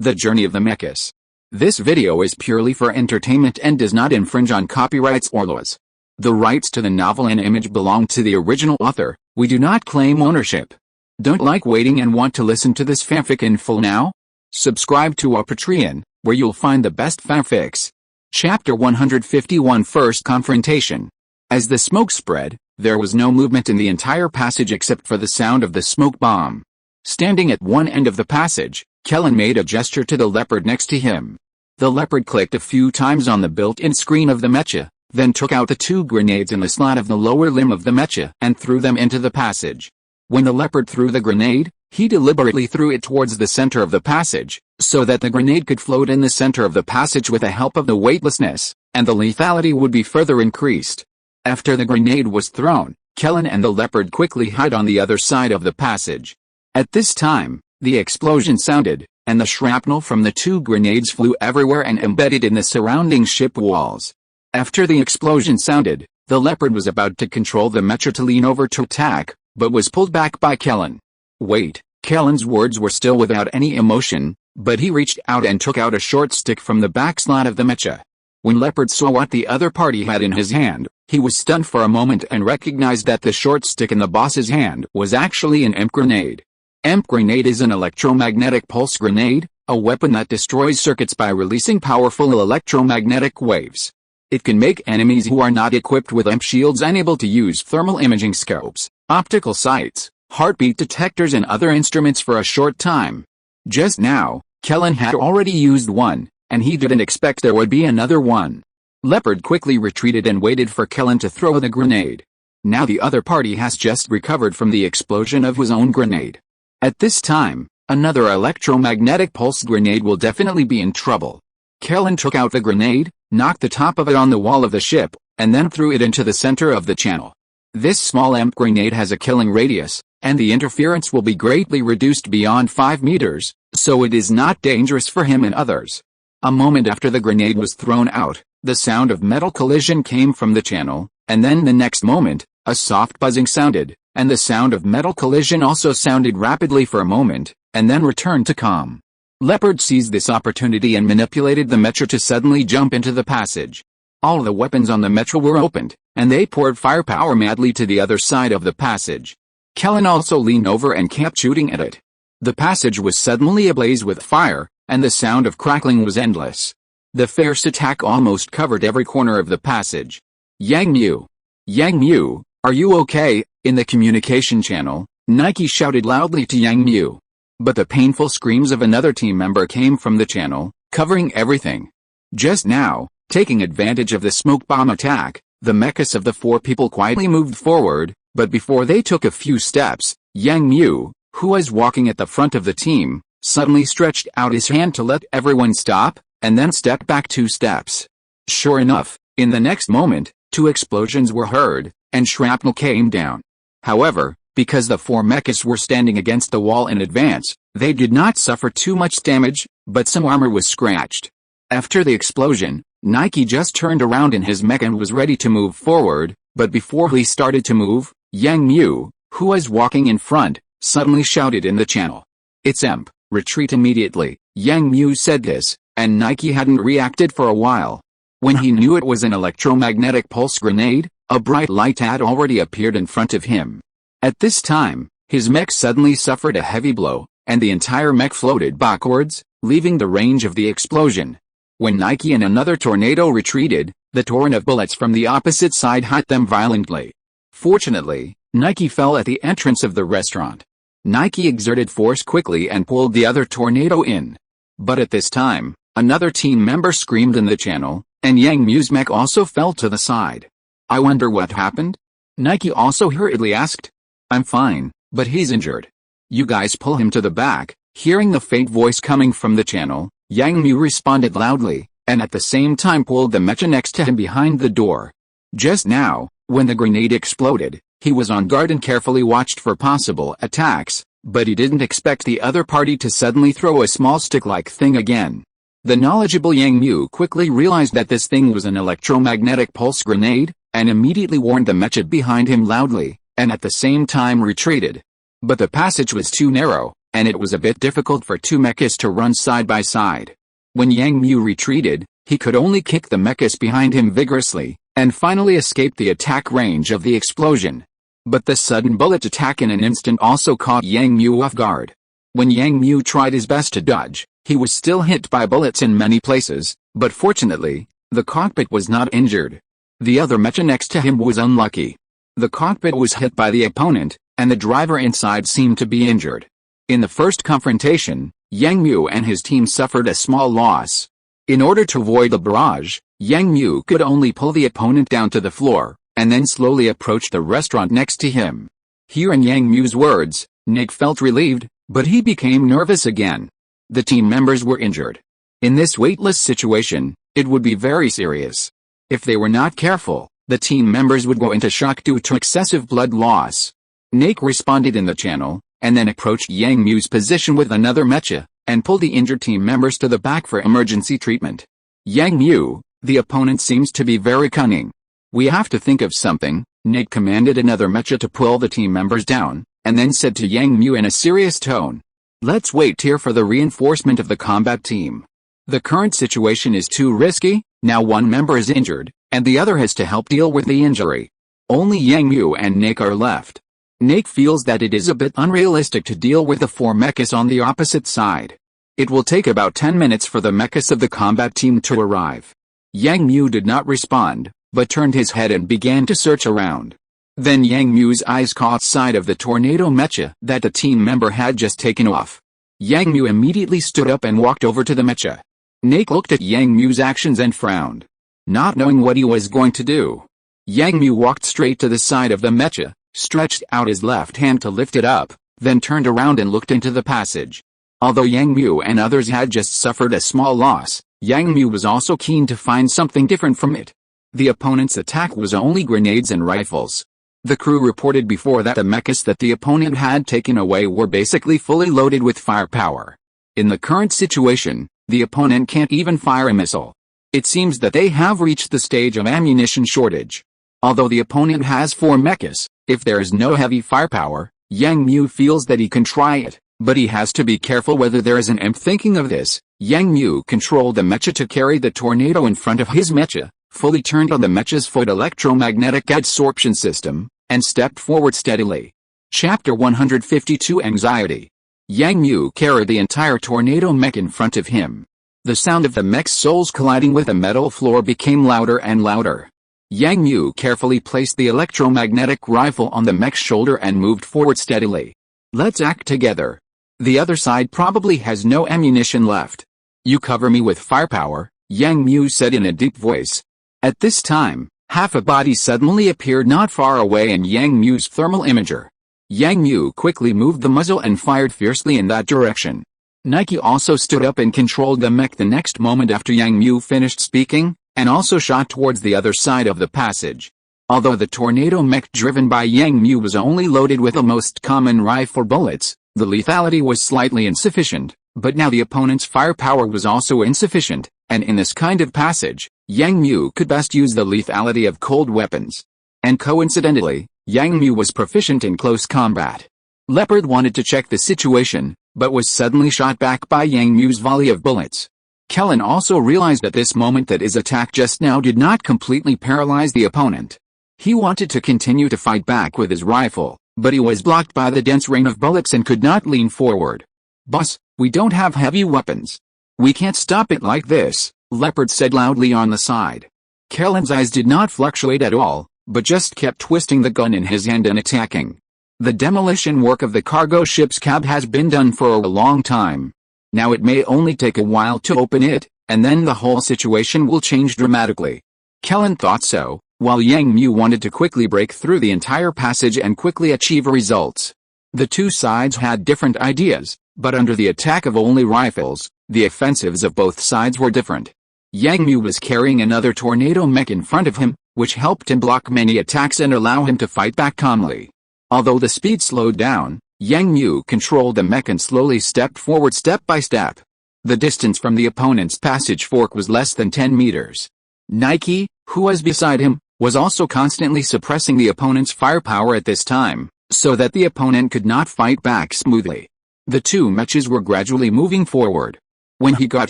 The Journey of the Mechas. This video is purely for entertainment and does not infringe on copyrights or laws. The rights to the novel and image belong to the original author. We do not claim ownership. Don't like waiting and want to listen to this fanfic in full now? Subscribe to our Patreon, where you'll find the best fanfics. Chapter 151 First Confrontation. As the smoke spread, there was no movement in the entire passage except for the sound of the smoke bomb. Standing at one end of the passage, Kellen made a gesture to the leopard next to him. The leopard clicked a few times on the built-in screen of the mecha, then took out the two grenades in the slot of the lower limb of the mecha and threw them into the passage. When the leopard threw the grenade, he deliberately threw it towards the center of the passage, so that the grenade could float in the center of the passage with the help of the weightlessness, and the lethality would be further increased. After the grenade was thrown, Kellen and the leopard quickly hid on the other side of the passage. At this time, the explosion sounded, and the shrapnel from the two grenades flew everywhere and embedded in the surrounding ship walls. After the explosion sounded, the leopard was about to control the mecha to lean over to attack, but was pulled back by Kellen. Wait, Kellen's words were still without any emotion, but he reached out and took out a short stick from the back slot of the mecha. When Leopard saw what the other party had in his hand, he was stunned for a moment and recognized that the short stick in the boss's hand was actually an EMP grenade. EMP grenade is an electromagnetic pulse grenade, a weapon that destroys circuits by releasing powerful electromagnetic waves. It can make enemies who are not equipped with EMP shields unable to use thermal imaging scopes, optical sights, heartbeat detectors and other instruments for a short time. Just now, Kellen had already used one, and he didn't expect there would be another one. Leopard quickly retreated and waited for Kellen to throw the grenade. Now the other party has just recovered from the explosion of his own grenade. At this time, another electromagnetic pulse grenade will definitely be in trouble. Kellen took out the grenade, knocked the top of it on the wall of the ship, and then threw it into the center of the channel. This small EMP grenade has a killing radius, and the interference will be greatly reduced beyond 5 meters, so it is not dangerous for him and others. A moment after the grenade was thrown out, the sound of metal collision came from the channel, and then the next moment, a soft buzzing sounded, and the sound of metal collision also sounded rapidly for a moment, and then returned to calm. Leopard seized this opportunity and manipulated the mecha to suddenly jump into the passage. All the weapons on the mecha were opened, and they poured firepower madly to the other side of the passage. Kellen also leaned over and kept shooting at it. The passage was suddenly ablaze with fire, and the sound of crackling was endless. The fierce attack almost covered every corner of the passage. Yang Mu! Yang Mu, are you okay? In the communication channel, Nike shouted loudly to Yang Mu. But the painful screams of another team member came from the channel, covering everything. Just now, taking advantage of the smoke bomb attack, the mechas of the four people quietly moved forward, but before they took a few steps, Yang Mu, who was walking at the front of the team, suddenly stretched out his hand to let everyone stop, and then stepped back 2 steps. Sure enough, in the next moment, 2 explosions were heard, and shrapnel came down. However, because the 4 mechas were standing against the wall in advance, they did not suffer too much damage, but some armor was scratched. After the explosion, Nike just turned around in his mech and was ready to move forward, but before he started to move, Yang Mu, who was walking in front, suddenly shouted in the channel. "It's EMP, retreat immediately." Yang Mu said this, and Nike hadn't reacted for a while. When he knew it was an electromagnetic pulse grenade, a bright light had already appeared in front of him. At this time, his mech suddenly suffered a heavy blow, and the entire mech floated backwards, leaving the range of the explosion. When Nike and another tornado retreated, the torrent of bullets from the opposite side hit them violently. Fortunately, Nike fell at the entrance of the restaurant. Nike exerted force quickly and pulled the other tornado in. But at this time, another team member screamed in the channel, and Yang Mu's mech also fell to the side. "I wonder what happened?" Nike also hurriedly asked. "I'm fine, but he's injured. You guys pull him to the back." Hearing the faint voice coming from the channel, Yang Mu responded loudly, and at the same time pulled the mecha next to him behind the door. Just now, when the grenade exploded, he was on guard and carefully watched for possible attacks, but he didn't expect the other party to suddenly throw a small stick-like thing again. The knowledgeable Yang Mu quickly realized that this thing was an electromagnetic pulse grenade, and immediately warned the mecha behind him loudly, and at the same time retreated. But the passage was too narrow, and it was a bit difficult for two mechas to run side by side. When Yang Mu retreated, he could only kick the mechas behind him vigorously, and finally escape the attack range of the explosion. But the sudden bullet attack in an instant also caught Yang Mu off guard. When Yang Mu tried his best to dodge, he was still hit by bullets in many places, but fortunately, the cockpit was not injured. The other mecha next to him was unlucky. The cockpit was hit by the opponent, and the driver inside seemed to be injured. In the first confrontation, Yang Mu and his team suffered a small loss. In order to avoid the barrage, Yang Mu could only pull the opponent down to the floor, and then slowly approach the restaurant next to him. Hearing Yang Mu's words, Nick felt relieved, but he became nervous again. The team members were injured. In this weightless situation, it would be very serious. If they were not careful, the team members would go into shock due to excessive blood loss. Nick responded in the channel, and then approached Yang Mu's position with another mecha, and pulled the injured team members to the back for emergency treatment. Yang Mu, the opponent seems to be very cunning. We have to think of something, Nick commanded another mecha to pull the team members down, and then said to Yang Mu in a serious tone, "Let's wait here for the reinforcement of the combat team. The current situation is too risky, now one member is injured, and the other has to help deal with the injury. Only Yang Mu and Nick are left." Nick feels that it is a bit unrealistic to deal with the four mechas on the opposite side. It will take about 10 minutes for the mechas of the combat team to arrive. Yang Mu did not respond, but turned his head and began to search around. Then Yang Mu's eyes caught sight of the tornado mecha that the team member had just taken off. Yang Mu immediately stood up and walked over to the mecha. Nick looked at Yang Mu's actions and frowned. Not knowing what he was going to do, Yang Mu walked straight to the side of the mecha, stretched out his left hand to lift it up, then turned around and looked into the passage. Although Yang Mu and others had just suffered a small loss, Yang Mu was also keen to find something different from it. The opponent's attack was only grenades and rifles. The crew reported before that the mechas that the opponent had taken away were basically fully loaded with firepower. In the current situation, the opponent can't even fire a missile. It seems that they have reached the stage of ammunition shortage. Although the opponent has 4 mechas, if there is no heavy firepower, Yang Mu feels that he can try it, but he has to be careful whether there is an imp. Thinking of this, Yang Mu controlled the mecha to carry the tornado in front of his mecha, fully turned on the mecha's foot electromagnetic adsorption system, and stepped forward steadily. Chapter 152 Anxiety. Yang Mu carried the entire tornado mech in front of him. The sound of the mech's soles colliding with the metal floor became louder and louder. Yang Mu carefully placed the electromagnetic rifle on the mech's shoulder and moved forward steadily. "Let's act together. The other side probably has no ammunition left. You cover me with firepower," Yang Mu said in a deep voice. At this time, half a body suddenly appeared not far away in Yang Mu's thermal imager. Yang Mu quickly moved the muzzle and fired fiercely in that direction. Nike also stood up and controlled the mech the next moment after Yang Mu finished speaking, and also shot towards the other side of the passage. Although the tornado mech driven by Yang Mu was only loaded with the most common rifle bullets, the lethality was slightly insufficient, but now the opponent's firepower was also insufficient, and in this kind of passage, Yang Mu could best use the lethality of cold weapons. And coincidentally, Yang Mu was proficient in close combat. Leopard wanted to check the situation, but was suddenly shot back by Yang Mu's volley of bullets. Kellen also realized at this moment that his attack just now did not completely paralyze the opponent. He wanted to continue to fight back with his rifle, but he was blocked by the dense rain of bullets and could not lean forward. "Boss, we don't have heavy weapons. We can't stop it like this," Leopard said loudly on the side. Kellen's eyes did not fluctuate at all, but just kept twisting the gun in his hand and attacking. The demolition work of the cargo ship's cab has been done for a long time. Now it may only take a while to open it, and then the whole situation will change dramatically. Kellen thought so, while Yang Mu wanted to quickly break through the entire passage and quickly achieve results. The two sides had different ideas, but under the attack of only rifles, the offensives of both sides were different. Yang Mu was carrying another tornado mech in front of him, which helped him block many attacks and allow him to fight back calmly. Although the speed slowed down, Yang Mu controlled the mech and slowly stepped forward step by step. The distance from the opponent's passage fork was less than 10 meters. Nike, who was beside him, was also constantly suppressing the opponent's firepower at this time, so that the opponent could not fight back smoothly. The two mechas were gradually moving forward. When he got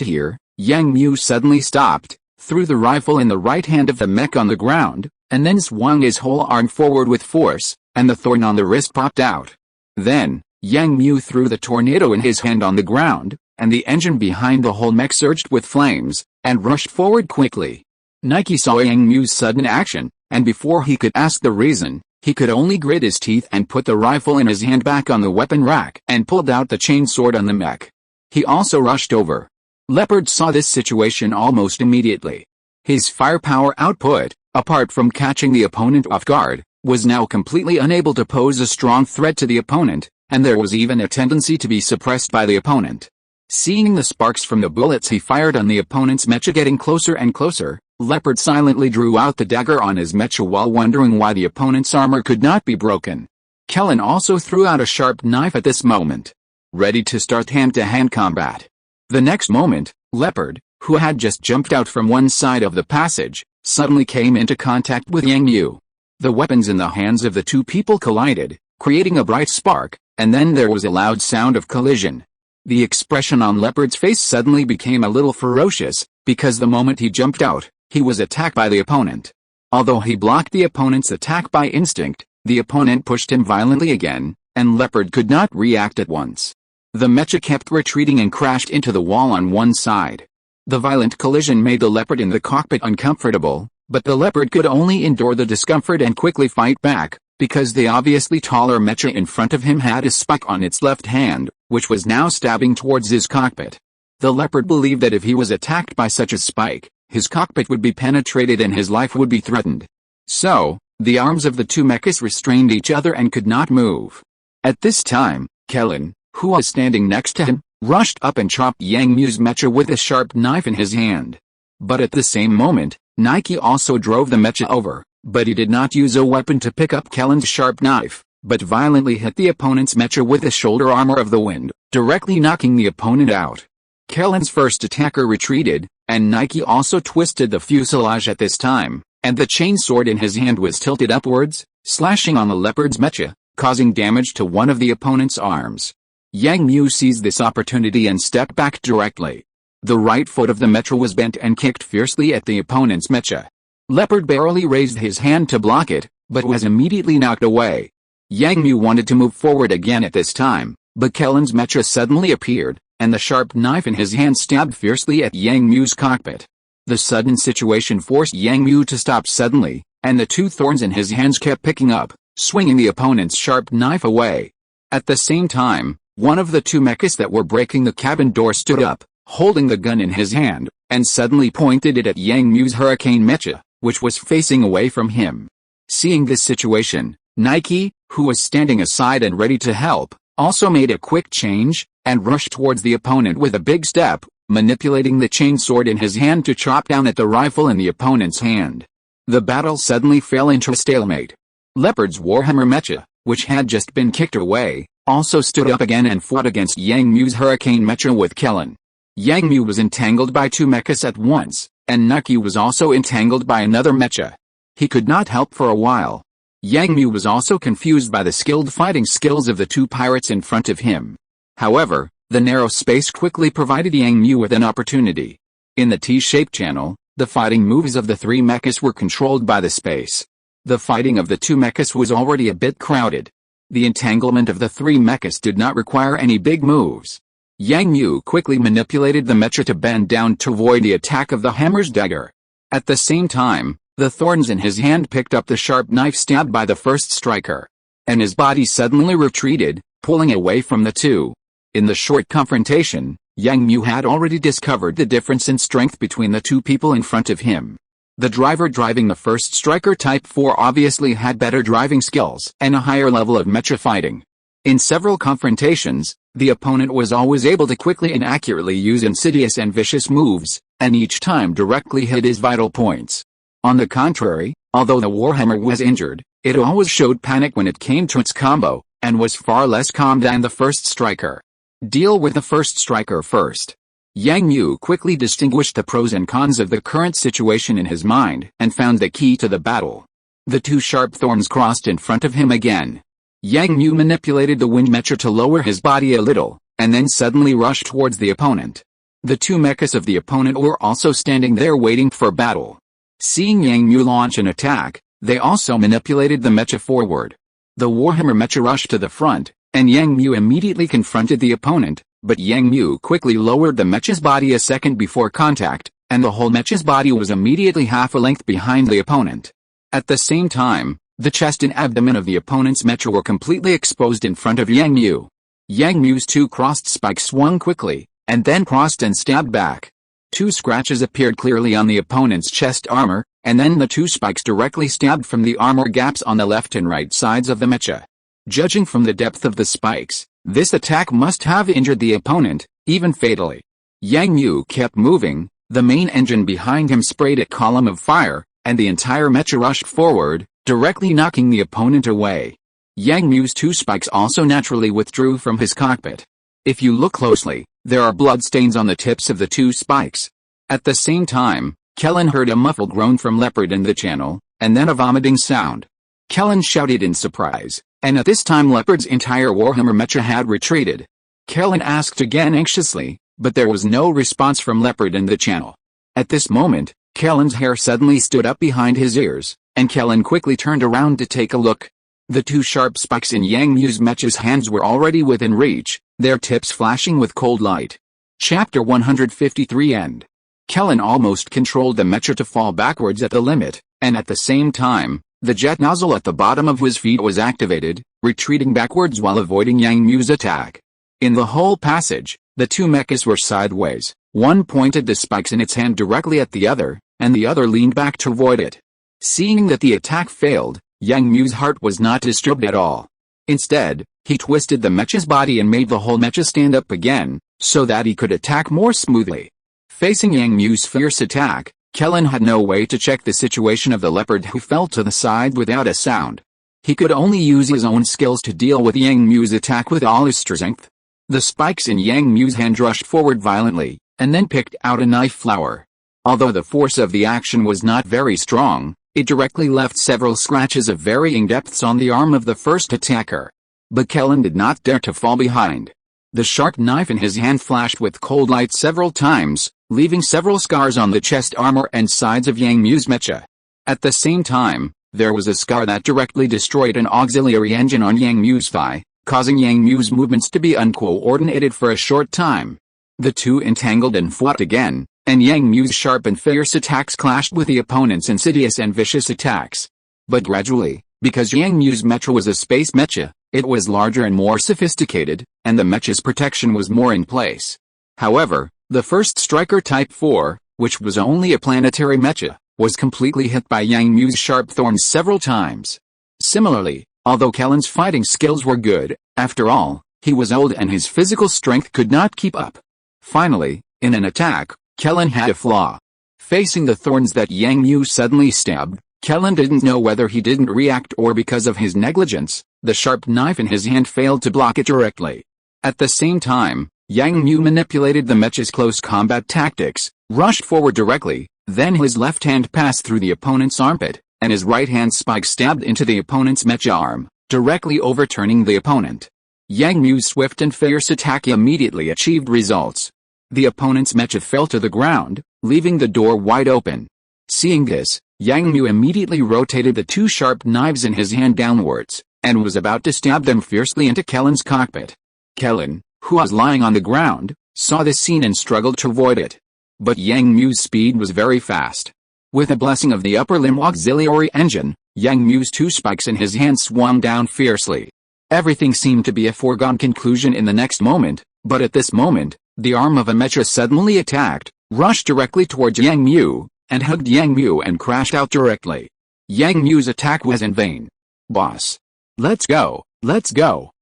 here, Yang Mu suddenly stopped, threw the rifle in the right hand of the mech on the ground, and then swung his whole arm forward with force, and the thorn on the wrist popped out. Then, Yang Mu threw the tornado in his hand on the ground, and the engine behind the whole mech surged with flames, and rushed forward quickly. Nike saw Yang Mu's sudden action, and before he could ask the reason, he could only grit his teeth and put the rifle in his hand back on the weapon rack and pulled out the chain sword on the mech. He also rushed over. Leopard saw this situation almost immediately. His firepower output, apart from catching the opponent off guard, was now completely unable to pose a strong threat to the opponent, and there was even a tendency to be suppressed by the opponent. Seeing the sparks from the bullets he fired on the opponent's mecha getting closer and closer, Leopard silently drew out the dagger on his mecha while wondering why the opponent's armor could not be broken. Kellen also threw out a sharp knife at this moment, ready to start hand-to-hand combat. The next moment, Leopard, who had just jumped out from one side of the passage, suddenly came into contact with Yang Mu. The weapons in the hands of the two people collided, creating a bright spark, and then there was a loud sound of collision. The expression on Leopard's face suddenly became a little ferocious, because the moment he jumped out, he was attacked by the opponent. Although he blocked the opponent's attack by instinct, the opponent pushed him violently again, and Leopard could not react at once. The mecha kept retreating and crashed into the wall on one side. The violent collision made the Leopard in the cockpit uncomfortable, but the Leopard could only endure the discomfort and quickly fight back, because the obviously taller mecha in front of him had a spike on its left hand, which was now stabbing towards his cockpit. The Leopard believed that if he was attacked by such a spike, his cockpit would be penetrated and his life would be threatened. So, the arms of the two mechas restrained each other and could not move. At this time, Kellen, who was standing next to him, rushed up and chopped Yang Mu's mecha with a sharp knife in his hand. But at the same moment, Nike also drove the mecha over, but he did not use a weapon to pick up Kellen's sharp knife, but violently hit the opponent's mecha with the shoulder armor of the wind, directly knocking the opponent out. Kellen's first attacker retreated, and Nike also twisted the fuselage at this time, and the chainsword in his hand was tilted upwards, slashing on the Leopard's mecha, causing damage to one of the opponent's arms. Yang Mu seized this opportunity and stepped back directly. The right foot of the mecha was bent and kicked fiercely at the opponent's mecha. Leopard barely raised his hand to block it, but was immediately knocked away. Yang Mu wanted to move forward again at this time, but Kellen's mecha suddenly appeared, and the sharp knife in his hand stabbed fiercely at Yang Mu's cockpit. The sudden situation forced Yang Mu to stop suddenly, and the two thorns in his hands kept picking up, swinging the opponent's sharp knife away. At the same time, one of the two mechas that were breaking the cabin door stood up, holding the gun in his hand, and suddenly pointed it at Yang Mu's hurricane mecha, which was facing away from him. Seeing this situation, Nike, who was standing aside and ready to help, also made a quick change, and rushed towards the opponent with a big step, manipulating the chainsword in his hand to chop down at the rifle in the opponent's hand. The battle suddenly fell into a stalemate. Leopard's Warhammer mecha, which had just been kicked away, also stood up again and fought against Yang Mu's hurricane mecha with Kellen. Yang Mu was entangled by two mechas at once, and Naki was also entangled by another mecha. He could not help for a while. Yang Mu was also confused by the skilled fighting skills of the two pirates in front of him. However, the narrow space quickly provided Yang Mu with an opportunity. In the T-shaped channel, the fighting moves of the three mechas were controlled by the space. The fighting of the two mechas was already a bit crowded. The entanglement of the three mechas did not require any big moves. Yang Mu quickly manipulated the mecha to bend down to avoid the attack of the hammer's dagger. At the same time, the thorns in his hand picked up the sharp knife stabbed by the first striker, and his body suddenly retreated, pulling away from the two. In the short confrontation, Yang Mu had already discovered the difference in strength between the two people in front of him. The driver driving the first striker Type 4 obviously had better driving skills and a higher level of mecha fighting. In several confrontations, the opponent was always able to quickly and accurately use insidious and vicious moves, and each time directly hit his vital points. On the contrary, although the Warhammer was injured, it always showed panic when it came to its combo, and was far less calm than the first striker. Deal with the first striker first. Yang Mu quickly distinguished the pros and cons of the current situation in his mind and found the key to the battle. The two sharp thorns crossed in front of him again. Yang Mu manipulated the wind mecha to lower his body a little, and then suddenly rushed towards the opponent. The two mechas of the opponent were also standing there waiting for battle. Seeing Yang Mu launch an attack, they also manipulated the mecha forward. The Warhammer mecha rushed to the front, and Yang Mu immediately confronted the opponent, but Yang Mu quickly lowered the mecha's body a second before contact, and the whole mecha's body was immediately half a length behind the opponent. At the same time, the chest and abdomen of the opponent's mecha were completely exposed in front of Yang Mu. Yang Mu's two crossed spikes swung quickly, and then crossed and stabbed back. Two scratches appeared clearly on the opponent's chest armor, and then the two spikes directly stabbed from the armor gaps on the left and right sides of the mecha. Judging from the depth of the spikes, this attack must have injured the opponent, even fatally. Yang Mu kept moving, the main engine behind him sprayed a column of fire, and the entire mecha rushed forward, directly knocking the opponent away. Yang Mu's two spikes also naturally withdrew from his cockpit. If you look closely, there are bloodstains on the tips of the two spikes. At the same time, Kellen heard a muffled groan from Leopard in the channel, and then a vomiting sound. Kellen shouted in surprise, and at this time Leopard's entire Warhammer mecha had retreated. Kellen asked again anxiously, but there was no response from Leopard in the channel. At this moment, Kellen's hair suddenly stood up behind his ears, and Kellen quickly turned around to take a look. The two sharp spikes in Yang Mu's mecha's hands were already within reach, their tips flashing with cold light. Chapter 153 End. Kellen almost controlled the mecha to fall backwards at the limit, and at the same time, the jet nozzle at the bottom of his feet was activated, retreating backwards while avoiding Yang Mu's attack. In the whole passage, the two mechas were sideways, one pointed the spikes in its hand directly at the other, and the other leaned back to avoid it. Seeing that the attack failed, Yang Mu's heart was not disturbed at all. Instead, he twisted the mecha's body and made the whole mecha stand up again, so that he could attack more smoothly. Facing Yang Mu's fierce attack, Kellen had no way to check the situation of the Leopard, who fell to the side without a sound. He could only use his own skills to deal with Yang Mu's attack with all his strength. The spikes in Yang Mu's hand rushed forward violently, and then picked out a knife flower. Although the force of the action was not very strong, it directly left several scratches of varying depths on the arm of the first attacker. But Kellen did not dare to fall behind. The sharp knife in his hand flashed with cold light several times, leaving several scars on the chest armor and sides of Yang Mu's mecha. At the same time, there was a scar that directly destroyed an auxiliary engine on Yang Mu's thigh, causing Yang Mu's movements to be uncoordinated for a short time. The two entangled and fought again, and Yang Mu's sharp and fierce attacks clashed with the opponent's insidious and vicious attacks. But gradually, because Yang Mu's mecha was a space mecha, it was larger and more sophisticated, and the mecha's protection was more in place. However, the first Striker Type 4, which was only a planetary mecha, was completely hit by Yang Mu's sharp thorns several times. Similarly, although Kellen's fighting skills were good, after all, he was old and his physical strength could not keep up. Finally, in an attack, Kellen had a flaw. Facing the thorns that Yang Mu suddenly stabbed, Kellen didn't know whether he didn't react or because of his negligence, the sharp knife in his hand failed to block it directly. At the same time, Yang Mu manipulated the mecha's close combat tactics, rushed forward directly, then his left hand passed through the opponent's armpit, and his right hand spike stabbed into the opponent's mecha arm, directly overturning the opponent. Yang Mu's swift and fierce attack immediately achieved results. The opponent's mecha fell to the ground, leaving the door wide open. Seeing this, Yang Mu immediately rotated the two sharp knives in his hand downwards, and was about to stab them fiercely into Kellen's cockpit. Kellen, who was lying on the ground, saw this scene and struggled to avoid it. But Yang Mu's speed was very fast. With a blessing of the upper limb auxiliary engine, Yang Mu's two spikes in his hand swung down fiercely. Everything seemed to be a foregone conclusion in the next moment, but at this moment, the arm of a mecha suddenly attacked, rushed directly towards Yang Mu, and hugged Yang Mu and crashed out directly. Yang Mu's attack was in vain. Boss. Let's go,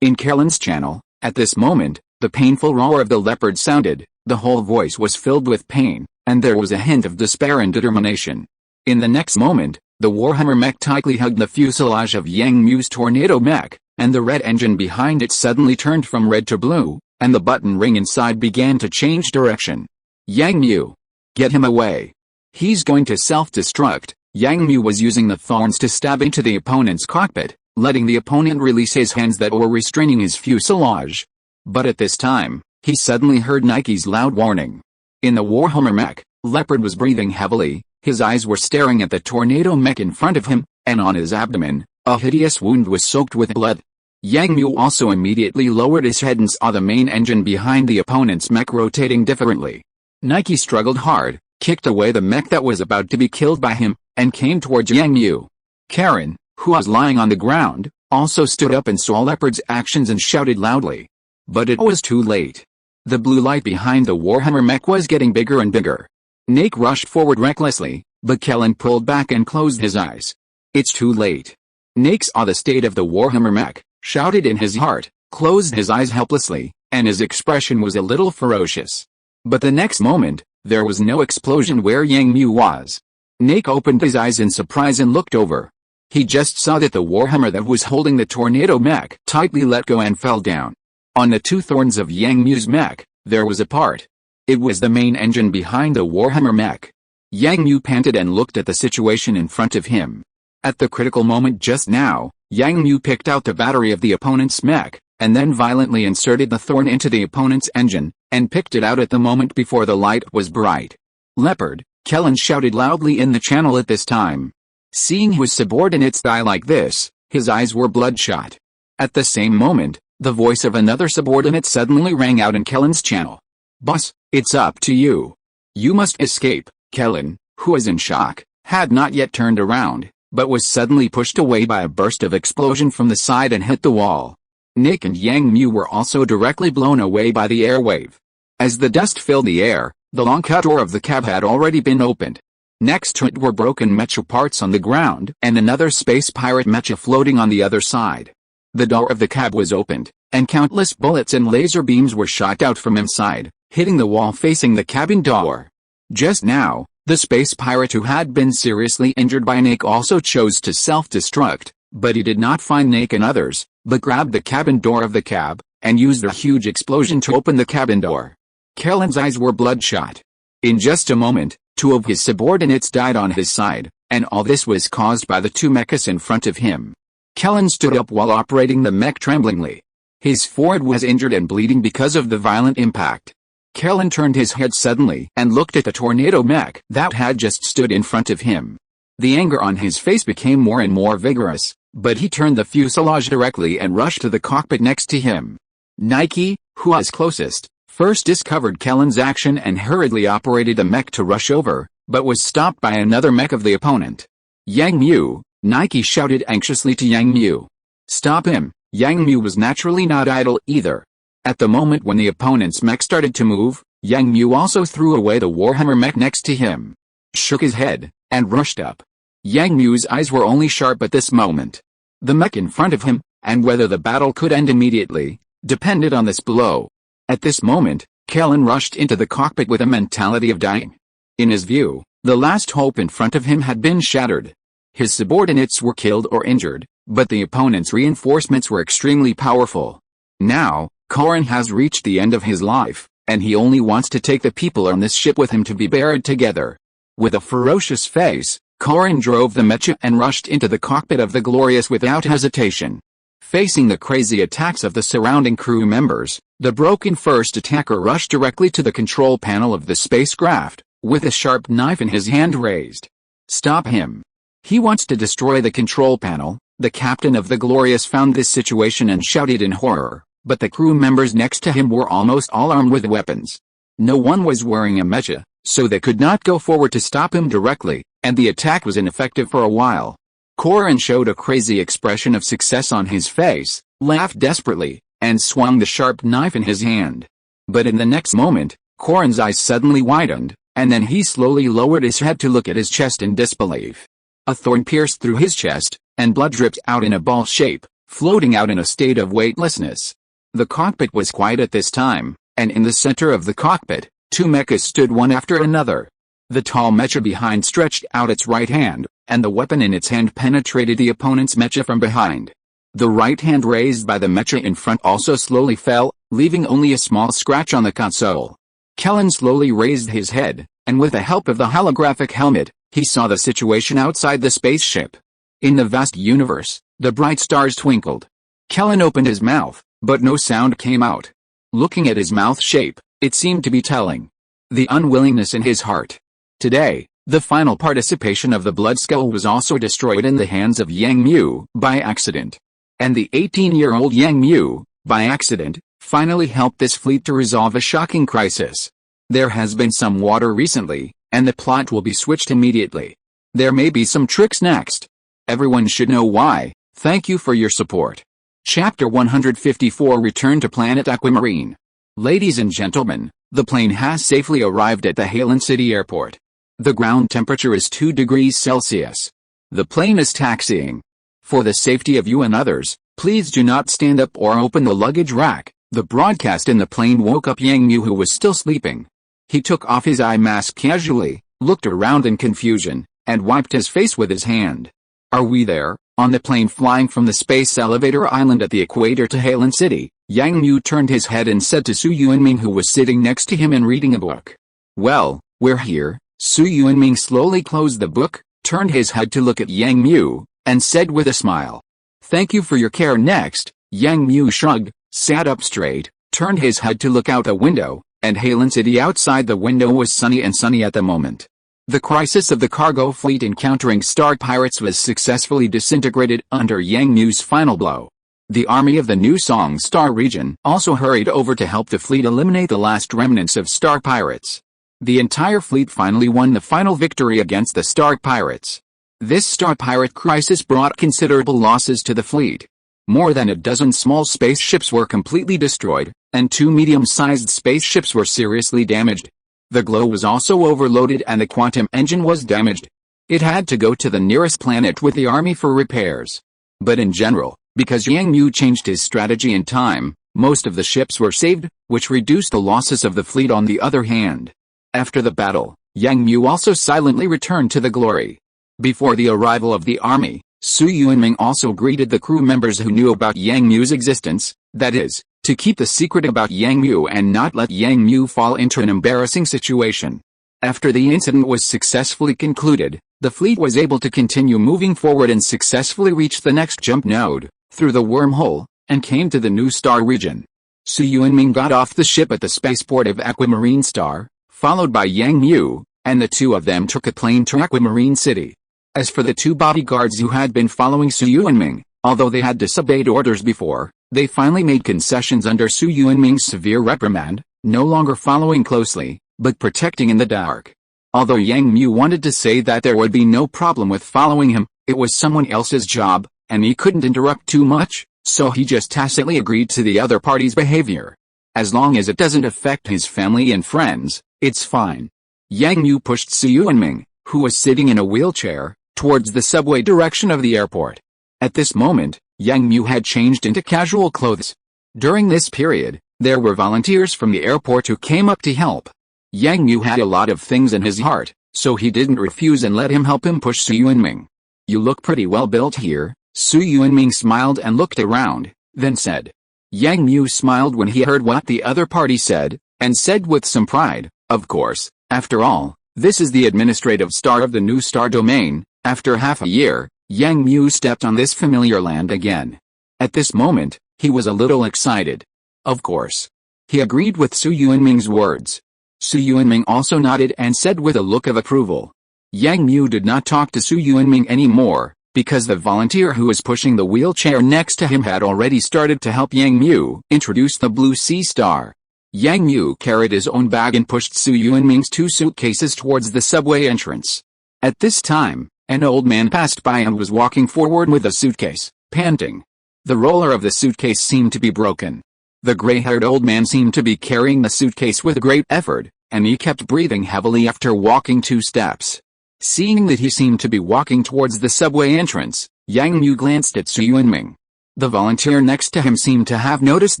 in Kellen's channel. At this moment, the painful roar of the Leopard sounded, the whole voice was filled with pain, and there was a hint of despair and determination. In the next moment, the Warhammer mech tightly hugged the fuselage of Yang Mu's tornado mech, and the red engine behind it suddenly turned from red to blue, and the button ring inside began to change direction. Yang Mu. Get him away. He's going to self-destruct. Yang Mu was using the thorns to stab into the opponent's cockpit, letting the opponent release his hands that were restraining his fuselage. But at this time, he suddenly heard Nike's loud warning. In the Warhammer mech, Leopard was breathing heavily, his eyes were staring at the tornado mech in front of him, and on his abdomen, a hideous wound was soaked with blood. Yang Mu also immediately lowered his head and saw the main engine behind the opponent's mech rotating differently. Nike struggled hard, kicked away the mech that was about to be killed by him, and came towards Yang Mu. Karen, who was lying on the ground, also stood up and saw Leopard's actions and shouted loudly. But it was too late. The blue light behind the Warhammer mech was getting bigger and bigger. Nake rushed forward recklessly, but Kellen pulled back and closed his eyes. It's too late. Nake saw the state of the Warhammer mech, shouted in his heart, closed his eyes helplessly, and his expression was a little ferocious. But the next moment, there was no explosion where Yang Mu was. Nake opened his eyes in surprise and looked over. He just saw that the Warhammer that was holding the tornado mech tightly let go and fell down. On the two thorns of Yang Mu's mech, there was a part. It was the main engine behind the Warhammer mech. Yang Mu panted and looked at the situation in front of him. At the critical moment just now, Yang Mu picked out the battery of the opponent's mech, and then violently inserted the thorn into the opponent's engine, and picked it out at the moment before the light was bright. Leopard, Kellen shouted loudly in the channel at this time. Seeing his subordinates die like this, his eyes were bloodshot. At the same moment, the voice of another subordinate suddenly rang out in Kellen's channel. Boss, it's up to you. You must escape. Kellen, who was in shock, had not yet turned around, but was suddenly pushed away by a burst of explosion from the side and hit the wall. Nick and Yang Mu were also directly blown away by the airwave. As the dust filled the air, the long cut door of the cab had already been opened. Next to it were broken mecha parts on the ground and another space pirate mecha floating on the other side. The door of the cab was opened, and countless bullets and laser beams were shot out from inside, hitting the wall facing the cabin door. Just now, the space pirate who had been seriously injured by Nick also chose to self-destruct, but he did not find Nick and others, but grabbed the cabin door of the cab, and used a huge explosion to open the cabin door. Kellen's eyes were bloodshot. In just a moment, two of his subordinates died on his side, and all this was caused by the two mechas in front of him. Kellen stood up while operating the mech tremblingly. His forehead was injured and bleeding because of the violent impact. Kellen turned his head suddenly and looked at the tornado mech that had just stood in front of him. The anger on his face became more and more vigorous, but he turned the fuselage directly and rushed to the cockpit next to him. Nike, who was closest, first discovered Kellen's action and hurriedly operated the mech to rush over, but was stopped by another mech of the opponent. Yang Mu, Nike shouted anxiously to Yang Mu. Stop him. Yang Mu was naturally not idle either. At the moment when the opponent's mech started to move, Yang Mu also threw away the Warhammer mech next to him, shook his head, and rushed up. Yang Mu's eyes were only sharp at this moment. The mech in front of him, and whether the battle could end immediately, depended on this blow. At this moment, Kellen rushed into the cockpit with a mentality of dying. In his view, the last hope in front of him had been shattered. His subordinates were killed or injured, but the opponent's reinforcements were extremely powerful. Now, Korin has reached the end of his life, and he only wants to take the people on this ship with him to be buried together. With a ferocious face, Korin drove the mecha and rushed into the cockpit of the Glorious without hesitation. Facing the crazy attacks of the surrounding crew members, the broken first attacker rushed directly to the control panel of the spacecraft, with a sharp knife in his hand raised. Stop him. He wants to destroy the control panel. The captain of the Glorious found this situation and shouted in horror, but the crew members next to him were almost all armed with weapons. No one was wearing a mecha, so they could not go forward to stop him directly, and the attack was ineffective for a while. Korin showed a crazy expression of success on his face, laughed desperately, and swung the sharp knife in his hand. But in the next moment, Korin's eyes suddenly widened, and then he slowly lowered his head to look at his chest in disbelief. A thorn pierced through his chest, and blood dripped out in a ball shape, floating out in a state of weightlessness. The cockpit was quiet at this time, and in the center of the cockpit, two mechas stood one after another. The tall mecha behind stretched out its right hand, and the weapon in its hand penetrated the opponent's mecha from behind. The right hand raised by the mecha in front also slowly fell, leaving only a small scratch on the console. Kellen slowly raised his head, and with the help of the holographic helmet, he saw the situation outside the spaceship. In the vast universe, the bright stars twinkled. Kellen opened his mouth, but no sound came out. Looking at his mouth shape, it seemed to be telling the unwillingness in his heart. Today, the final participation of the blood skull was also destroyed in the hands of Yang Mu by accident. And the 18-year-old Yang Mu, by accident, finally helped this fleet to resolve a shocking crisis. There has been some water recently, and the plot will be switched immediately. There may be some tricks next. Everyone should know why. Thank you for your support. Chapter 154 Return to Planet Aquamarine. Ladies and gentlemen, the plane has safely arrived at the Halen City Airport. The ground temperature is 2 degrees Celsius. The plane is taxiing. For the safety of you and others, please do not stand up or open the luggage rack. The broadcast in the plane woke up Yang Mu, who was still sleeping. He took off his eye mask casually, looked around in confusion, and wiped his face with his hand. Are we there? On the plane flying from the space elevator island at the equator to Halen City, Yang Mu turned his head and said to Su Yuanming, who was sitting next to him and reading a book. Well, we're here. Su Yuanming slowly closed the book, turned his head to look at Yang Mu, and said with a smile, "Thank you for your care." Next, Yang Mu shrugged, sat up straight, turned his head to look out the window, and Halen City outside the window was sunny at the moment. The crisis of the cargo fleet encountering star pirates was successfully disintegrated under Yang Mu's final blow. The army of the New Song Star region also hurried over to help the fleet eliminate the last remnants of star pirates. The entire fleet finally won the final victory against the star pirates. This star pirate crisis brought considerable losses to the fleet. More than a dozen small spaceships were completely destroyed, and 2 medium-sized spaceships were seriously damaged. The glow was also overloaded and the quantum engine was damaged. It had to go to the nearest planet with the army for repairs. But in general, because Yang Mu changed his strategy in time, most of the ships were saved, which reduced the losses of the fleet. On the other hand, after the battle, Yang Mu also silently returned to the glory. Before the arrival of the army, Su Yuanming also greeted the crew members who knew about Yang Mu's existence, that is, to keep the secret about Yang Mu and not let Yang Mu fall into an embarrassing situation. After the incident was successfully concluded, the fleet was able to continue moving forward and successfully reach the next jump node, through the wormhole, and came to the New Star region. Su Yuanming got off the ship at the spaceport of Aquamarine Star, followed by Yang Mu, and the two of them took a plane to Aquamarine City. As for the 2 bodyguards who had been following Su Yuanming, although they had disobeyed orders before, they finally made concessions under Su Yuanming's severe reprimand, no longer following closely, but protecting in the dark. Although Yang Mu wanted to say that there would be no problem with following him, it was someone else's job, and he couldn't interrupt too much, so he just tacitly agreed to the other party's behavior. As long as it doesn't affect his family and friends, it's fine. Yang Mu pushed Su Yuanming, who was sitting in a wheelchair, towards the subway direction of the airport. At this moment, Yang Mu had changed into casual clothes. During this period, there were volunteers from the airport who came up to help. Yang Mu had a lot of things in his heart, so he didn't refuse and let him help him push Su Yuanming. "You look pretty well built here." Su Yuanming smiled and looked around, then said. Yang Mu smiled when he heard what the other party said, and said with some pride, "Of course, after all, this is the administrative star of the New Star domain." After half a year, Yang Mu stepped on this familiar land again. At this moment, he was a little excited. Of course. He agreed with Su Yuanming's words. Su Yuanming also nodded and said with a look of approval. Yang Mu did not talk to Su Yuanming anymore, because the volunteer who was pushing the wheelchair next to him had already started to help Yang Mu introduce the Blue Sea Star. Yang Mu carried his own bag and pushed Su Yuanming's 2 suitcases towards the subway entrance. At this time, an old man passed by and was walking forward with a suitcase, panting. The roller of the suitcase seemed to be broken. The gray-haired old man seemed to be carrying the suitcase with great effort, and he kept breathing heavily after walking 2 steps. Seeing that he seemed to be walking towards the subway entrance, Yang Mu glanced at Su Yuanming. The volunteer next to him seemed to have noticed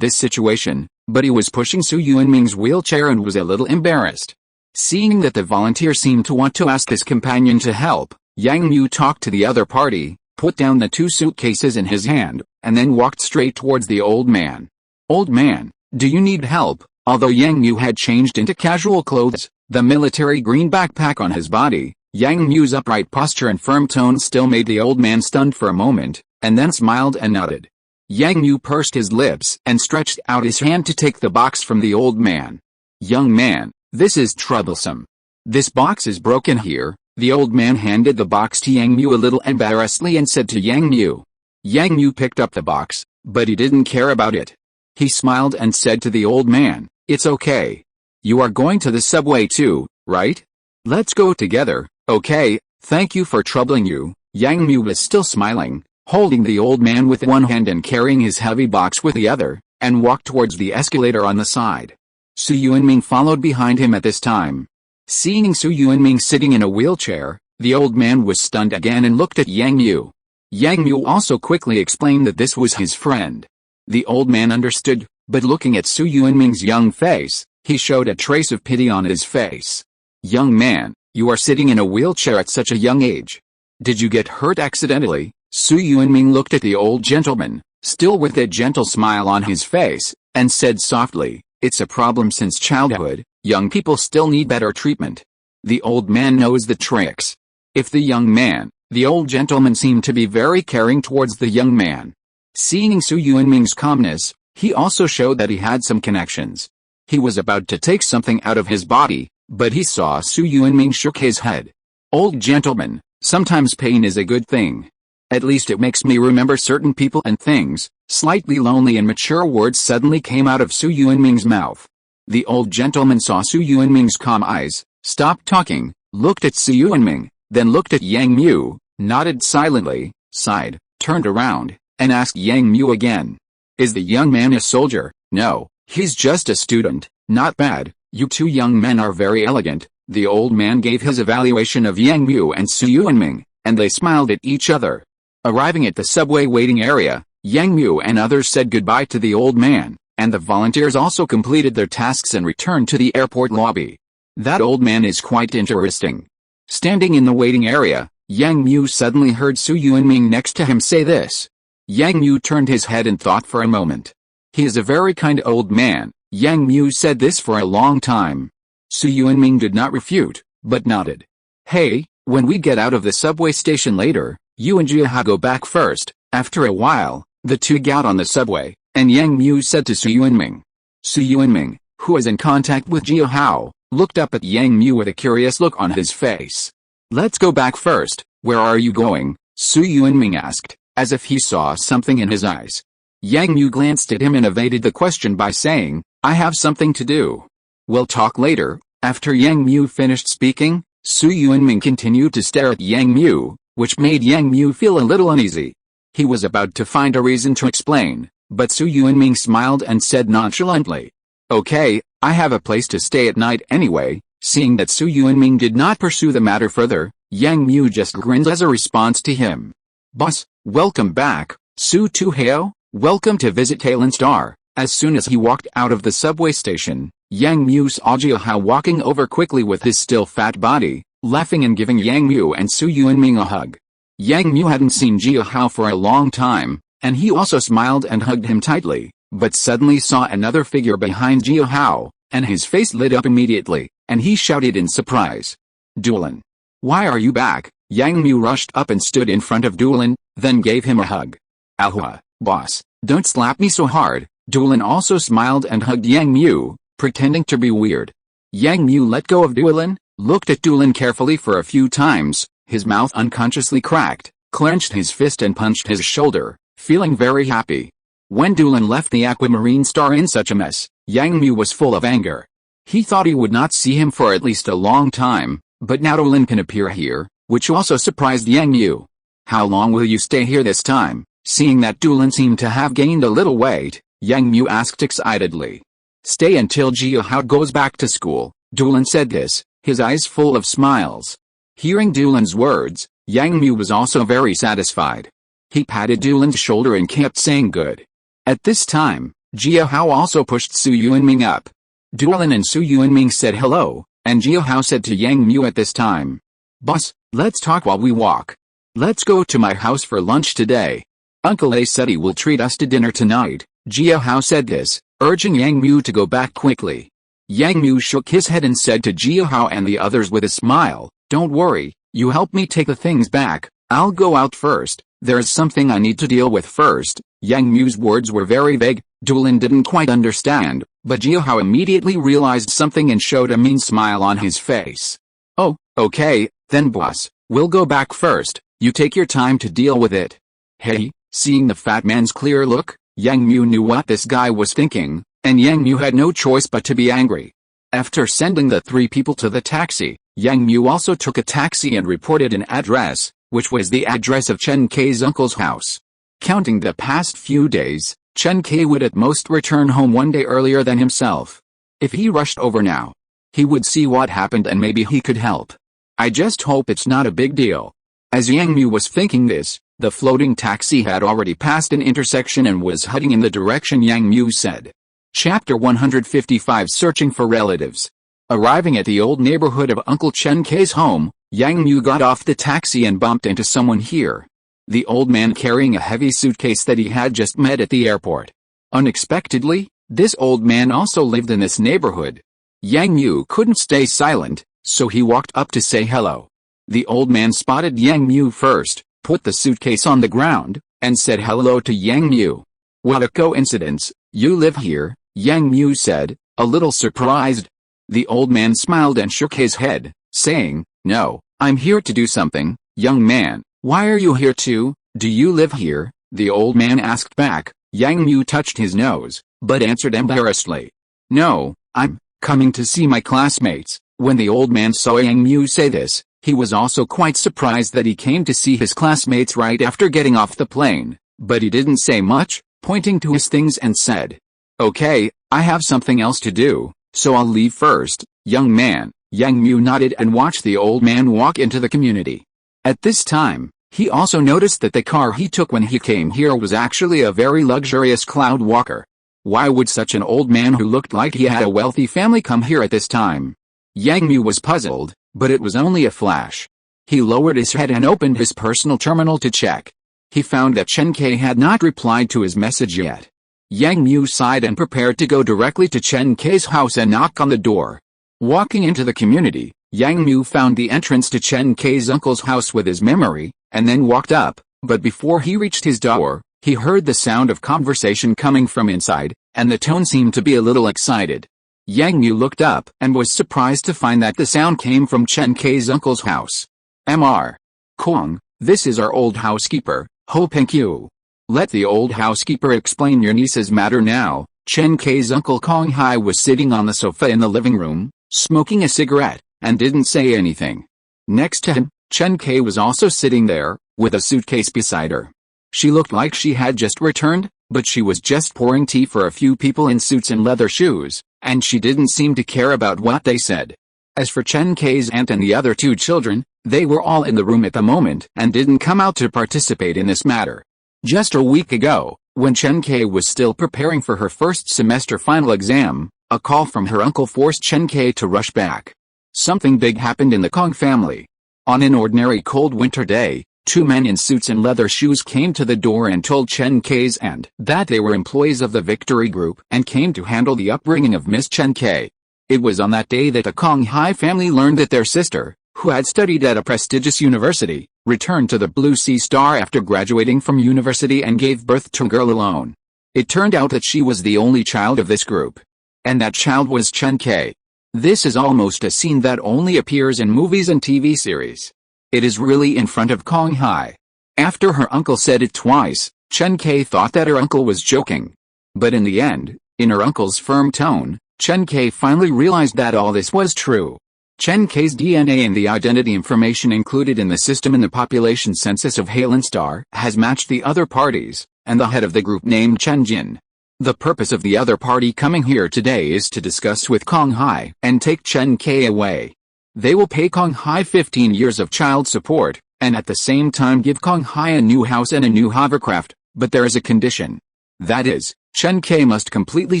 this situation, but he was pushing Su Yuanming's wheelchair and was a little embarrassed. Seeing that the volunteer seemed to want to ask his companion to help, Yang Mu talked to the other party, put down the 2 suitcases in his hand, and then walked straight towards the old man. "Old man, do you need help?" Although Yang Mu had changed into casual clothes, the military green backpack on his body, Yang Mu's upright posture and firm tone still made the old man stunned for a moment, and then smiled and nodded. Yang Mu pursed his lips and stretched out his hand to take the box from the old man. Young man, this is troublesome. This box is broken here. The old man handed the box to Yang Mu a little embarrassedly and said to Yang Mu. Yang Mu picked up the box, but he didn't care about it. He smiled and said to the old man, "It's okay. You are going to the subway too, right? Let's go together." "Okay, thank you for troubling you." Yang Mu was still smiling, holding the old man with one hand and carrying his heavy box with the other, and walked towards the escalator on the side. Su Yuanming followed behind him at this time. Seeing Su Yuanming sitting in a wheelchair, the old man was stunned again and looked at Yang Mu. Yang Mu also quickly explained that this was his friend. The old man understood, but looking at Su Yuanming's young face, he showed a trace of pity on his face. "Young man, you are sitting in a wheelchair at such a young age. Did you get hurt accidentally?" Su Yuanming looked at the old gentleman, still with a gentle smile on his face, and said softly, "It's a problem since childhood. Young people still need better treatment." The old man knows the tricks. If the young man, the old gentleman seemed to be very caring towards the young man. Seeing Su Yuanming's calmness, he also showed that he had some connections. He was about to take something out of his body, but he saw Su Yuanming shook his head. "Old gentleman, sometimes pain is a good thing. At least it makes me remember certain people and things." Slightly lonely and mature words suddenly came out of Su Yuanming's mouth. The old gentleman saw Su Yuanming's calm eyes, stopped talking, looked at Su Yuanming, then looked at Yang Mu, nodded silently, sighed, turned around, and asked Yang Mu again. "Is the young man a soldier?" "No, he's just a student." "Not bad, you two young men are very elegant." The old man gave his evaluation of Yang Mu and Su Yuanming, and they smiled at each other. Arriving at the subway waiting area, Yang Mu and others said goodbye to the old man, and the volunteers also completed their tasks and returned to the airport lobby. That old man is quite interesting. Standing in the waiting area, Yang Mu suddenly heard Su Yuanming next to him say this. Yang Mu turned his head and thought for a moment. "He is a very kind old man." Yang Mu said this for a long time. Su Yuanming did not refute, but nodded. "Hey, when we get out of the subway station later, you and Jiahao go back first." After a while, the two got on the subway, and Yang Mu said to Su Yuanming. Su Yuanming, who was in contact with Jiahao, looked up at Yang Mu with a curious look on his face. "Let's go back first." "Where are you going?" Su Yuanming asked, as if he saw something in his eyes. Yang Mu glanced at him and evaded the question by saying, "I have something to do." "We'll talk later." After Yang Mu finished speaking, Su Yuanming continued to stare at Yang Mu, which made Yang Mu feel a little uneasy. He was about to find a reason to explain, but Su Yuanming smiled and said nonchalantly, "Okay, I have a place to stay at night anyway." Seeing that Su Yuanming did not pursue the matter further, Yang Mu just grinned as a response to him. "Boss, welcome back." "Su Tuhao, welcome to visit Talon Star." As soon as he walked out of the subway station, Yang Mu saw Jiahao walking over quickly with his still fat body, laughing and giving Yang Mu and Su Yuanming a hug. Yang Mu hadn't seen Jiahao for a long time, and he also smiled and hugged him tightly, but suddenly saw another figure behind Jiahao, and his face lit up immediately, and he shouted in surprise. "Dulan! Why are you back?" Yang Mu rushed up and stood in front of Dulan, then gave him a hug. "Ahua, boss, don't slap me so hard." Dulan also smiled and hugged Yang Mu, pretending to be weird. Yang Mu let go of Dulan, looked at Dulan carefully for a few times, his mouth unconsciously cracked, clenched his fist and punched his shoulder, feeling very happy. When Dulan left the aquamarine star in such a mess, Yang Mu was full of anger. He thought he would not see him for at least a long time, but now Dulan can appear here, which also surprised Yang Mu. "How long will you stay here this time?" Seeing that Dulan seemed to have gained a little weight, Yang Mu asked excitedly. "Stay until Jiahao goes back to school." Dulan said this, his eyes full of smiles. Hearing Dulan's words, Yang Mu was also very satisfied. He patted Dulan's shoulder and kept saying good. At this time, Jiahao also pushed Su Yuanming up. Dulan and Su Yuanming said hello, and Jiahao said to Yang Mu at this time, "Boss, let's talk while we walk. Let's go to my house for lunch today. Uncle A said he will treat us to dinner tonight." Jiahao said this, urging Yang Mu to go back quickly. Yang Mu shook his head and said to Jiahao and the others with a smile, "Don't worry, you help me take the things back. I'll go out first. There's something I need to deal with first." Yang Mu's words were very vague. Dulan didn't quite understand, but Jiahao immediately realized something and showed a mean smile on his face. Oh, okay, then boss, we'll go back first, you take your time to deal with it. Hey, seeing the fat man's clear look, Yang Mu knew what this guy was thinking, and Yang Mu had no choice but to be angry. After sending the 3 people to the taxi, Yang Mu also took a taxi and reported an address, which was the address of Chen Kei's uncle's house. Counting the past few days, Chen Kei would at most return home one day earlier than himself. If he rushed over now, he would see what happened and maybe he could help. I just hope it's not a big deal. As Yang Mu was thinking this, the floating taxi had already passed an intersection and was heading in the direction Yang Mu said. Chapter 155 Searching for Relatives. Arriving at the old neighborhood of Uncle Chen Kei's home, Yang Mu got off the taxi and bumped into someone here. The old man carrying a heavy suitcase that he had just met at the airport. Unexpectedly, this old man also lived in this neighborhood. Yang Mu couldn't stay silent, so he walked up to say hello. The old man spotted Yang Mu first, put the suitcase on the ground, and said hello to Yang Mu. What a coincidence, you live here, Yang Mu said, a little surprised. The old man smiled and shook his head, saying, no, I'm here to do something, young man. Why are you here too? Do you live here? The old man asked back. Yang Mu touched his nose, but answered embarrassedly. No, I'm coming to see my classmates. When the old man saw Yang Mu say this, he was also quite surprised that he came to see his classmates right after getting off the plane, but he didn't say much, pointing to his things and said, okay, I have something else to do, so I'll leave first, young man. Yang Mu nodded and watched the old man walk into the community. At this time, he also noticed that the car he took when he came here was actually a very luxurious cloud walker. Why would such an old man who looked like he had a wealthy family come here at this time? Yang Mu was puzzled, but it was only a flash. He lowered his head and opened his personal terminal to check. He found that Chen Kei had not replied to his message yet. Yang Mu sighed and prepared to go directly to Chen Kei's house and knock on the door. Walking into the community, Yang Mu found the entrance to Chen Kei's uncle's house with his memory, and then walked up, but before he reached his door, he heard the sound of conversation coming from inside, and the tone seemed to be a little excited. Yang Mu looked up and was surprised to find that the sound came from Chen Kei's uncle's house. Mr. Kong, this is our old housekeeper, Ho Pengqiu. Let the old housekeeper explain your niece's matter now. Chen Kei's uncle Kong Hai was sitting on the sofa in the living room, smoking a cigarette, and didn't say anything. Next to him, Chen Kei was also sitting there, with a suitcase beside her. She looked like she had just returned, but she was just pouring tea for a few people in suits and leather shoes, and she didn't seem to care about what they said. As for Chen Kei's aunt and the other 2 children, they were all in the room at the moment and didn't come out to participate in this matter. Just a week ago, when Chen Kei was still preparing for her first semester final exam, a call from her uncle forced Chen Kei to rush back. Something big happened in the Kong family. On an ordinary cold winter day, 2 men in suits and leather shoes came to the door and told Chen Kei's aunt that they were employees of the Victory Group and came to handle the upbringing of Miss Chen Kei. It was on that day that the Kong Hai family learned that their sister, who had studied at a prestigious university, returned to the Blue Sea Star after graduating from university and gave birth to a girl alone. It turned out that she was the only child of this group. And that child was Chen Kei. This is almost a scene that only appears in movies and TV series. It is really in front of Kong Hai. After her uncle said it twice, Chen Kei thought that her uncle was joking. But in the end, in her uncle's firm tone, Chen Kei finally realized that all this was true. Chen Kei's DNA and the identity information included in the system in the population census of Halen Star has matched the other parties, and the head of the group named Chen Jin. The purpose of the other party coming here today is to discuss with Kong Hai and take Chen Kei away. They will pay Kong Hai 15 years of child support, and at the same time give Kong Hai a new house and a new hovercraft, but there is a condition. That is, Chen Kei must completely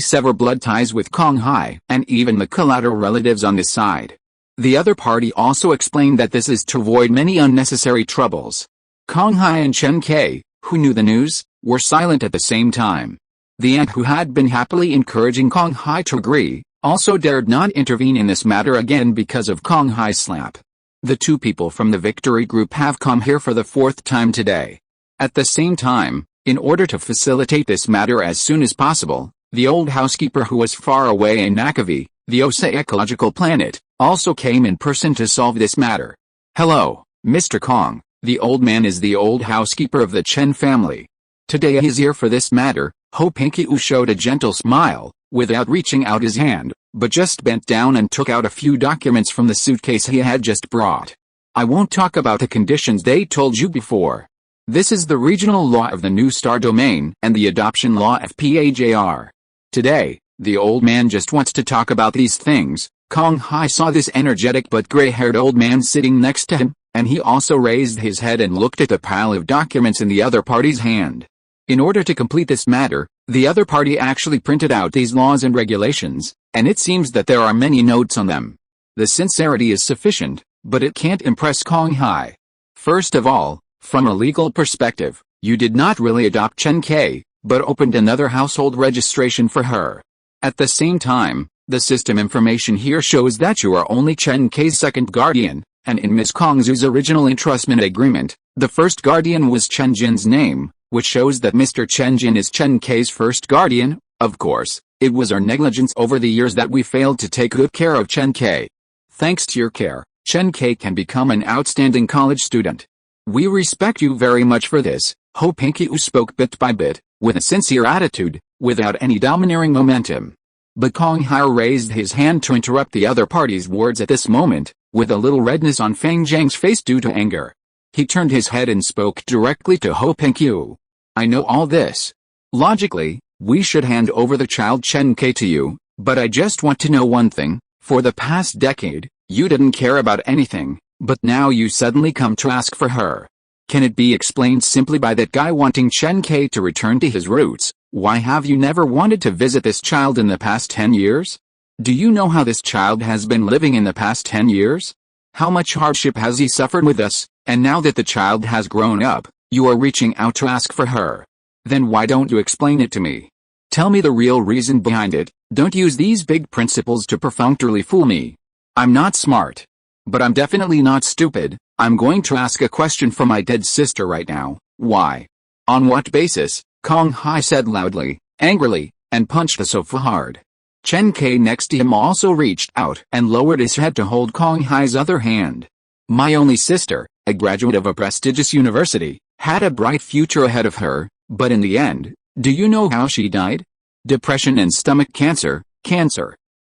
sever blood ties with Kong Hai and even the collateral relatives on this side. The other party also explained that this is to avoid many unnecessary troubles. Kong Hai and Chen Kei, who knew the news, were silent at the same time. The aunt who had been happily encouraging Kong Hai to agree, also dared not intervene in this matter again because of Kong Hai's slap. The 2 people from the Victory Group have come here for the 4th time today. At the same time, In order to facilitate this matter as soon as possible, the old housekeeper who was far away in Nakavi, the Osa ecological planet, also came in person to solve this matter. Hello, Mr. Kong, the old man is the old housekeeper of the Chen family. Today he's here for this matter. Ho Pinky-oo showed a gentle smile, without reaching out his hand, but just bent down and took out a few documents from the suitcase he had just brought. I won't talk about the conditions they told you before. This is the regional law of the New Star domain and the adoption law of PAJR. Today, the old man just wants to talk about these things. Kong Hai saw this energetic but gray-haired old man sitting next to him, and he also raised his head and looked at the pile of documents in the other party's hand. In order to complete this matter, the other party actually printed out these laws and regulations, and it seems that there are many notes on them. The sincerity is sufficient, but it can't impress Kong Hai. First of all, from a legal perspective, you did not really adopt Chen K, but opened another household registration for her. At the same time, the system information here shows that you are only Chen K's second guardian, and in Ms. Kong Zhu's original entrustment agreement, the first guardian was Chen Jin's name, which shows that Mr. Chen Jin is Chen K's first guardian. Of course, it was our negligence over the years that we failed to take good care of Chen K. Thanks to your care, Chen K can become an outstanding college student. We respect you very much for this. Ho Pinky-oo spoke bit by bit, with a sincere attitude, without any domineering momentum. But Kong Hai raised his hand to interrupt the other party's words at this moment, with a little redness on Fang Jiang's face due to anger. He turned his head and spoke directly to Ho Pinky-oo. I know all this. Logically, we should hand over the child Chen K to you, but I just want to know one thing. For the past decade, you didn't care about anything, but now you suddenly come to ask for her. Can it be explained simply by that guy wanting Chen K to return to his roots? Why have you never wanted to visit this child in the past 10 years? Do you know how this child has been living in the past 10 years? How much hardship has he suffered with us, and now that the child has grown up, you are reaching out to ask for her. Then why don't you explain it to me? Tell me the real reason behind it. Don't use these big principles to perfunctorily fool me. I'm not smart. But I'm definitely not stupid. I'm going to ask a question for my dead sister right now. Why? On what basis? Kong Hai said loudly, angrily, and punched the sofa hard. Chen K next to him also reached out and lowered his head to hold Kong Hai's other hand. My only sister, a graduate of a prestigious university, had a bright future ahead of her, but in the end, do you know how she died? Depression and stomach cancer.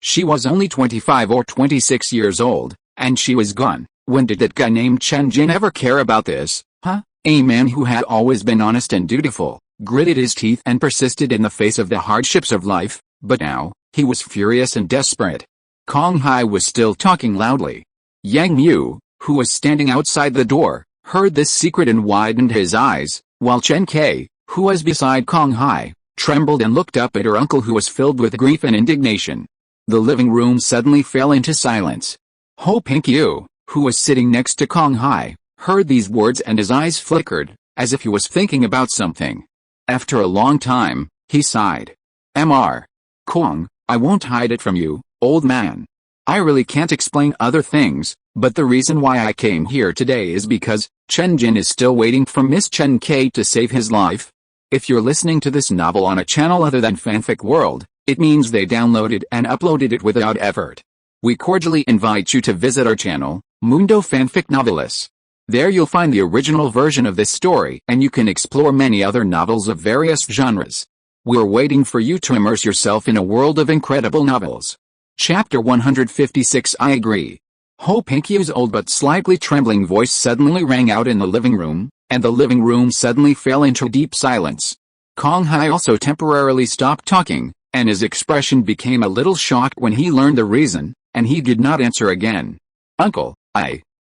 She was only 25 or 26 years old, and she was gone. When did that guy named Chen Jin ever care about this, huh? A man who had always been honest and dutiful, gritted his teeth and persisted in the face of the hardships of life, but now, he was furious and desperate. Kong Hai was still talking loudly. Yang Mu, who was standing outside the door, heard this secret and widened his eyes, while Chen K, who was beside Kong Hai, trembled and looked up at her uncle who was filled with grief and indignation. The living room suddenly fell into silence. Ho Pinky-oo, who was sitting next to Kong Hai, heard these words and his eyes flickered, as if he was thinking about something. After a long time, he sighed. Mr. Kong, I won't hide it from you, old man. I really can't explain other things, but the reason why I came here today is because Chen Jin is still waiting for Miss Chen K to save his life. If you're listening to this novel on a channel other than Fanfic World, it means they downloaded and uploaded it without effort. We cordially invite you to visit our channel, Mundo Fanfic Novelists. There you'll find the original version of this story and you can explore many other novels of various genres. We're waiting for you to immerse yourself in a world of incredible novels. Chapter 156 I agree. Ho Pinky-oo's old but slightly trembling voice suddenly rang out in the living room, and the living room suddenly fell into deep silence. Kong Hai also temporarily stopped talking, and his expression became a little shocked when he learned the reason, and he did not answer again. Uncle,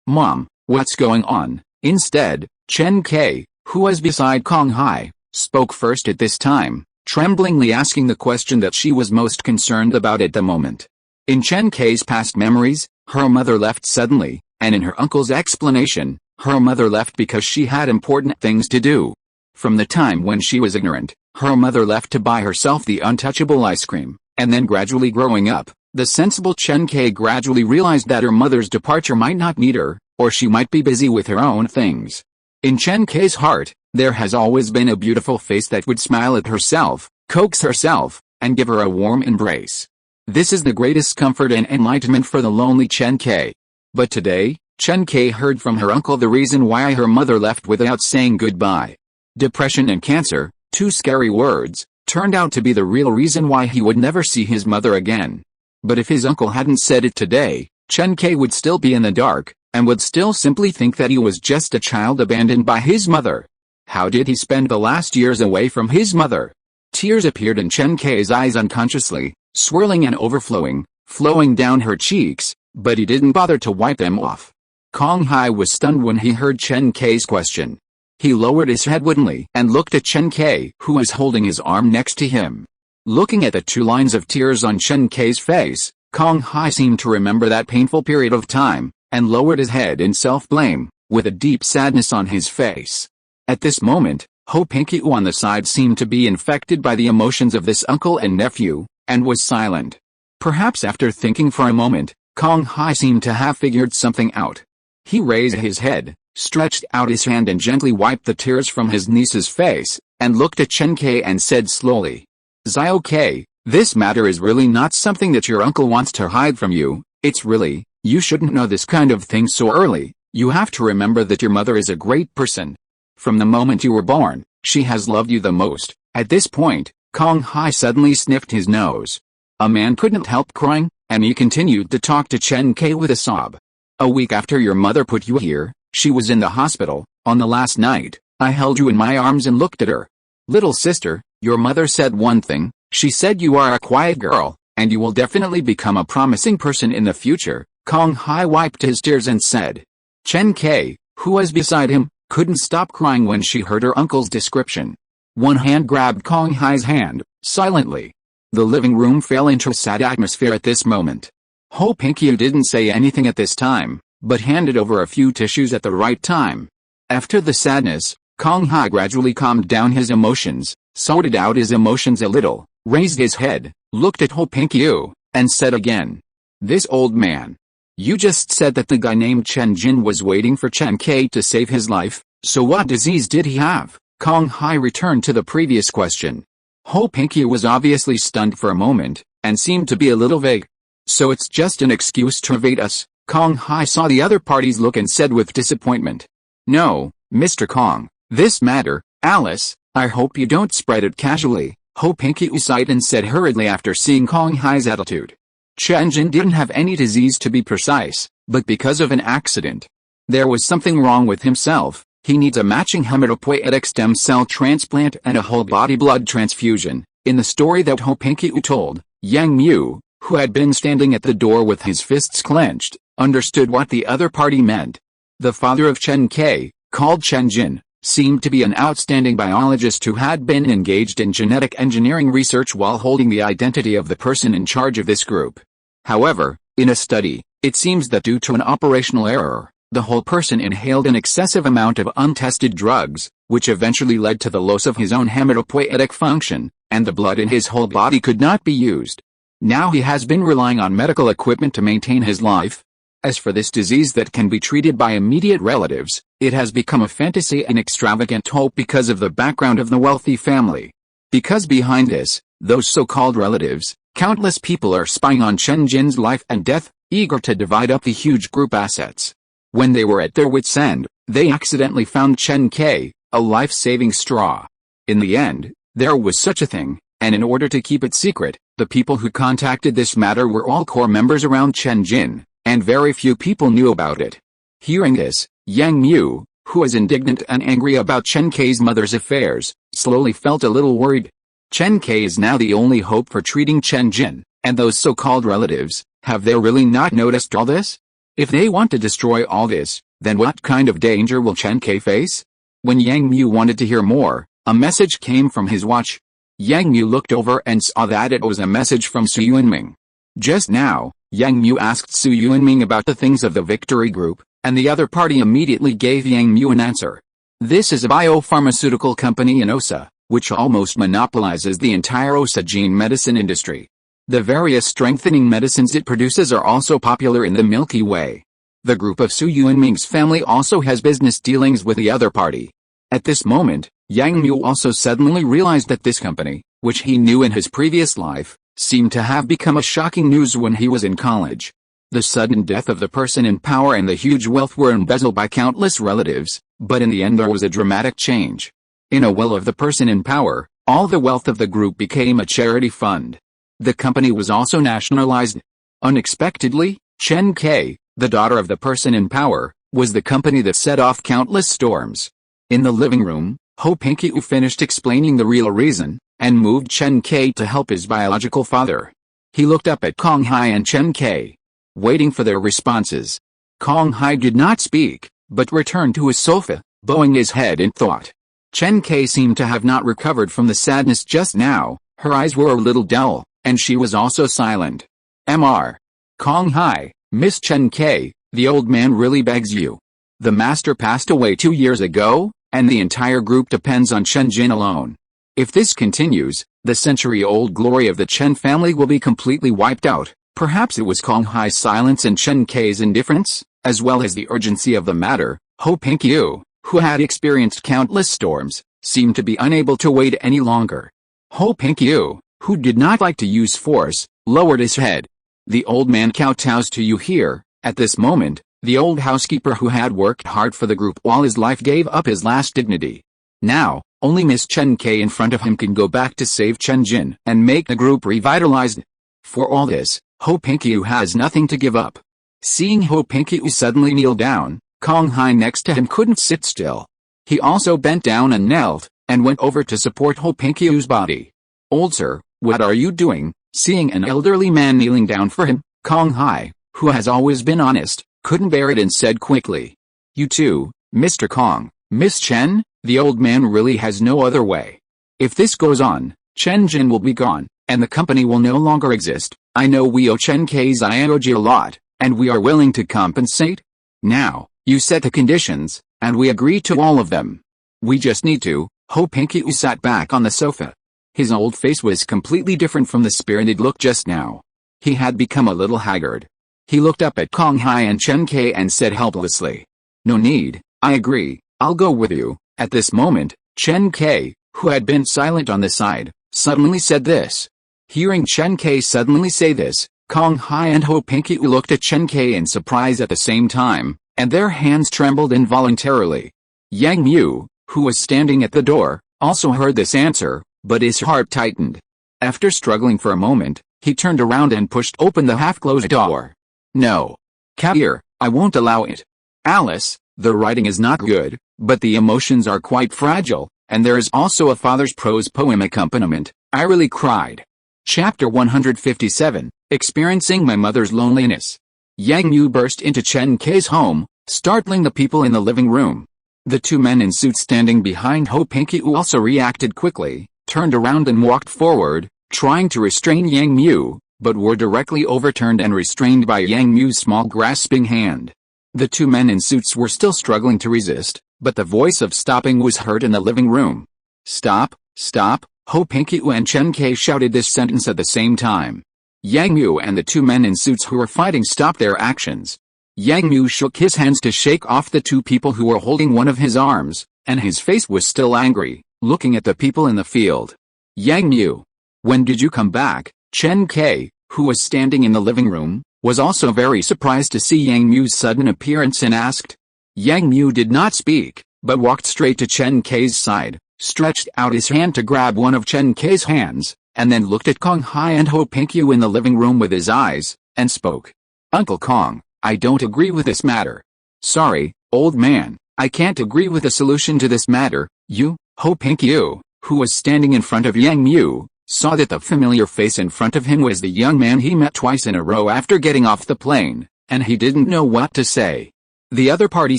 Mom, what's going on? Instead, Chen K, who was beside Kong Hai, spoke first at this time, tremblingly asking the question that she was most concerned about at the moment. In Chen K's past memories, her mother left suddenly, and in her uncle's explanation, her mother left because she had important things to do. From the time when she was ignorant, her mother left to buy herself the untouchable ice cream, and then gradually growing up, the sensible Chen K gradually realized that her mother's departure might not need her, or she might be busy with her own things. In Chen K's heart, There has always been a beautiful face that would smile at herself, coax herself, and give her a warm embrace. This is the greatest comfort and enlightenment for the lonely Chen Kai. But today, Chen Kai heard from her uncle the reason why her mother left without saying goodbye. Depression and cancer, two scary words, turned out to be the real reason why he would never see his mother again. But if his uncle hadn't said it today, Chen Kai would still be in the dark, and would still simply think that he was just a child abandoned by his mother. How did he spend the last years away from his mother? Tears appeared in Chen Kai's eyes unconsciously, swirling and overflowing, flowing down her cheeks, but he didn't bother to wipe them off. Kong Hai was stunned when he heard Chen Kai's question. He lowered his head woodenly and looked at Chen Kai, who was holding his arm next to him. Looking at the 2 lines of tears on Chen Kai's face, Kong Hai seemed to remember that painful period of time, and lowered his head in self-blame, with a deep sadness on his face. At this moment, Ho Pinkyu on the side seemed to be infected by the emotions of this uncle and nephew, and was silent. Perhaps after thinking for a moment, Kong Hai seemed to have figured something out. He raised his head, stretched out his hand and gently wiped the tears from his niece's face, and looked at Chen Kai and said slowly, "Zio Kai, this matter is really not something that your uncle wants to hide from you, it's really, you shouldn't know this kind of thing so early. You have to remember that your mother is a great person. From the moment you were born, she has loved you the most." At this point, Kong Hai suddenly sniffed his nose. A man couldn't help crying, and he continued to talk to Chen Kai with a sob. "A week after your mother put you here, she was in the hospital. On the last night, I held you in my arms and looked at her. Little sister, your mother said one thing. She said you are a quiet girl, and you will definitely become a promising person in the future." Kong Hai wiped his tears and said. Chen Kai, who was beside him, couldn't stop crying when she heard her uncle's description. One hand grabbed Kong Hai's hand, silently. The living room fell into a sad atmosphere at this moment. Ho Pinkyu didn't say anything at this time, but handed over a few tissues at the right time. After the sadness, Kong Hai gradually calmed down his emotions, sorted out his emotions a little, raised his head, looked at Ho Pinkyu, and said again, "This old man. You just said that the guy named Chen Jin was waiting for Chen Kai to save his life, so what disease did he have?" Kong Hai returned to the previous question. Ho Pinkyu was obviously stunned for a moment, and seemed to be a little vague. "So it's just an excuse to evade us?" Kong Hai saw the other party's look and said with disappointment. "No, Mr. Kong, this matter, Alice, I hope you don't spread it casually," Ho Pinkyu sighed and said hurriedly after seeing Kong Hai's attitude. Chen Jin didn't have any disease to be precise, but because of an accident. There was something wrong with himself. He needs a matching hematopoietic stem cell transplant and a whole-body blood transfusion. In the story that Ho Pinkyu told, Yang Mu, who had been standing at the door with his fists clenched, understood what the other party meant. The father of Chen Kai, called Chen Jin, seemed to be an outstanding biologist who had been engaged in genetic engineering research while holding the identity of the person in charge of this group. However, in a study, it seems that due to an operational error, the whole person inhaled an excessive amount of untested drugs, which eventually led to the loss of his own hematopoietic function, and the blood in his whole body could not be used. Now he has been relying on medical equipment to maintain his life. As for this disease that can be treated by immediate relatives, it has become a fantasy and extravagant hope because of the background of the wealthy family. Because behind this, those so-called relatives, countless people are spying on Chen Jin's life and death, eager to divide up the huge group assets. When they were at their wits' end, they accidentally found Chen Kai, a life-saving straw. In the end, there was such a thing, and in order to keep it secret, the people who contacted this matter were all core members around Chen Jin, and very few people knew about it. Hearing this, Yang Mu, who was indignant and angry about Chen Kai's mother's affairs, slowly felt a little worried. Chen Kai is now the only hope for treating Chen Jin, and those so-called relatives, have they really not noticed all this? If they want to destroy all this, then what kind of danger will Chen Kai face? When Yang Mu wanted to hear more, a message came from his watch. Yang Mu looked over and saw that it was a message from Su Yuanming. Just now, Yang Mu asked Su Yuanming about the things of the Victory Group, and the other party immediately gave Yang Mu an answer. This is a biopharmaceutical company in Osa, which almost monopolizes the entire Osa gene medicine industry. The various strengthening medicines it produces are also popular in the Milky Way. The group of Su Yuanming's family also has business dealings with the other party. At this moment, Yang Mu also suddenly realized that this company, which he knew in his previous life, seemed to have become a shocking news when he was in college. The sudden death of the person in power and the huge wealth were embezzled by countless relatives, but in the end there was a dramatic change. In a will of the person in power, all the wealth of the group became a charity fund. The company was also nationalized. Unexpectedly, Chen Kai, the daughter of the person in power, was the company that set off countless storms. In the living room, Ho Pinky finished explaining the real reason, and moved Chen Kai to help his biological father. He looked up at Kong Hai and Chen Kai, waiting for their responses. Kong Hai did not speak, but returned to his sofa, bowing his head in thought. Chen Kai seemed to have not recovered from the sadness just now, her eyes were a little dull, and she was also silent. Mr. Kong Hai, Miss Chen Kai, the old man really begs you. The master passed away 2 years ago, and the entire group depends on Chen Jin alone. If this continues, the century-old glory of the Chen family will be completely wiped out. Perhaps it was Kong Hai's silence and Chen Kai's indifference, as well as the urgency of the matter. Ho Pingqiu, who had experienced countless storms, seemed to be unable to wait any longer. Ho Pingqiu, who did not like to use force, lowered his head. The old man kowtows to you here. At this moment, the old housekeeper who had worked hard for the group all his life gave up his last dignity. Now, only Miss Chen Kai in front of him can go back to save Chen Jin and make the group revitalized. For all this, Ho Pingqiu has nothing to give up. Seeing Ho Pingqiu suddenly kneel down, Kong Hai next to him couldn't sit still. He also bent down and knelt, and went over to support Ho Pingqiu's body. Old sir, what are you doing? Seeing an elderly man kneeling down for him, Kong Hai, who has always been honest, couldn't bear it and said quickly. You too, Mr. Kong, Miss Chen, the old man really has no other way. If this goes on, Chen Jin will be gone, and the company will no longer exist. I know we owe Chen Kai's Ioji a lot, and we are willing to compensate. Now, you set the conditions, and we agree to all of them. We just need to. Ho Pingqiu sat back on the sofa. His old face was completely different from the spirited look just now. He had become a little haggard. He looked up at Kong Hai and Chen Kai and said helplessly. No need, I agree, I'll go with you. At this moment, Chen Kai, who had been silent on the side, suddenly said this. Hearing Chen Kai suddenly say this, Kong Hai and Ho Pingqiu looked at Chen Kai in surprise at the same time, and their hands trembled involuntarily. Yang Mu, who was standing at the door, also heard this answer, but his heart tightened. After struggling for a moment, he turned around and pushed open the half-closed door. No. Kabir, I won't allow it. Alice, the writing is not good, but the emotions are quite fragile, and there is also a father's prose poem accompaniment. I really cried. Chapter 157, Experiencing My Mother's Loneliness. Yang Mu burst into Chen Kai's home, startling the people in the living room. The two men in suits standing behind Ho Pingqiu also reacted quickly, turned around and walked forward, trying to restrain Yang Mu, but were directly overturned and restrained by Yang Mu's small grasping hand. The two men in suits were still struggling to resist, but the voice of stopping was heard in the living room. Stop, stop, Ho Pingqiu and Chen Kai shouted this sentence at the same time. Yang Mu and the two men in suits who were fighting stopped their actions. Yang Mu shook his hands to shake off the two people who were holding one of his arms, and his face was still angry, looking at the people in the field. Yang Mu, when did you come back? Chen Kai, who was standing in the living room, was also very surprised to see Yang Mu's sudden appearance and asked. Yang Mu did not speak, but walked straight to Chen Kai's side, stretched out his hand to grab one of Chen Kai's hands, and then looked at Kong Hai and Ho Pingqiu in the living room with his eyes, and spoke. Uncle Kong, I don't agree with this matter. Sorry, old man, I can't agree with the solution to this matter. You, Ho Pingqiu, who was standing in front of Yang Mu, saw that the familiar face in front of him was the young man he met twice in a row after getting off the plane, and he didn't know what to say. The other party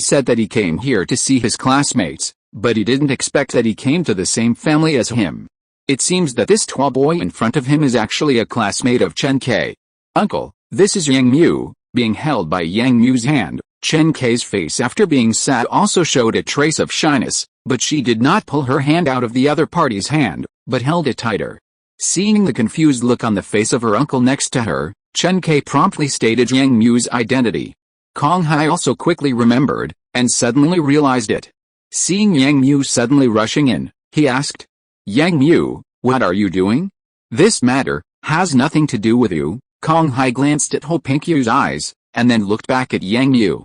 said that he came here to see his classmates, but he didn't expect that he came to the same family as him. It seems that this tall boy in front of him is actually a classmate of Chen Kai. Uncle, this is Yang Mu, being held by Yang Mu's hand. Chen Kai's face after being sad also showed a trace of shyness, but she did not pull her hand out of the other party's hand, but held it tighter. Seeing the confused look on the face of her uncle next to her, Chen Kai promptly stated Yang Mu's identity. Kong Hai also quickly remembered, and suddenly realized it. Seeing Yang Mu suddenly rushing in, he asked, "Yang Mu, what are you doing? This matter has nothing to do with you." Kong Hai glanced at Ho Pinkyu's eyes, and then looked back at Yang Mu.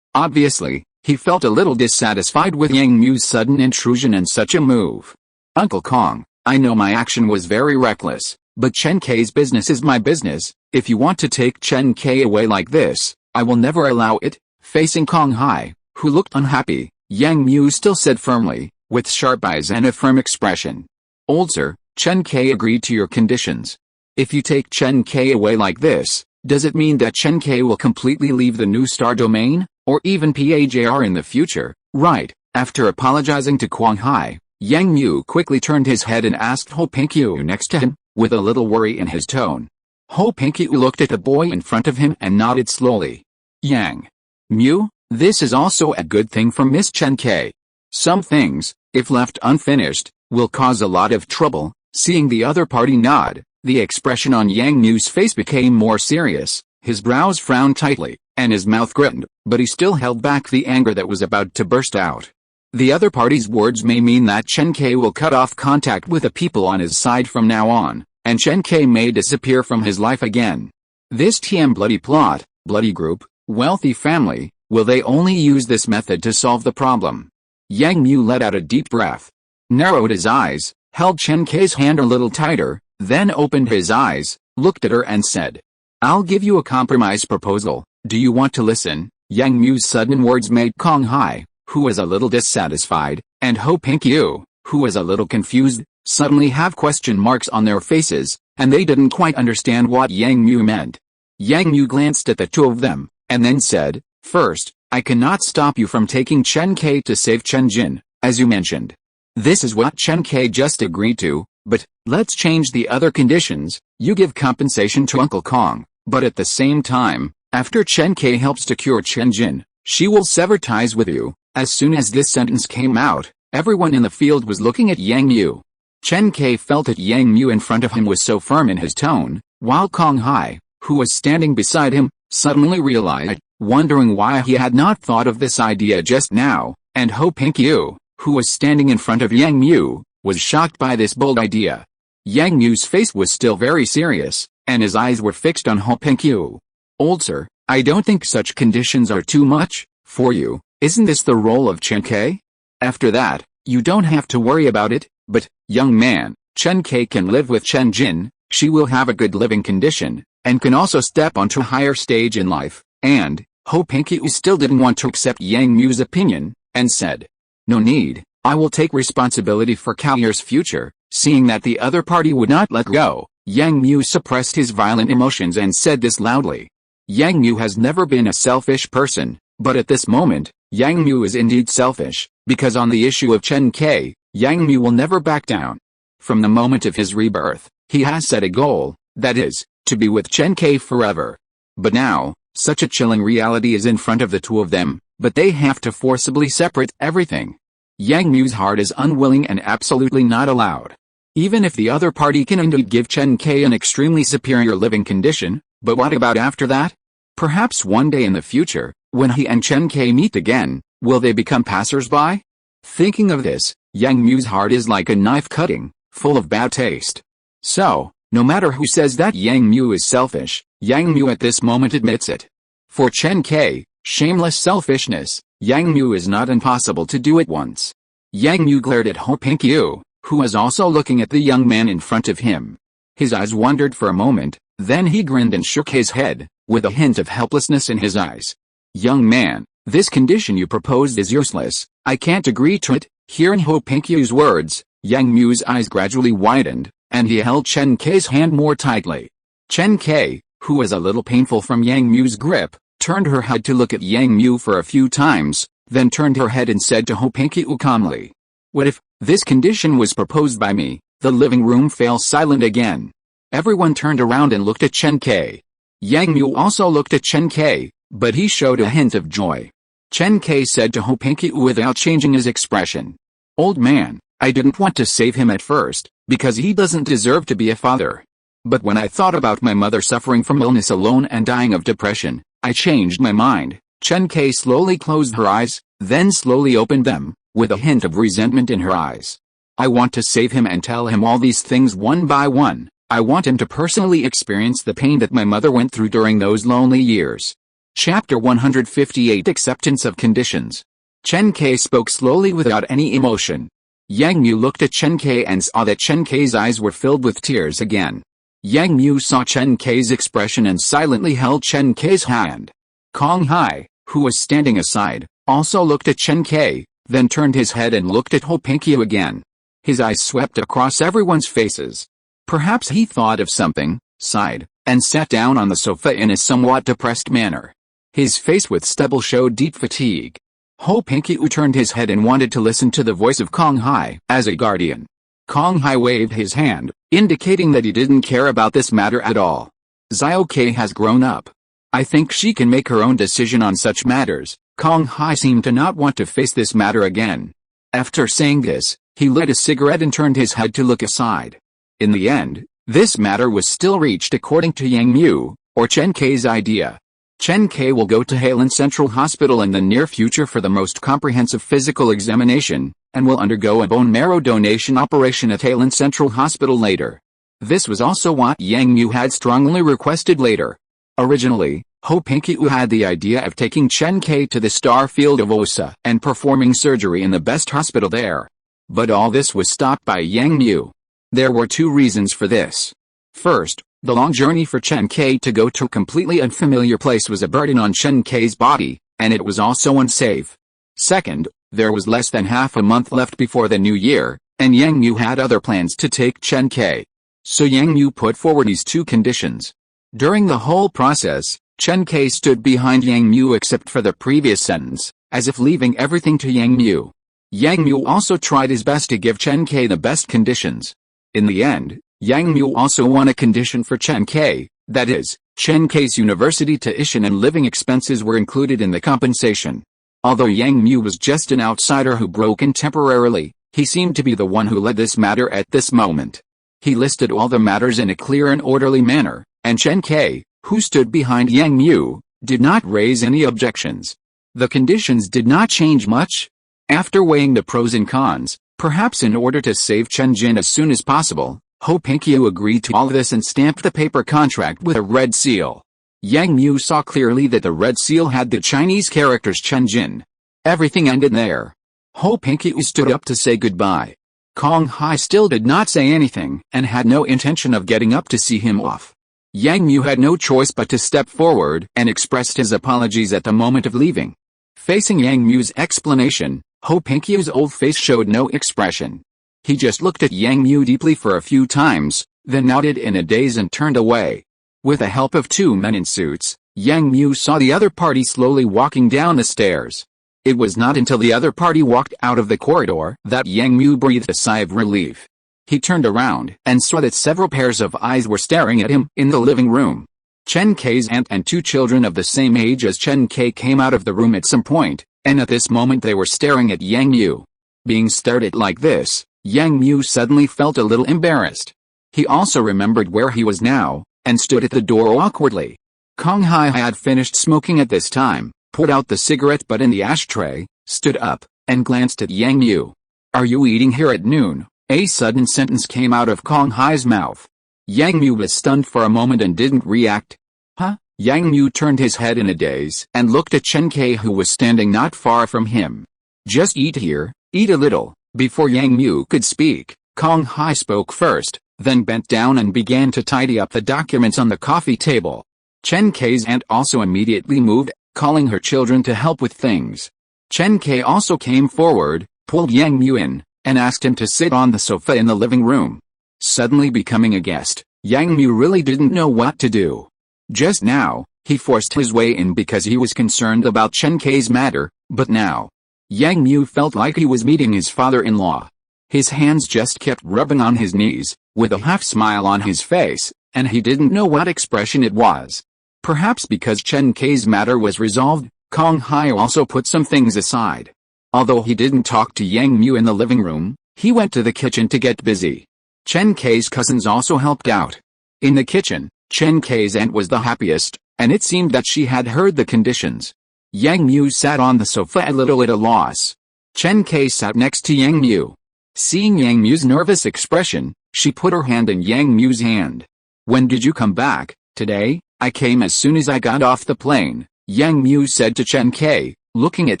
Obviously, he felt a little dissatisfied with Yang Mu's sudden intrusion and such a move. "Uncle Kong, I know my action was very reckless, but Chen K's business is my business. If you want to take Chen K away like this, I will never allow it." Facing Kong Hai, who looked unhappy, Yang Mu still said firmly, with sharp eyes and a firm expression, "Old sir, Chen K agreed to your conditions. If you take Chen K away like this, does it mean that Chen K will completely leave the new star domain, or even PAJR in the future, right?" After apologizing to Kong Hai, Yang Mu quickly turned his head and asked Ho Pinkyu next to him, with a little worry in his tone. Ho Pinkyu looked at the boy in front of him and nodded slowly. "Yang Mu, this is also a good thing for Miss Chen K. Some things, if left unfinished, will cause a lot of trouble." Seeing the other party nod, the expression on Yang Mu's face became more serious, his brows frowned tightly, and his mouth gritted, but he still held back the anger that was about to burst out. The other party's words may mean that Chen K will cut off contact with the people on his side from now on, and Chen K may disappear from his life again. This TM bloody plot, bloody group, wealthy family, will they only use this method to solve the problem? Yang Mu let out a deep breath, narrowed his eyes, held Chen K's hand a little tighter, then opened his eyes, looked at her and said, "I'll give you a compromise proposal. Do you want to listen?" Yang Mu's sudden words made Kong Hai, who was a little dissatisfied, and Ho Pinkyu, who was a little confused, suddenly have question marks on their faces, and they didn't quite understand what Yang Mu meant. Yang Mu glanced at the two of them, and then said, "First, I cannot stop you from taking Chen K to save Chen Jin, as you mentioned. This is what Chen K just agreed to, but let's change the other conditions. You give compensation to Uncle Kong, but at the same time, after Chen K helps to cure Chen Jin, she will sever ties with you." As soon as this sentence came out, everyone in the field was looking at Yang Mu. Chen K felt that Yang Mu in front of him was so firm in his tone, while Kong Hai, who was standing beside him, suddenly realized, wondering why he had not thought of this idea just now, and Ho Pinkyu, who was standing in front of Yang Mu, was shocked by this bold idea. Yang Mu's face was still very serious, and his eyes were fixed on Ho Pinkyu. "Old sir, I don't think such conditions are too much for you. Isn't this the role of Chen K? After that, you don't have to worry about it, but, young man, Chen K can live with Chen Jin, she will have a good living condition, and can also step onto a higher stage in life," and, Ho Pinkyu still didn't want to accept Yang Mu's opinion, and said, "No need, I will take responsibility for Kaoyer's future." Seeing that the other party would not let go, Yang Mu suppressed his violent emotions and said this loudly. Yang Mu has never been a selfish person, but at this moment, Yang Mu is indeed selfish, because on the issue of Chen K, Yang Mu will never back down. From the moment of his rebirth, he has set a goal, that is, to be with Chen K forever. But now, such a chilling reality is in front of the two of them, but they have to forcibly separate everything. Yang Mu's heart is unwilling and absolutely not allowed. Even if the other party can indeed give Chen K an extremely superior living condition, but what about after that? Perhaps one day in the future, when he and Chen K meet again, will they become passers-by? Thinking of this, Yang Mu's heart is like a knife cutting, full of bad taste. So, no matter who says that Yang Mu is selfish, Yang Mu at this moment admits it. For Chen K, shameless selfishness, Yang Mu is not impossible to do at once. Yang Mu glared at Ho Pinkyu, who was also looking at the young man in front of him. His eyes wandered for a moment, then he grinned and shook his head, with a hint of helplessness in his eyes. "Young man, this condition you proposed is useless, I can't agree to it." Hearing Ho Pinkyu's words, Yang Mu's eyes gradually widened, and he held Chen K's hand more tightly. Chen K, who was a little painful from Yang Mu's grip, turned her head to look at Yang Mu for a few times, then turned her head and said to Ho Pinkyu calmly, "What if this condition was proposed by me?" The living room fell silent again. Everyone turned around and looked at Chen K. Yang Mu also looked at Chen K, but he showed a hint of joy. Chen K said to Ho Pinkyu without changing his expression, "Old man, I didn't want to save him at first, because he doesn't deserve to be a father. But when I thought about my mother suffering from illness alone and dying of depression, I changed my mind." Chen K slowly closed her eyes, then slowly opened them, with a hint of resentment in her eyes. I want to save him and tell him all these things one by one. I want him to personally experience the pain that my mother went through during those lonely years. Chapter 158 Acceptance of Conditions. Chen Kai spoke slowly without any emotion. Yang Mu looked at Chen Kai and saw that Chen Kai's eyes were filled with tears again. Yang Mu saw Chen Kai's expression and silently held Chen Kai's hand. Kong Hai, who was standing aside, also looked at Chen Kai, then turned his head and looked at Ho Pinkyu again. His eyes swept across everyone's faces. Perhaps he thought of something, sighed, and sat down on the sofa in a somewhat depressed manner. His face with stubble showed deep fatigue. Ho Pinkyu turned his head and wanted to listen to the voice of Kong Hai as a guardian. Kong Hai waved his hand, indicating that he didn't care about this matter at all. Xiao Kei has grown up. I think she can make her own decision on such matters. Kong Hai seemed to not want to face this matter again. After saying this, he lit a cigarette and turned his head to look aside. In the end, this matter was still reached according to Yang Mu, or Chen Kai's idea. Chen Kai will go to Halen Central Hospital in the near future for the most comprehensive physical examination, and will undergo a bone marrow donation operation at Halen Central Hospital later. This was also what Yang Mu had strongly requested later. Originally, Ho Pinkyu had the idea of taking Chen Kai to the star field of Osa and performing surgery in the best hospital there. But all this was stopped by Yang Mu. There were two reasons for this. First, the long journey for Chen Kai to go to a completely unfamiliar place was a burden on Chen Kai's body, and it was also unsafe. Second, there was less than half a month left before the new year, and Yang Mu had other plans to take Chen Kai. So Yang Mu put forward these two conditions. During the whole process, Chen Kai stood behind Yang Mu except for the previous sentence, as if leaving everything to Yang Mu. Yang Mu also tried his best to give Chen Kai the best conditions. In the end, Yang Mu also won a condition for Chen Kai, that is, Chen Kai's university tuition and living expenses were included in the compensation. Although Yang Mu was just an outsider who broke in temporarily, he seemed to be the one who led this matter at this moment. He listed all the matters in a clear and orderly manner, and Chen Kai, who stood behind Yang Mu, did not raise any objections. The conditions did not change much. After weighing the pros and cons, perhaps in order to save Chen Jin as soon as possible, Ho Pinkyu agreed to all this and stamped the paper contract with a red seal. Yang Mu saw clearly that the red seal had the Chinese characters Chen Jin. Everything ended there. Ho Pinkyu stood up to say goodbye. Kong Hai still did not say anything and had no intention of getting up to see him off. Yang Mu had no choice but to step forward and expressed his apologies at the moment of leaving. Facing Yang Mu's explanation, Ho Pinkyu's old face showed no expression. He just looked at Yang Mu deeply for a few times, then nodded in a daze and turned away. With the help of two men in suits, Yang Mu saw the other party slowly walking down the stairs. It was not until the other party walked out of the corridor that Yang Mu breathed a sigh of relief. He turned around and saw that several pairs of eyes were staring at him in the living room. Chen Kai's aunt and two children of the same age as Chen Kai came out of the room at some point, and at this moment they were staring at Yang Mu. Being stared at like this, Yang Mu suddenly felt a little embarrassed. He also remembered where he was now, and stood at the door awkwardly. Kong Hai had finished smoking at this time, pulled out the cigarette butt in the ashtray, stood up, and glanced at Yang Mu. "Are you eating here at noon?" A sudden sentence came out of Kong Hai's mouth. Yang Mu was stunned for a moment and didn't react. Huh? Yang Mu turned his head in a daze and looked at Chen Kai, who was standing not far from him. "Just eat here, eat a little." Before Yang Mu could speak, Kong Hai spoke first, then bent down and began to tidy up the documents on the coffee table. Chen Kai's aunt also immediately moved, calling her children to help with things. Chen Kai also came forward, pulled Yang Mu in, and asked him to sit on the sofa in the living room. Suddenly becoming a guest, Yang Mu really didn't know what to do. Just now, he forced his way in because he was concerned about Chen Kai's matter, but now, Yang Mu felt like he was meeting his father-in-law. His hands just kept rubbing on his knees, with a half-smile on his face, and he didn't know what expression it was. Perhaps because Chen Kai's matter was resolved, Kong Hai also put some things aside. Although he didn't talk to Yang Mu in the living room, he went to the kitchen to get busy. Chen Kai's cousins also helped out. In the kitchen, Chen Kai's aunt was the happiest, and it seemed that she had heard the conditions. Yang Mu sat on the sofa a little at a loss. Chen Kai sat next to Yang Mu. Seeing Yang Mu's nervous expression, she put her hand in Yang Mu's hand. "When did you come back?" "Today, I came as soon as I got off the plane," Yang Mu said to Chen Kai, looking at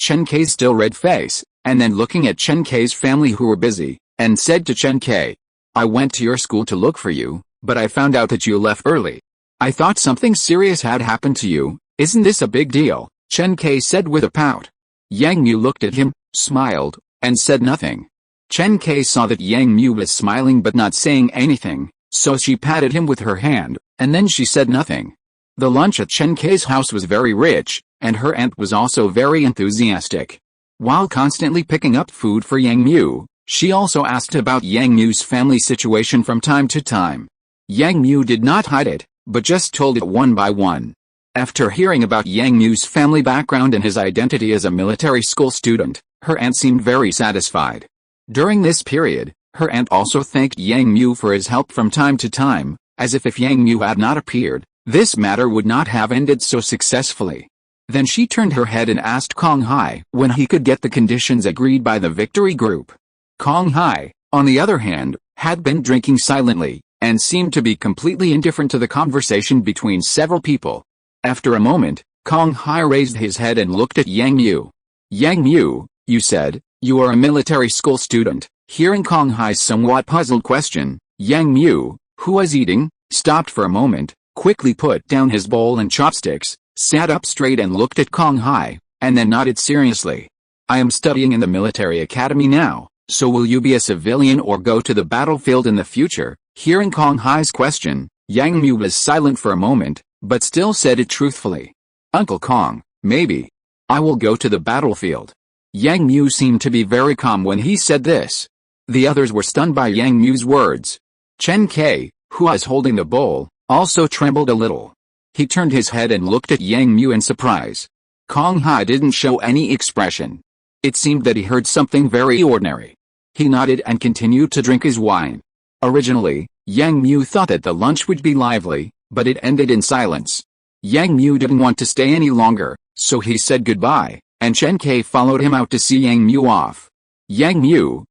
Chen Kai's still red face, and then looking at Chen Kai's family who were busy, and said to Chen Kai, "I went to your school to look for you, but I found out that you left early. I thought something serious had happened to you. Isn't this a big deal?" Chen Kai said with a pout. Yang Mu looked at him, smiled, and said nothing. Chen Kai saw that Yang Mu was smiling but not saying anything, so she patted him with her hand, and then she said nothing. The lunch at Chen Kai's house was very rich, and her aunt was also very enthusiastic. While constantly picking up food for Yang Mu, she also asked about Yang Mu's family situation from time to time. Yang Mu did not hide it, but just told it one by one. After hearing about Yang Mu's family background and his identity as a military school student, her aunt seemed very satisfied. During this period, her aunt also thanked Yang Mu for his help from time to time, as if Yang Mu had not appeared, this matter would not have ended so successfully. Then she turned her head and asked Kong Hai when he could get the conditions agreed by the victory group. Kong Hai, on the other hand, had been drinking silently, and seemed to be completely indifferent to the conversation between several people. After a moment, Kong Hai raised his head and looked at Yang Mu. "Yang Mu, you said, you are a military school student." Hearing Kong Hai's somewhat puzzled question, Yang Mu, who was eating, stopped for a moment, quickly put down his bowl and chopsticks, sat up straight and looked at Kong Hai, and then nodded seriously. "I am studying in the military academy now, so will you be a civilian or go to the battlefield in the future?" Hearing Kong Hai's question, Yang Mu was silent for a moment, but still said it truthfully. "Uncle Kong, maybe. I will go to the battlefield." Yang Mu seemed to be very calm when he said this. The others were stunned by Yang Mu's words. Chen Kai, who was holding the bowl, also trembled a little. He turned his head and looked at Yang Mu in surprise. Kong Hai didn't show any expression. It seemed that he heard something very ordinary. He nodded and continued to drink his wine. Originally, Yang Mu thought that the lunch would be lively, but it ended in silence. Yang Mu didn't want to stay any longer, so he said goodbye, and Chen Kai followed him out to see Yang Mu off. "Yang Mu,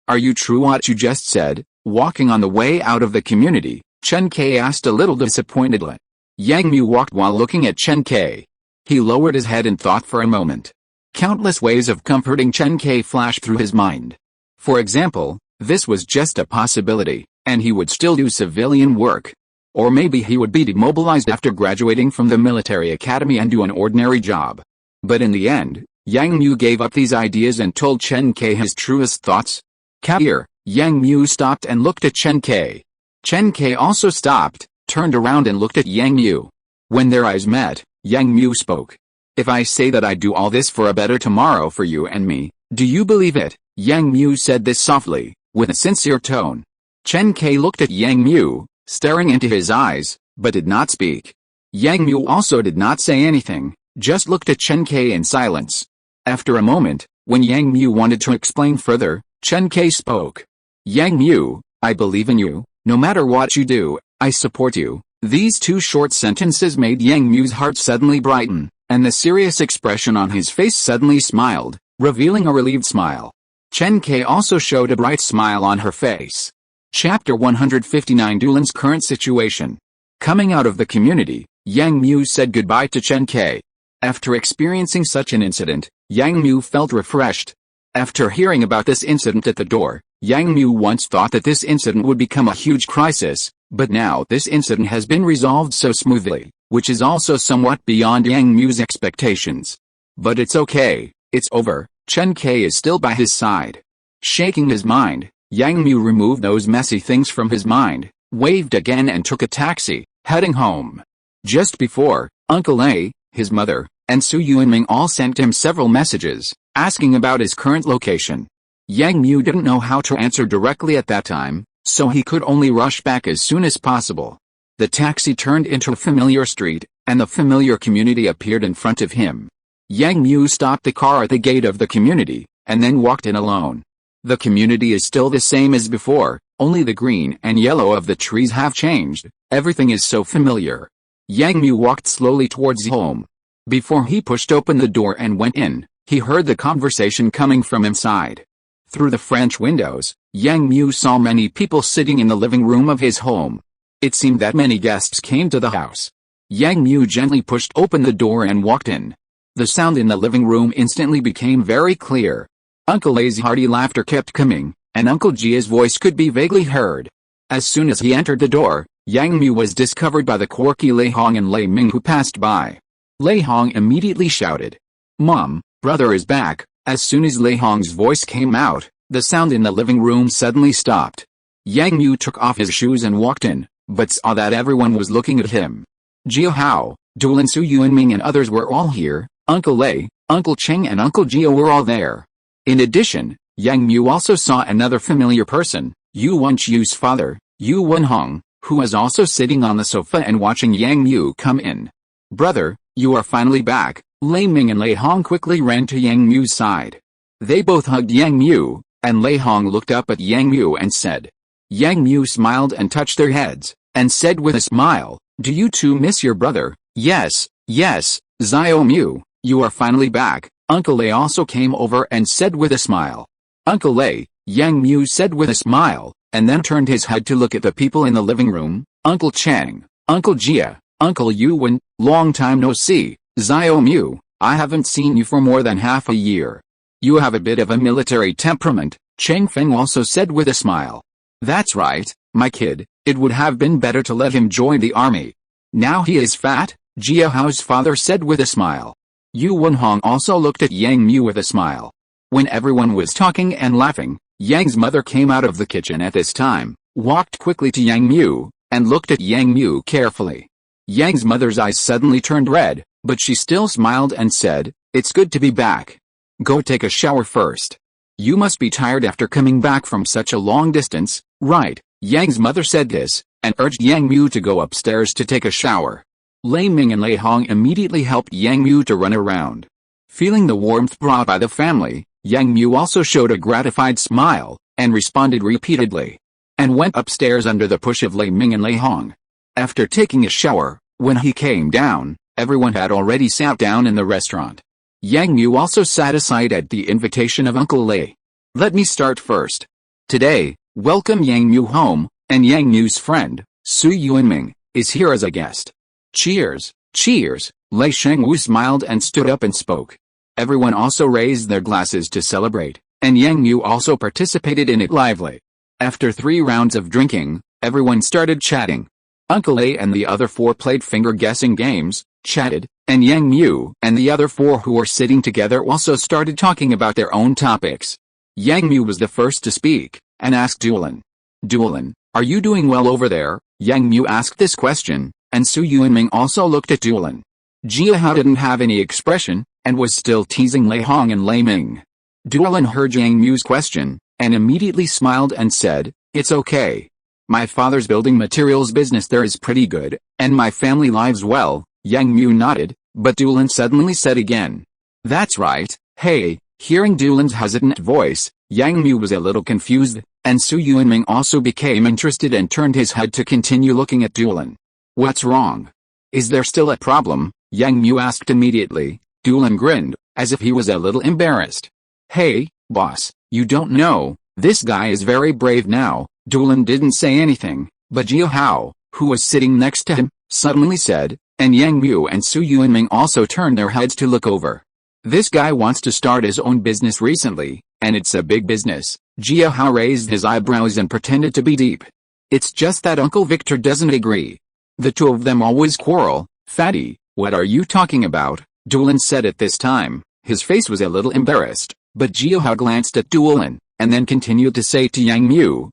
are you true what you just said?" Walking on the way out of the community, Chen Kai asked a little disappointedly. Yang Mu walked while looking at Chen Kai. He lowered his head and thought for a moment. Countless ways of comforting Chen Kai flashed through his mind. For example, this was just a possibility, and he would still do civilian work. Or maybe he would be demobilized after graduating from the military academy and do an ordinary job. But in the end, Yang Mu gave up these ideas and told Chen Kai his truest thoughts. Here, Yang Mu stopped and looked at Chen Kai. Chen Kai also stopped, turned around and looked at Yang Mu. When their eyes met, Yang Mu spoke. "If I say that I do all this for a better tomorrow for you and me, do you believe it?" Yang Mu said this softly, with a sincere tone. Chen Kai looked at Yang Mu, staring into his eyes, but did not speak. Yang Mu also did not say anything, just looked at Chen Kai in silence. After a moment, when Yang Mu wanted to explain further, Chen Kai spoke. "Yang Mu, I believe in you, no matter what you do, I support you." These two short sentences made Yang Mu's heart suddenly brighten, and the serious expression on his face suddenly smiled, revealing a relieved smile. Chen Kai also showed a bright smile on her face. Chapter 159 Dulan's current situation. Coming out of the community, Yang Mu said goodbye to Chen Kai. After experiencing such an incident, Yang Mu felt refreshed. After hearing about this incident at the door, Yang Mu once thought that this incident would become a huge crisis, but now this incident has been resolved so smoothly, which is also somewhat beyond Yang Mu's expectations. But it's okay, it's over, Chen Kai is still by his side. Shaking his mind, Yang Mu removed those messy things from his mind, waved again and took a taxi, heading home. Just before, Uncle A, his mother, and Su Yuanming all sent him several messages, asking about his current location. Yang Mu didn't know how to answer directly at that time, so he could only rush back as soon as possible. The taxi turned into a familiar street, and the familiar community appeared in front of him. Yang Mu stopped the car at the gate of the community, and then walked in alone. The community is still the same as before, only the green and yellow of the trees have changed. Everything is so familiar. Yang Mu walked slowly towards home. Before he pushed open the door and went in, He heard the conversation coming from inside. Through the French windows, Yang Mu saw many people sitting in the living room of his home. It seemed that many guests came to the house. Yang Mu gently pushed open the door and walked in. The sound in the living room instantly became very clear. Uncle Lei's hearty laughter kept coming, and Uncle Jia's voice could be vaguely heard. As soon as he entered the door, Yang Mu was discovered by the quirky Lei Hong and Lei Ming who passed by. Lei Hong immediately shouted, "Mom, brother is back." As soon as Lei Hong's voice came out, the sound in the living room suddenly stopped. Yang Mu took off his shoes and walked in, but saw that everyone was looking at him. Jia Hao, Dulan Su Yuanming and others were all here. Uncle Lei, Uncle Cheng and Uncle Jia were all there. In addition, Yang Mu also saw another familiar person, Yu Wenchu's father, Yu Wenhong, who was also sitting on the sofa and watching Yang Mu come in. "Brother, you are finally back." Lei Ming and Lei Hong quickly ran to Yang Mu's side. They both hugged Yang Mu, and Lei Hong looked up at Yang Mu and said. Yang Mu smiled and touched their heads, and said with a smile, "Do you too miss your brother?" "Yes, yes, Xiao Mu, you are finally back." Uncle Lei also came over and said with a smile. "Uncle Lei," Yang Mu said with a smile, and then turned his head to look at the people in the living room. "Uncle Cheng, Uncle Jia, Uncle Yuan, long time no see. Xiao Mu, I haven't seen you for more than half a year. You have a bit of a military temperament," Cheng Feng also said with a smile. "That's right, my kid, it would have been better to let him join the army. Now he is fat," Jia Hao's father said with a smile. Yu Wenhong also looked at Yang Mu with a smile. When everyone was talking and laughing, Yang's mother came out of the kitchen at this time, walked quickly to Yang Mu, and looked at Yang Mu carefully. Yang's mother's eyes suddenly turned red, but she still smiled and said, "It's good to be back. Go take a shower first. You must be tired after coming back from such a long distance, right?" Yang's mother said this, and urged Yang Mu to go upstairs to take a shower. Lei Ming and Lei Hong immediately helped Yang Mu to run around. Feeling the warmth brought by the family, Yang Mu also showed a gratified smile, and responded repeatedly, and went upstairs under the push of Lei Ming and Lei Hong. After taking a shower, when he came down, everyone had already sat down in the restaurant. Yang Mu also sat aside at the invitation of Uncle Lei. "Let me start first. Today, welcome Yang Mu home, and Yang Mu's friend, Su Yuanming, is here as a guest. Cheers, cheers." Lei Shengwu smiled and stood up and spoke. Everyone also raised their glasses to celebrate, and Yang Mu also participated in it lively. After 3 rounds of drinking, everyone started chatting. Uncle Lei and the other 4 played finger-guessing games, chatted, and Yang Mu and the other 4 who were sitting together also started talking about their own topics. Yang Mu was the first to speak, and asked Dulan. "Dulan, are you doing well over there?" Yang Mu asked this question, and Su Yuanming also looked at Dulan. Jia Hao didn't have any expression, and was still teasing Lei Hong and Lei Ming. Dulan heard Yang Mu's question, and immediately smiled and said, "It's okay. My father's building materials business there is pretty good, and my family lives well." Yang Mu nodded, but Dulan suddenly said again, "That's right." Hey, hearing Dulan's hesitant voice, Yang Mu was a little confused, and Su Yuanming also became interested and turned his head to continue looking at Dulan. "What's wrong? Is there still a problem?" Yang Mu asked immediately. Dulan grinned, as if he was a little embarrassed. "Hey, boss, you don't know, this guy is very brave now." Dulan didn't say anything, but Jia Hao, who was sitting next to him, suddenly said, and Yang Mu and Su Yuanming also turned their heads to look over. "This guy wants to start his own business recently, and it's a big business." Jia Hao raised his eyebrows and pretended to be deep. "It's just that Uncle Victor doesn't agree. The two of them always quarrel." "Fatty, what are you talking about?" Dulan said at this time. His face was a little embarrassed, but Jia Hao glanced at Dulan, and then continued to say to Yang Mu,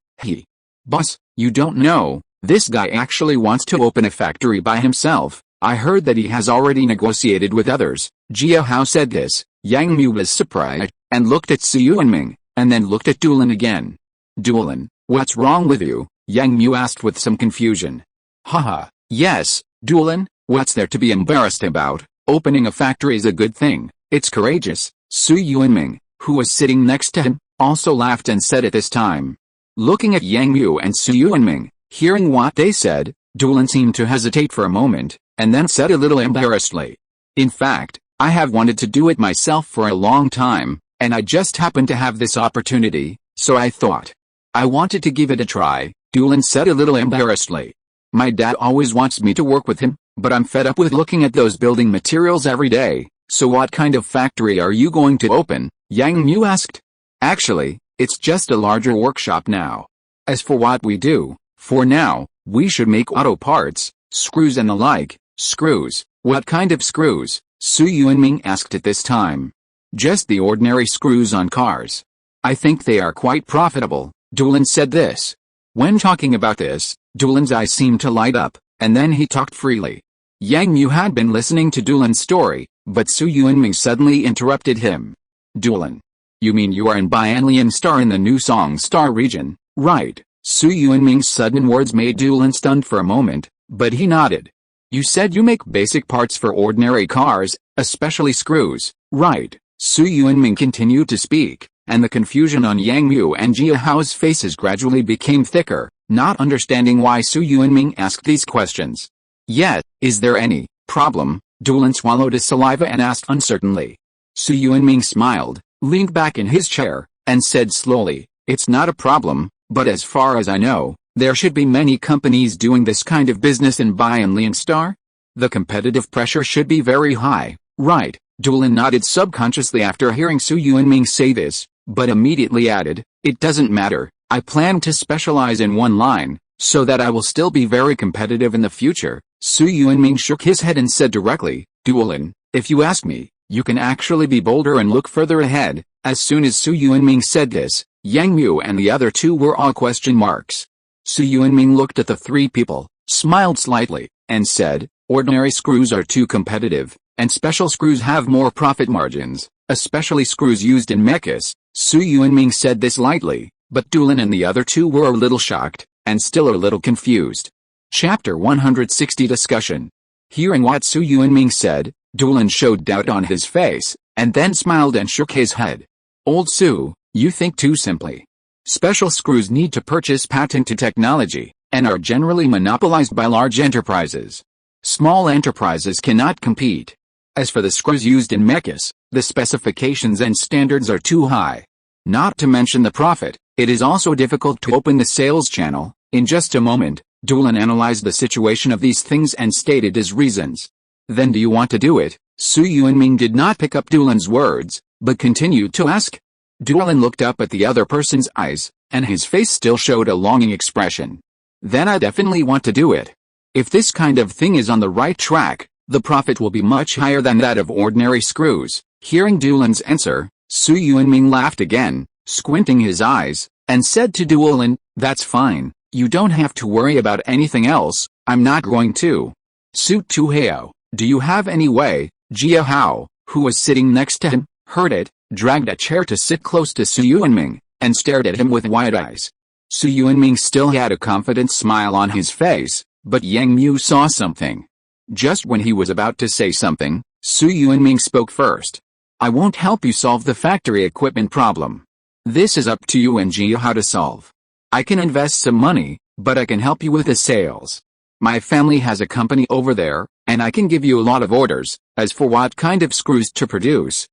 "Boss, you don't know, this guy actually wants to open a factory by himself. I heard that he has already negotiated with others." Jia Hao said this. Yang Mu was surprised, and looked at Su Yuanming, and then looked at Dulan again. "Dulan, what's wrong with you?" Yang Mu asked with some confusion. "Haha, yes, Dulan, what's there to be embarrassed about? Opening a factory is a good thing, it's courageous." Su Yuanming, who was sitting next to him, also laughed and said at this time. Looking at Yang Mu and Su Yuanming, hearing what they said, Dulan seemed to hesitate for a moment, and then said a little embarrassedly, "In fact, I have wanted to do it myself for a long time, and I just happened to have this opportunity, so I thought. I wanted to give it a try, Doolin said a little embarrassedly. My dad always wants me to work with him, but I'm fed up with looking at those building materials every day. So what kind of factory are you going to open? Yang Mu asked. Actually, it's just a larger workshop now. As for what we do, for now, we should make auto parts, screws and the like. Screws? What kind of screws? Su Yuanming asked at this time. Just the ordinary screws on cars. I think they are quite profitable, Doolin said this. When talking about this, Doolin's eyes seemed to light up, and then he talked freely. Yang Mu had been listening to Doolin's story, but Su Yuanming suddenly interrupted him. Doolin. You mean you are in Bianlian Star in the New Song Star region, right? Su Yuanming's sudden words made Doolin stunned for a moment, but he nodded. You said you make basic parts for ordinary cars, especially screws, right? Su Yuanming continued to speak, and the confusion on Yang Mu and Jia Hao's faces gradually became thicker, not understanding why Su Yuanming asked these questions. Yet, is there any problem? Doolin swallowed his saliva and asked uncertainly. Su Yuanming smiled, leaned back in his chair, and said slowly, it's not a problem, but as far as I know, there should be many companies doing this kind of business in Bianlian Star. The competitive pressure should be very high, right? Doolin nodded subconsciously after hearing Su Yuanming say this, but immediately added, it doesn't matter, I plan to specialize in one line, so that I will still be very competitive in the future. Su Yuanming shook his head and said directly, Doolin, if you ask me, you can actually be bolder and look further ahead. As soon as Su Yuanming said this, Yang Mu and the other two were all question marks. Su Yuanming looked at the three people, smiled slightly, and said, ordinary screws are too competitive, and special screws have more profit margins, especially screws used in mechas. Su Yuanming said this lightly, but Doolin and the other two were a little shocked, and still a little confused. Chapter 160 Discussion. Hearing what Su Yuanming said, Doolin showed doubt on his face, and then smiled and shook his head. Old Su, you think too simply. Special screws need to purchase patented technology, and are generally monopolized by large enterprises. Small enterprises cannot compete. As for the screws used in mechas, the specifications and standards are too high. Not to mention the profit, it is also difficult to open the sales channel. In just a moment, Doolin analyzed the situation of these things and stated his reasons. Then do you want to do it? Su Yuanming did not pick up Doolin's words, but continued to ask. Doolin looked up at the other person's eyes, and his face still showed a longing expression. Then I definitely want to do it. If this kind of thing is on the right track, the profit will be much higher than that of ordinary screws. Hearing Doolin's answer, Su Yuanming laughed again, squinting his eyes, and said to Doolin, that's fine, you don't have to worry about anything else, I'm not going to. Su Tuhao, do you have any way? Jia Hao, who was sitting next to him, heard it, dragged a chair to sit close to Su Yuanming, and stared at him with wide eyes. Su Yuanming still had a confident smile on his face, but Yang Mu saw something. Just when he was about to say something, Su Yuanming spoke first. I won't help you solve the factory equipment problem. This is up to you and Jia Hao to solve. I can invest some money, but I can help you with the sales. My family has a company over there, and I can give you a lot of orders. As for what kind of screws to produce,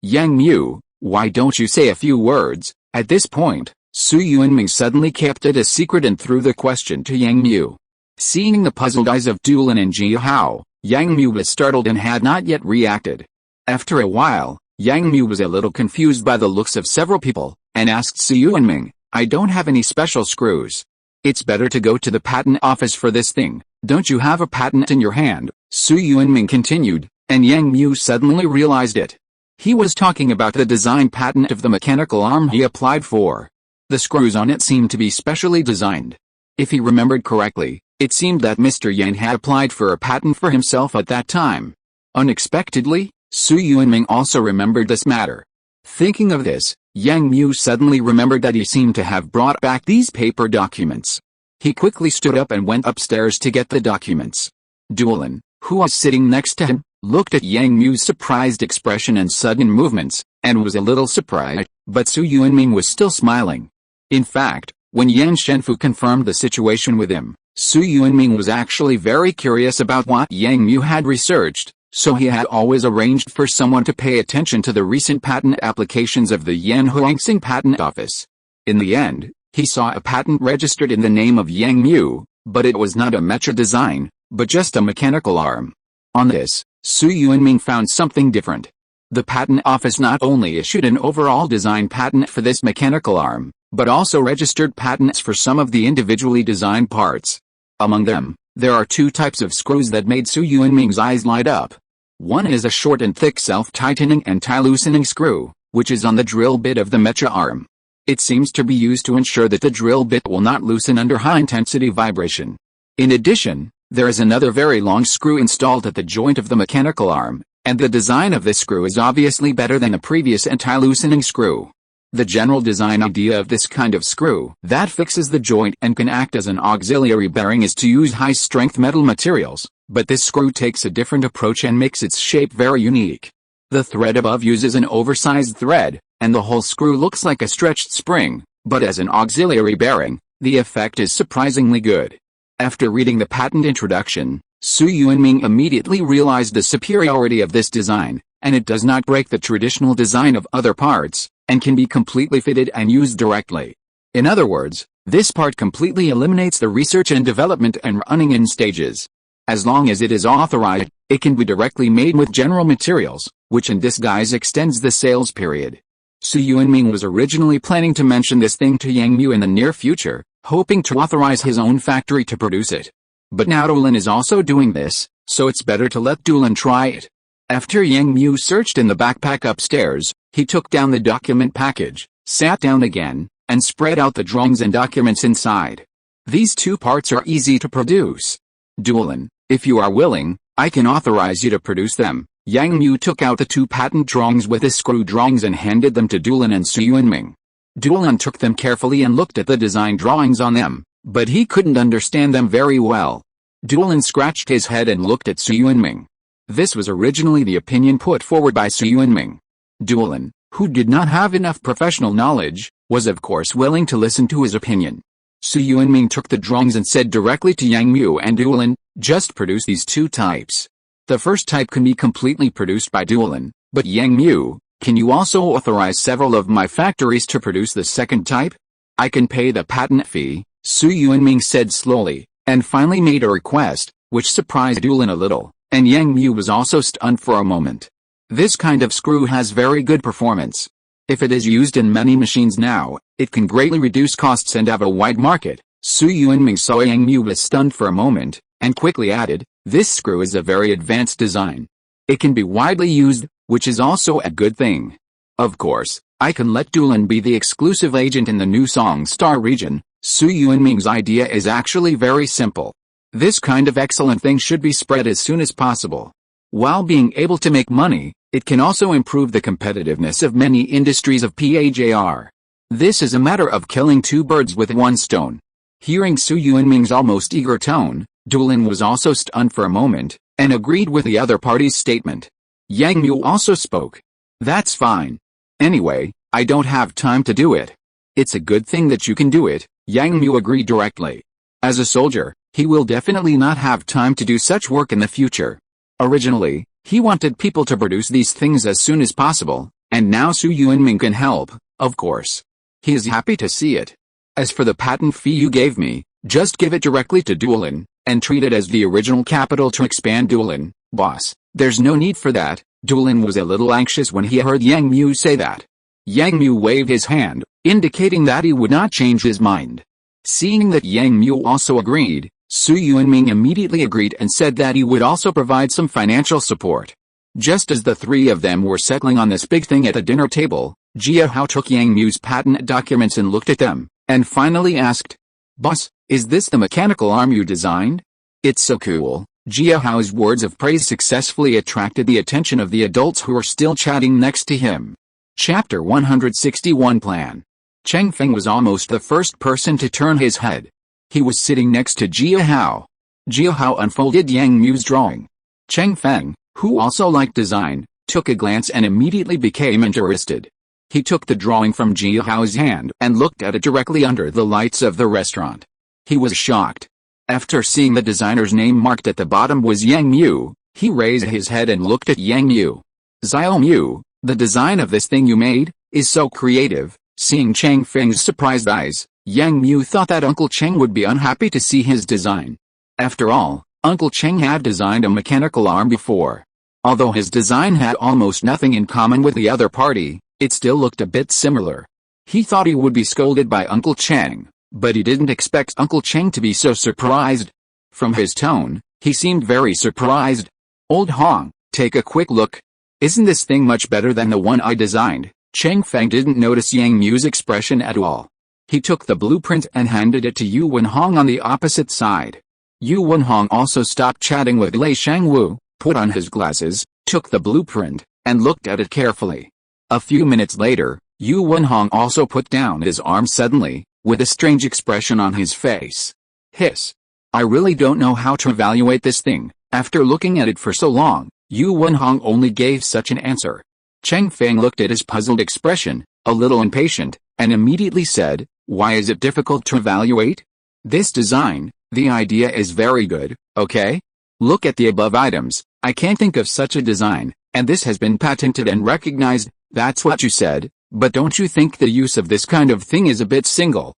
Yang Mu, why don't you say a few words? At this point, Su Yuanming suddenly kept it a secret and threw the question to Yang Mu. Seeing the puzzled eyes of Doolin and Jia Hao, Yang Mu was startled and had not yet reacted. After a while, Yang Mu was a little confused by the looks of several people, and asked Su Yuanming, I don't have any special screws. It's better to go to the patent office for this thing. Don't you have a patent in your hand? Su Yuanming continued, and Yang Mu suddenly realized it. He was talking about the design patent of the mechanical arm he applied for. The screws on it seemed to be specially designed. If he remembered correctly, it seemed that Mr. Yang had applied for a patent for himself at that time. Unexpectedly, Su Yuanming also remembered this matter. Thinking of this, Yang Mu suddenly remembered that he seemed to have brought back these paper documents. He quickly stood up and went upstairs to get the documents. Doolin, who was sitting next to him, looked at Yang Mu's surprised expression and sudden movements, and was a little surprised, but Su Yuanming was still smiling. In fact, when Yan Shenfu confirmed the situation with him, Su Yuanming was actually very curious about what Yang Mu had researched, so he had always arranged for someone to pay attention to the recent patent applications of the Yanhuangsing Patent Office. In the end, he saw a patent registered in the name of Yang Mu, but it was not a mecha design, but just a mechanical arm. On this, Su Yuanming found something different. The patent office not only issued an overall design patent for this mechanical arm, but also registered patents for some of the individually designed parts. Among them, there are two types of screws that made Su Yuanming's eyes light up. One is a short and thick self-tightening and tie-loosening screw, which is on the drill bit of the mecha arm. It seems to be used to ensure that the drill bit will not loosen under high-intensity vibration. In addition, there is another very long screw installed at the joint of the mechanical arm, and the design of this screw is obviously better than the previous anti-loosening screw. The general design idea of this kind of screw that fixes the joint and can act as an auxiliary bearing is to use high-strength metal materials, but this screw takes a different approach and makes its shape very unique. The thread above uses an oversized thread, and the whole screw looks like a stretched spring, but as an auxiliary bearing, the effect is surprisingly good. After reading the patent introduction, Su Yuanming immediately realized the superiority of this design, and it does not break the traditional design of other parts, and can be completely fitted and used directly. In other words, this part completely eliminates the research and development and running in stages. As long as it is authorized, it can be directly made with general materials, which in this guise extends the sales period. Su Yuanming was originally planning to mention this thing to Yang Mu in the near future, hoping to authorize his own factory to produce it. But now Dulan is also doing this, so it's better to let Dulan try it. After Yang Mu searched in the backpack upstairs, he took down the document package, sat down again, and spread out the drawings and documents inside. These two parts are easy to produce. Dulan, if you are willing, I can authorize you to produce them. Yang Mu took out the two patent drawings with the screw drawings and handed them to Dulan and Su Yuanming. Dulan took them carefully and looked at the design drawings on them, but he couldn't understand them very well. Dulan scratched his head and looked at Su Yuanming. This was originally the opinion put forward by Su Yuanming. Dulan, who did not have enough professional knowledge, was of course willing to listen to his opinion. Su Yuanming took the drawings and said directly to Yang Mu and Dulan, just produce these two types. The first type can be completely produced by Dulan, but Yang Mu, can you also authorize several of my factories to produce the second type? I can pay the patent fee, Su Yuanming said slowly, and finally made a request, which surprised Dulan a little, and Yang Mu was also stunned for a moment. This kind of screw has very good performance. If it is used in many machines now, it can greatly reduce costs and have a wide market. Su Yuanming saw Yang Mu was stunned for a moment, and quickly added, this screw is a very advanced design. It can be widely used, which is also a good thing. Of course, I can let Dulan be the exclusive agent in the new Song Star region. Su Yuanming's idea is actually very simple. This kind of excellent thing should be spread as soon as possible. While being able to make money, it can also improve the competitiveness of many industries of PAJR. This is a matter of killing two birds with one stone. Hearing Su Yuanming's almost eager tone, Dulan was also stunned for a moment, and agreed with the other party's statement. Yang Mu also spoke. That's fine. Anyway, I don't have time to do it. It's a good thing that you can do it, Yang Mu agreed directly. As a soldier, he will definitely not have time to do such work in the future. Originally, he wanted people to produce these things as soon as possible, and now Su Yuanming can help, of course. He is happy to see it. As for the patent fee you gave me, just give it directly to Dulan, and treat it as the original capital to expand Dulan, boss. There's no need for that. Dulan was a little anxious when he heard Yang Mu say that. Yang Mu waved his hand, indicating that he would not change his mind. Seeing that Yang Mu also agreed, Su Yuanming immediately agreed and said that he would also provide some financial support. Just as the three of them were settling on this big thing at the dinner table, Jia Hao took Yang Mu's patent documents and looked at them, and finally asked, "Boss, is this the mechanical arm you designed? It's so cool." Jia Hao's words of praise successfully attracted the attention of the adults who were still chatting next to him. Chapter 161 Plan. Cheng Feng was almost the first person to turn his head. He was sitting next to Jia Hao. Jia Hao unfolded Yang Mu's drawing. Cheng Feng, who also liked design, took a glance and immediately became interested. He took the drawing from Jia Hao's hand and looked at it directly under the lights of the restaurant. He was shocked. After seeing the designer's name marked at the bottom was Yang Mu, He raised his head and looked at Yang Mu. Xiao Mu, the design of this thing you made is so creative. Seeing Chang Feng's surprised eyes, Yang Mu thought that Uncle Cheng would be unhappy to see his design. After all, Uncle Cheng had designed a mechanical arm before. Although his design had almost nothing in common with the other party, it still looked a bit similar. He thought he would be scolded by Uncle Cheng, but he didn't expect Uncle Cheng to be so surprised. From his tone, he seemed very surprised. "Old Hong, take a quick look. Isn't this thing much better than the one I designed?" Chang Feng didn't notice Yang Mu's expression at all. He took the blueprint and handed it to Yu Wenhong on the opposite side. Yu Wenhong also stopped chatting with Lei Shangwu, put on his glasses, took the blueprint, and looked at it carefully. A few minutes later, Yu Wenhong also put down his arm suddenly, with a strange expression on his face. Hiss. "I really don't know how to evaluate this thing." After looking at it for so long, Yu Wenhong only gave such an answer. Chang Feng looked at his puzzled expression, a little impatient, and immediately said, "Why is it difficult to evaluate? This design, the idea is very good, okay? Look at the above items. I can't think of such a design, and this has been patented and recognized." "That's what you said, but don't you think the use of this kind of thing is a bit single?"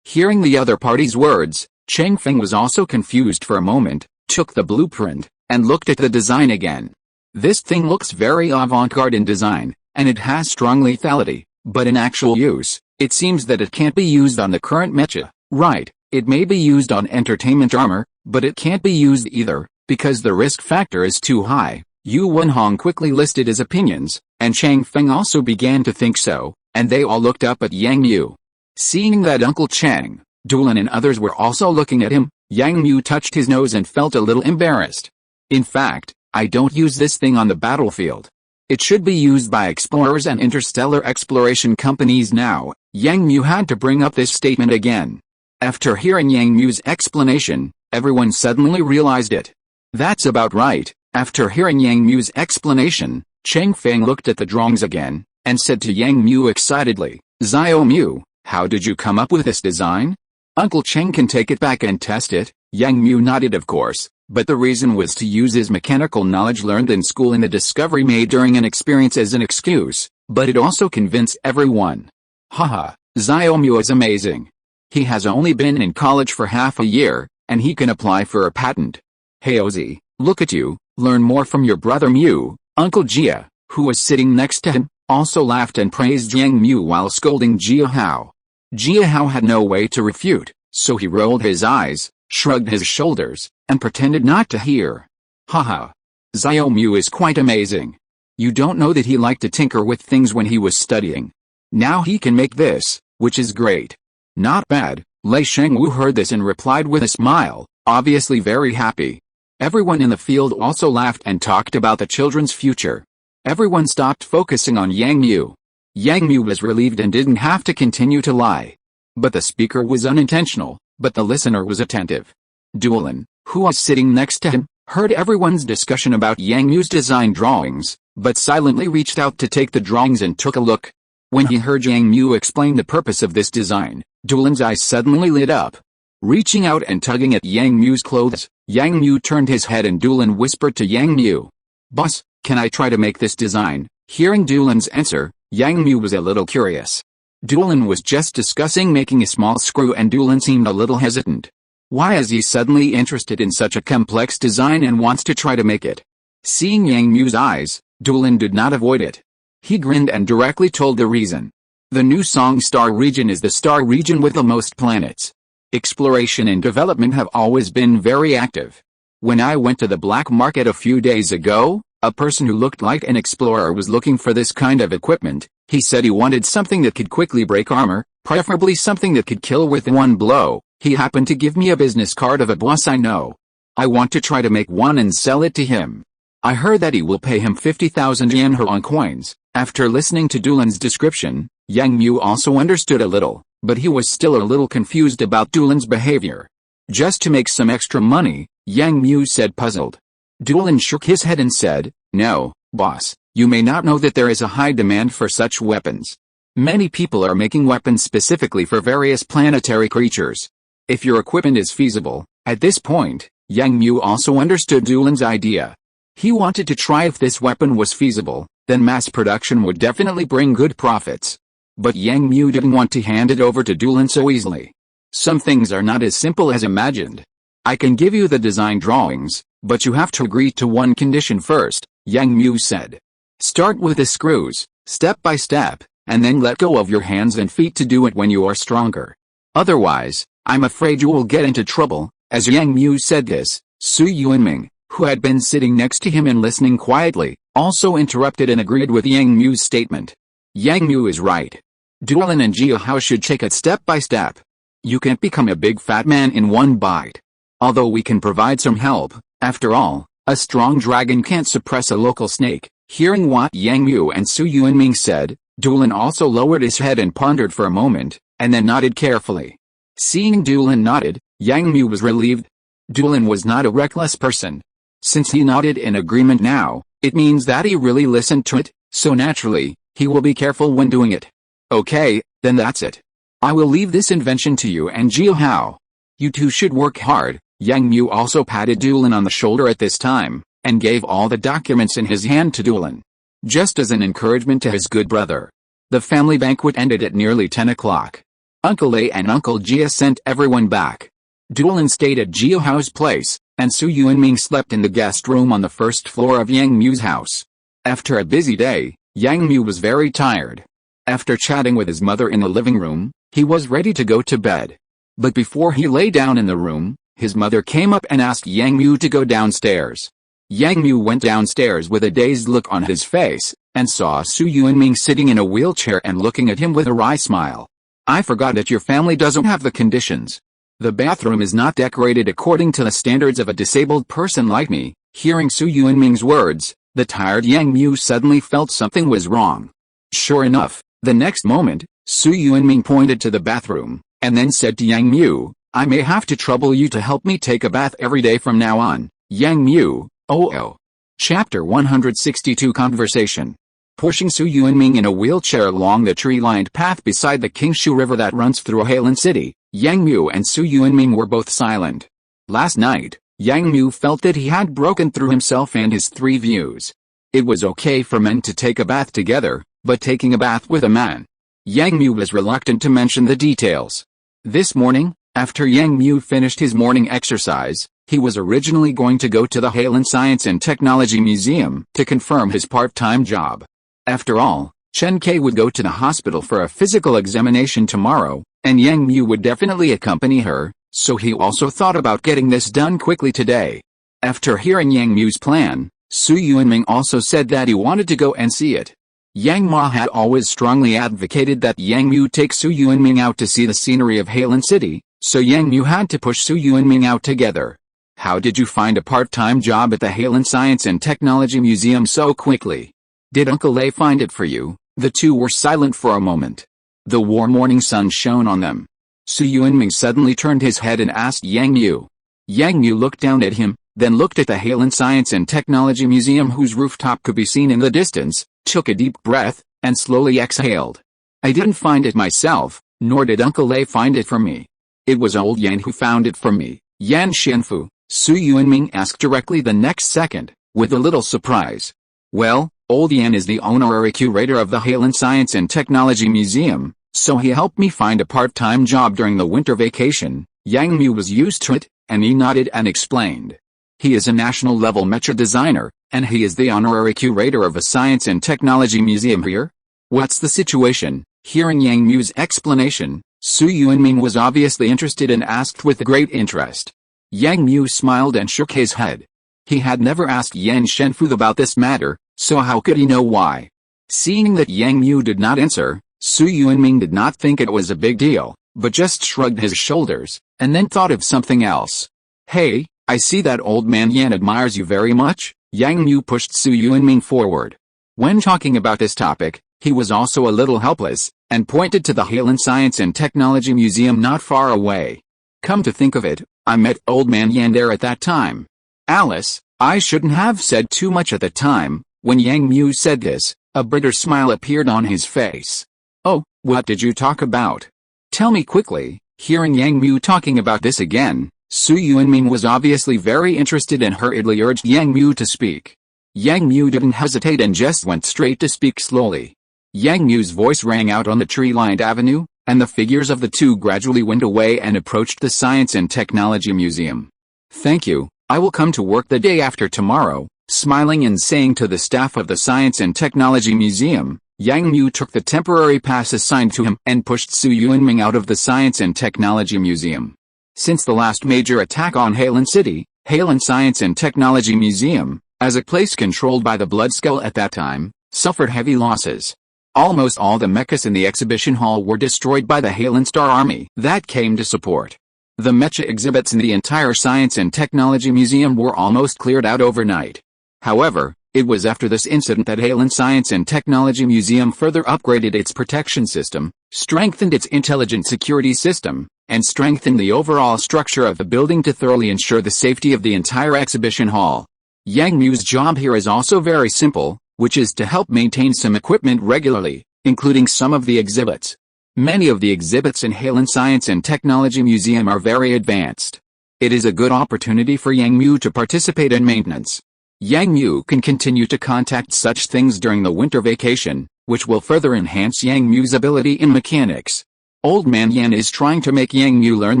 Hearing the other party's words, Chang Feng was also confused for a moment, took the blueprint, and looked at the design again. "This thing looks very avant-garde in design, and it has strong lethality, but in actual use, it seems that it can't be used on the current mecha." "Right, it may be used on entertainment armor, but it can't be used either, because the risk factor is too high." Yu Wenhong quickly listed his opinions, and Chang Feng also began to think so, and they all looked up at Yang Mu. Seeing that Uncle Chang, Dulan and others were also looking at him, Yang Mu touched his nose and felt a little embarrassed. "In fact, I don't use this thing on the battlefield. It should be used by explorers and interstellar exploration companies now." Yang Mu had to bring up this statement again. After hearing Yang Mu's explanation, everyone suddenly realized it. That's about right. After hearing Yang Mu's explanation, Chang Feng looked at the drawings again, and said to Yang Mu excitedly, "Xiao Mu, how did you come up with this design? Uncle Cheng can take it back and test it." Yang Mu nodded of course, but the reason was to use his mechanical knowledge learned in school and the discovery made during an experience as an excuse, but it also convinced everyone. "Haha, Xiao Mu is amazing. He has only been in college for half a year, and he can apply for a patent. Hey Ozzy, look at you, learn more from your brother Mu." Uncle Jia, who was sitting next to him, also laughed and praised Yang Mu while scolding Jia Hao. Jia Hao had no way to refute, so he rolled his eyes, shrugged his shoulders, and pretended not to hear. "Haha. Xiao Mu is quite amazing. You don't know that he liked to tinker with things when he was studying. Now he can make this, which is great." "Not bad." Lei Shengwu heard this and replied with a smile, obviously very happy. Everyone in the field also laughed and talked about the children's future. Everyone stopped focusing on Yang Mu. Yang Mu was relieved and didn't have to continue to lie. But the speaker was unintentional, but the listener was attentive. Dulan, who was sitting next to him, heard everyone's discussion about Yang Mu's design drawings, but silently reached out to take the drawings and took a look. When he heard Yang Mu explain the purpose of this design, Dulan's eyes suddenly lit up. Reaching out and tugging at Yang Mu's clothes, Yang Mu turned his head and Dulan whispered to Yang Mu, "Boss, can I try to make this design?" Hearing Dulan's answer, Yang Mu was a little curious. Dulan was just discussing making a small screw and Dulan seemed a little hesitant. Why is he suddenly interested in such a complex design and wants to try to make it? Seeing Yang Mu's eyes, Dulan did not avoid it. He grinned and directly told the reason. The new Song Star region is the star region with the most planets. Exploration and development have always been very active. When I went to the black market a few days ago, a person who looked like an explorer was looking for this kind of equipment. He said he wanted something that could quickly break armor, preferably something that could kill with one blow. He happened to give me a business card of a boss I know. I want to try to make one and sell it to him. I heard that he will pay him 50,000 yen on coins. After listening to Dulan's description, Yang Mu also understood a little, but he was still a little confused about Dulan's behavior. Just to make some extra money, Yang Mu said puzzled. Dulan shook his head and said, "No, boss, you may not know that there is a high demand for such weapons. Many people are making weapons specifically for various planetary creatures. If your equipment is feasible." At this point, Yang Mu also understood Dulan's idea. He wanted to try if this weapon was feasible, then mass production would definitely bring good profits. But Yang Mu didn't want to hand it over to Dulin so easily. Some things are not as simple as imagined. I can give you the design drawings, but you have to agree to one condition first, Yang Mu said. Start with the screws, step by step, and then let go of your hands and feet to do it when you are stronger. Otherwise, I'm afraid you will get into trouble. As Yang Mu said this, Su Yuanming, who had been sitting next to him and listening quietly, also interrupted and agreed with Yang Mu's statement. Yang Mu is right. Dulin and Jia Hao should take it step by step. You can't become a big fat man in one bite. Although we can provide some help, after all, a strong dragon can't suppress a local snake. Hearing what Yang Mu and Su Yuanming said, Dulin also lowered his head and pondered for a moment, and then nodded carefully. Seeing Dulin nodded, Yang Mu was relieved. Dulin was not a reckless person. Since he nodded in agreement now, it means that he really listened to it, so naturally, he will be careful when doing it. Okay, then that's it. I will leave this invention to you and Jia Hao. You two should work hard. Yang Mu also patted Dulin on the shoulder at this time, and gave all the documents in his hand to Dulin. Just as an encouragement to his good brother. The family banquet ended at nearly 10 o'clock. Uncle A and Uncle Jia sent everyone back. Dulin stayed at Jia Hao's place, and Su Yuanming slept in the guest room on the first floor of Yang Mu's house. After a busy day, Yang Mu was very tired. After chatting with his mother in the living room, he was ready to go to bed. But before he lay down in the room, his mother came up and asked Yang Mu to go downstairs. Yang Mu went downstairs with a dazed look on his face, and saw Su Yuanming sitting in a wheelchair and looking at him with a wry smile. I forgot that your family doesn't have the conditions. The bathroom is not decorated according to the standards of a disabled person like me. Hearing Su Yuanming's words, the tired Yang Mu suddenly felt something was wrong. Sure enough, the next moment, Su Yuanming pointed to the bathroom, and then said to Yang Mu, I may have to trouble you to help me take a bath every day from now on. Yang Mu, oh. Chapter 162 Conversation. Pushing Su Yuanming in a wheelchair along the tree-lined path beside the Qingshu River that runs through Heilin City, Yang Mu and Su Yuanming were both silent. Last night, Yang Mu felt that he had broken through himself and his three views. It was okay for men to take a bath together, but taking a bath with a man. Yang Mu was reluctant to mention the details. This morning, after Yang Mu finished his morning exercise, he was originally going to go to the Heilin Science and Technology Museum to confirm his part-time job. After all, Chen Kai would go to the hospital for a physical examination tomorrow, and Yang Mu would definitely accompany her, so he also thought about getting this done quickly today. After hearing Yang Mu's plan, Su Yuanming also said that he wanted to go and see it. Yang Ma had always strongly advocated that Yang Mu take Su Yuanming out to see the scenery of Heilin City, so Yang Mu had to push Su Yuanming out together. How did you find a part-time job at the Heilin Science and Technology Museum so quickly? Did Uncle A find it for you? The two were silent for a moment. The warm morning sun shone on them. Su Yuanming suddenly turned his head and asked Yang Mu. Yang Mu looked down at him, then looked at the Heilin Science and Technology Museum whose rooftop could be seen in the distance, took a deep breath, and slowly exhaled. I didn't find it myself, nor did Uncle A find it for me. It was old Yan who found it for me. Yan Xianfu, Su Yuanming asked directly the next second, with a little surprise. Well, old Yan is the honorary curator of the Heilin Science and Technology Museum, so he helped me find a part-time job during the winter vacation. Yang Mu was used to it, and he nodded and explained. He is a national-level mecha designer, and he is the honorary curator of a science and technology museum here. What's the situation? Hearing Yang Mu's explanation, Su Yuanming was obviously interested and asked with great interest. Yang Mu smiled and shook his head. He had never asked Yan Shenfu about this matter, so how could he know why? Seeing that Yang Mu did not answer, Su Yuanming did not think it was a big deal, but just shrugged his shoulders, and then thought of something else. Hey, I see that old man Yan admires you very much. Yang Mu pushed Su Yuanming forward. When talking about this topic, he was also a little helpless, and pointed to the Heilin Science and Technology Museum not far away. Come to think of it, I met old man Yan there at that time. Alice, I shouldn't have said too much at the time. When Yang Mu said this, a bitter smile appeared on his face. Oh, what did you talk about? Tell me quickly. Hearing Yang Mu talking about this again, Su Yuanming was obviously very interested and hurriedly urged Yang Mu to speak. Yang Mu didn't hesitate and just went straight to speak slowly. Yang Mu's voice rang out on the tree-lined avenue, and the figures of the two gradually went away and approached the Science and Technology Museum. "Thank you, I will come to work the day after tomorrow," smiling and saying to the staff of the Science and Technology Museum. Yang Mu took the temporary pass assigned to him and pushed Su Yuanming out of the Science and Technology Museum. Since the last major attack on Halen City, Halen Science and Technology Museum, as a place controlled by the Blood Skull at that time, suffered heavy losses. Almost all the mechas in the exhibition hall were destroyed by the Halen Star Army that came to support. The mecha exhibits in the entire Science and Technology Museum were almost cleared out overnight. However, it was after this incident that Halen Science and Technology Museum further upgraded its protection system, strengthened its intelligent security system, and strengthened the overall structure of the building to thoroughly ensure the safety of the entire exhibition hall. Yang Mu's job here is also very simple, which is to help maintain some equipment regularly, including some of the exhibits. Many of the exhibits in Halen Science and Technology Museum are very advanced. It is a good opportunity for Yang Mu to participate in maintenance. Yang Mu can continue to contact such things during the winter vacation, which will further enhance Yang Mu's ability in mechanics. Old Man Yan is trying to make Yang Mu learn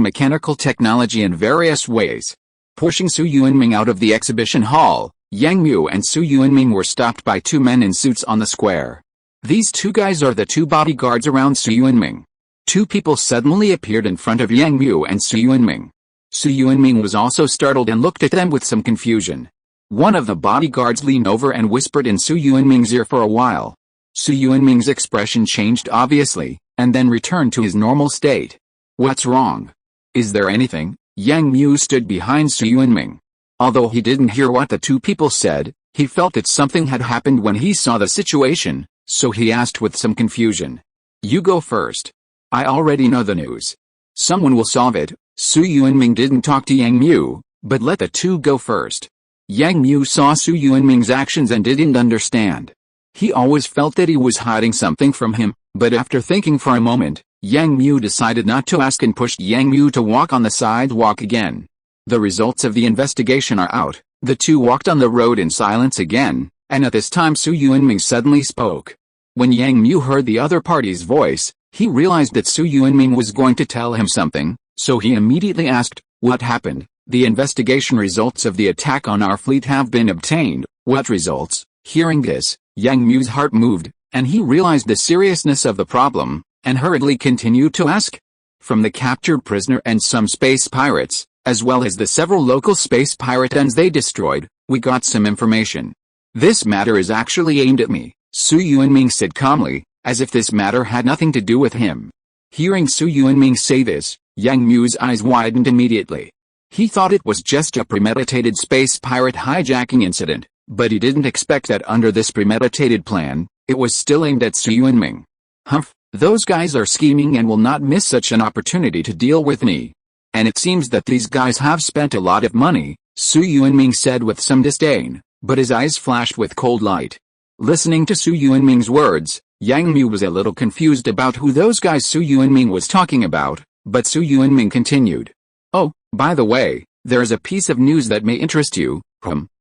mechanical technology in various ways. Pushing Su Yuanming out of the exhibition hall, Yang Mu and Su Yuanming were stopped by two men in suits on the square. These two guys are the two bodyguards around Su Yuanming. Two people suddenly appeared in front of Yang Mu and Su Yuanming. Su Yuanming was also startled and looked at them with some confusion. One of the bodyguards leaned over and whispered in Su Yuanming's ear for a while. Su Yuanming's expression changed obviously, and then returned to his normal state. "What's wrong? Is there anything?" Yang Mu stood behind Su Yuanming. Although he didn't hear what the two people said, he felt that something had happened when he saw the situation, so he asked with some confusion. "You go first. I already know the news. Someone will solve it." Su Yuanming didn't talk to Yang Mu, but let the two go first. Yang Mu saw Su Yuanming's actions and didn't understand. He always felt that he was hiding something from him, but after thinking for a moment, Yang Mu decided not to ask and pushed Yang Mu to walk on the sidewalk again. The results of the investigation are out. The two walked on the road in silence again, and at this time Su Yuanming suddenly spoke. When Yang Mu heard the other party's voice, he realized that Su Yuanming was going to tell him something, so he immediately asked, "What happened?" "The investigation results of the attack on our fleet have been obtained." "What results?" Hearing this, Yang Mu's heart moved, and he realized the seriousness of the problem, and hurriedly continued to ask. "From the captured prisoner and some space pirates, as well as the several local space pirate guns they destroyed, we got some information. This matter is actually aimed at me," Su Yuanming said calmly, as if this matter had nothing to do with him. Hearing Su Yuanming say this, Yang Mu's eyes widened immediately. He thought it was just a premeditated space pirate hijacking incident, but he didn't expect that under this premeditated plan, it was still aimed at Su Yuanming. "Humph, those guys are scheming and will not miss such an opportunity to deal with me. And it seems that these guys have spent a lot of money," Su Yuanming said with some disdain, but his eyes flashed with cold light. Listening to Su Yuanming's words, Yang Mu was a little confused about who those guys Su Yuanming was talking about, but Su Yuanming continued. "Oh, by the way, there is a piece of news that may interest you."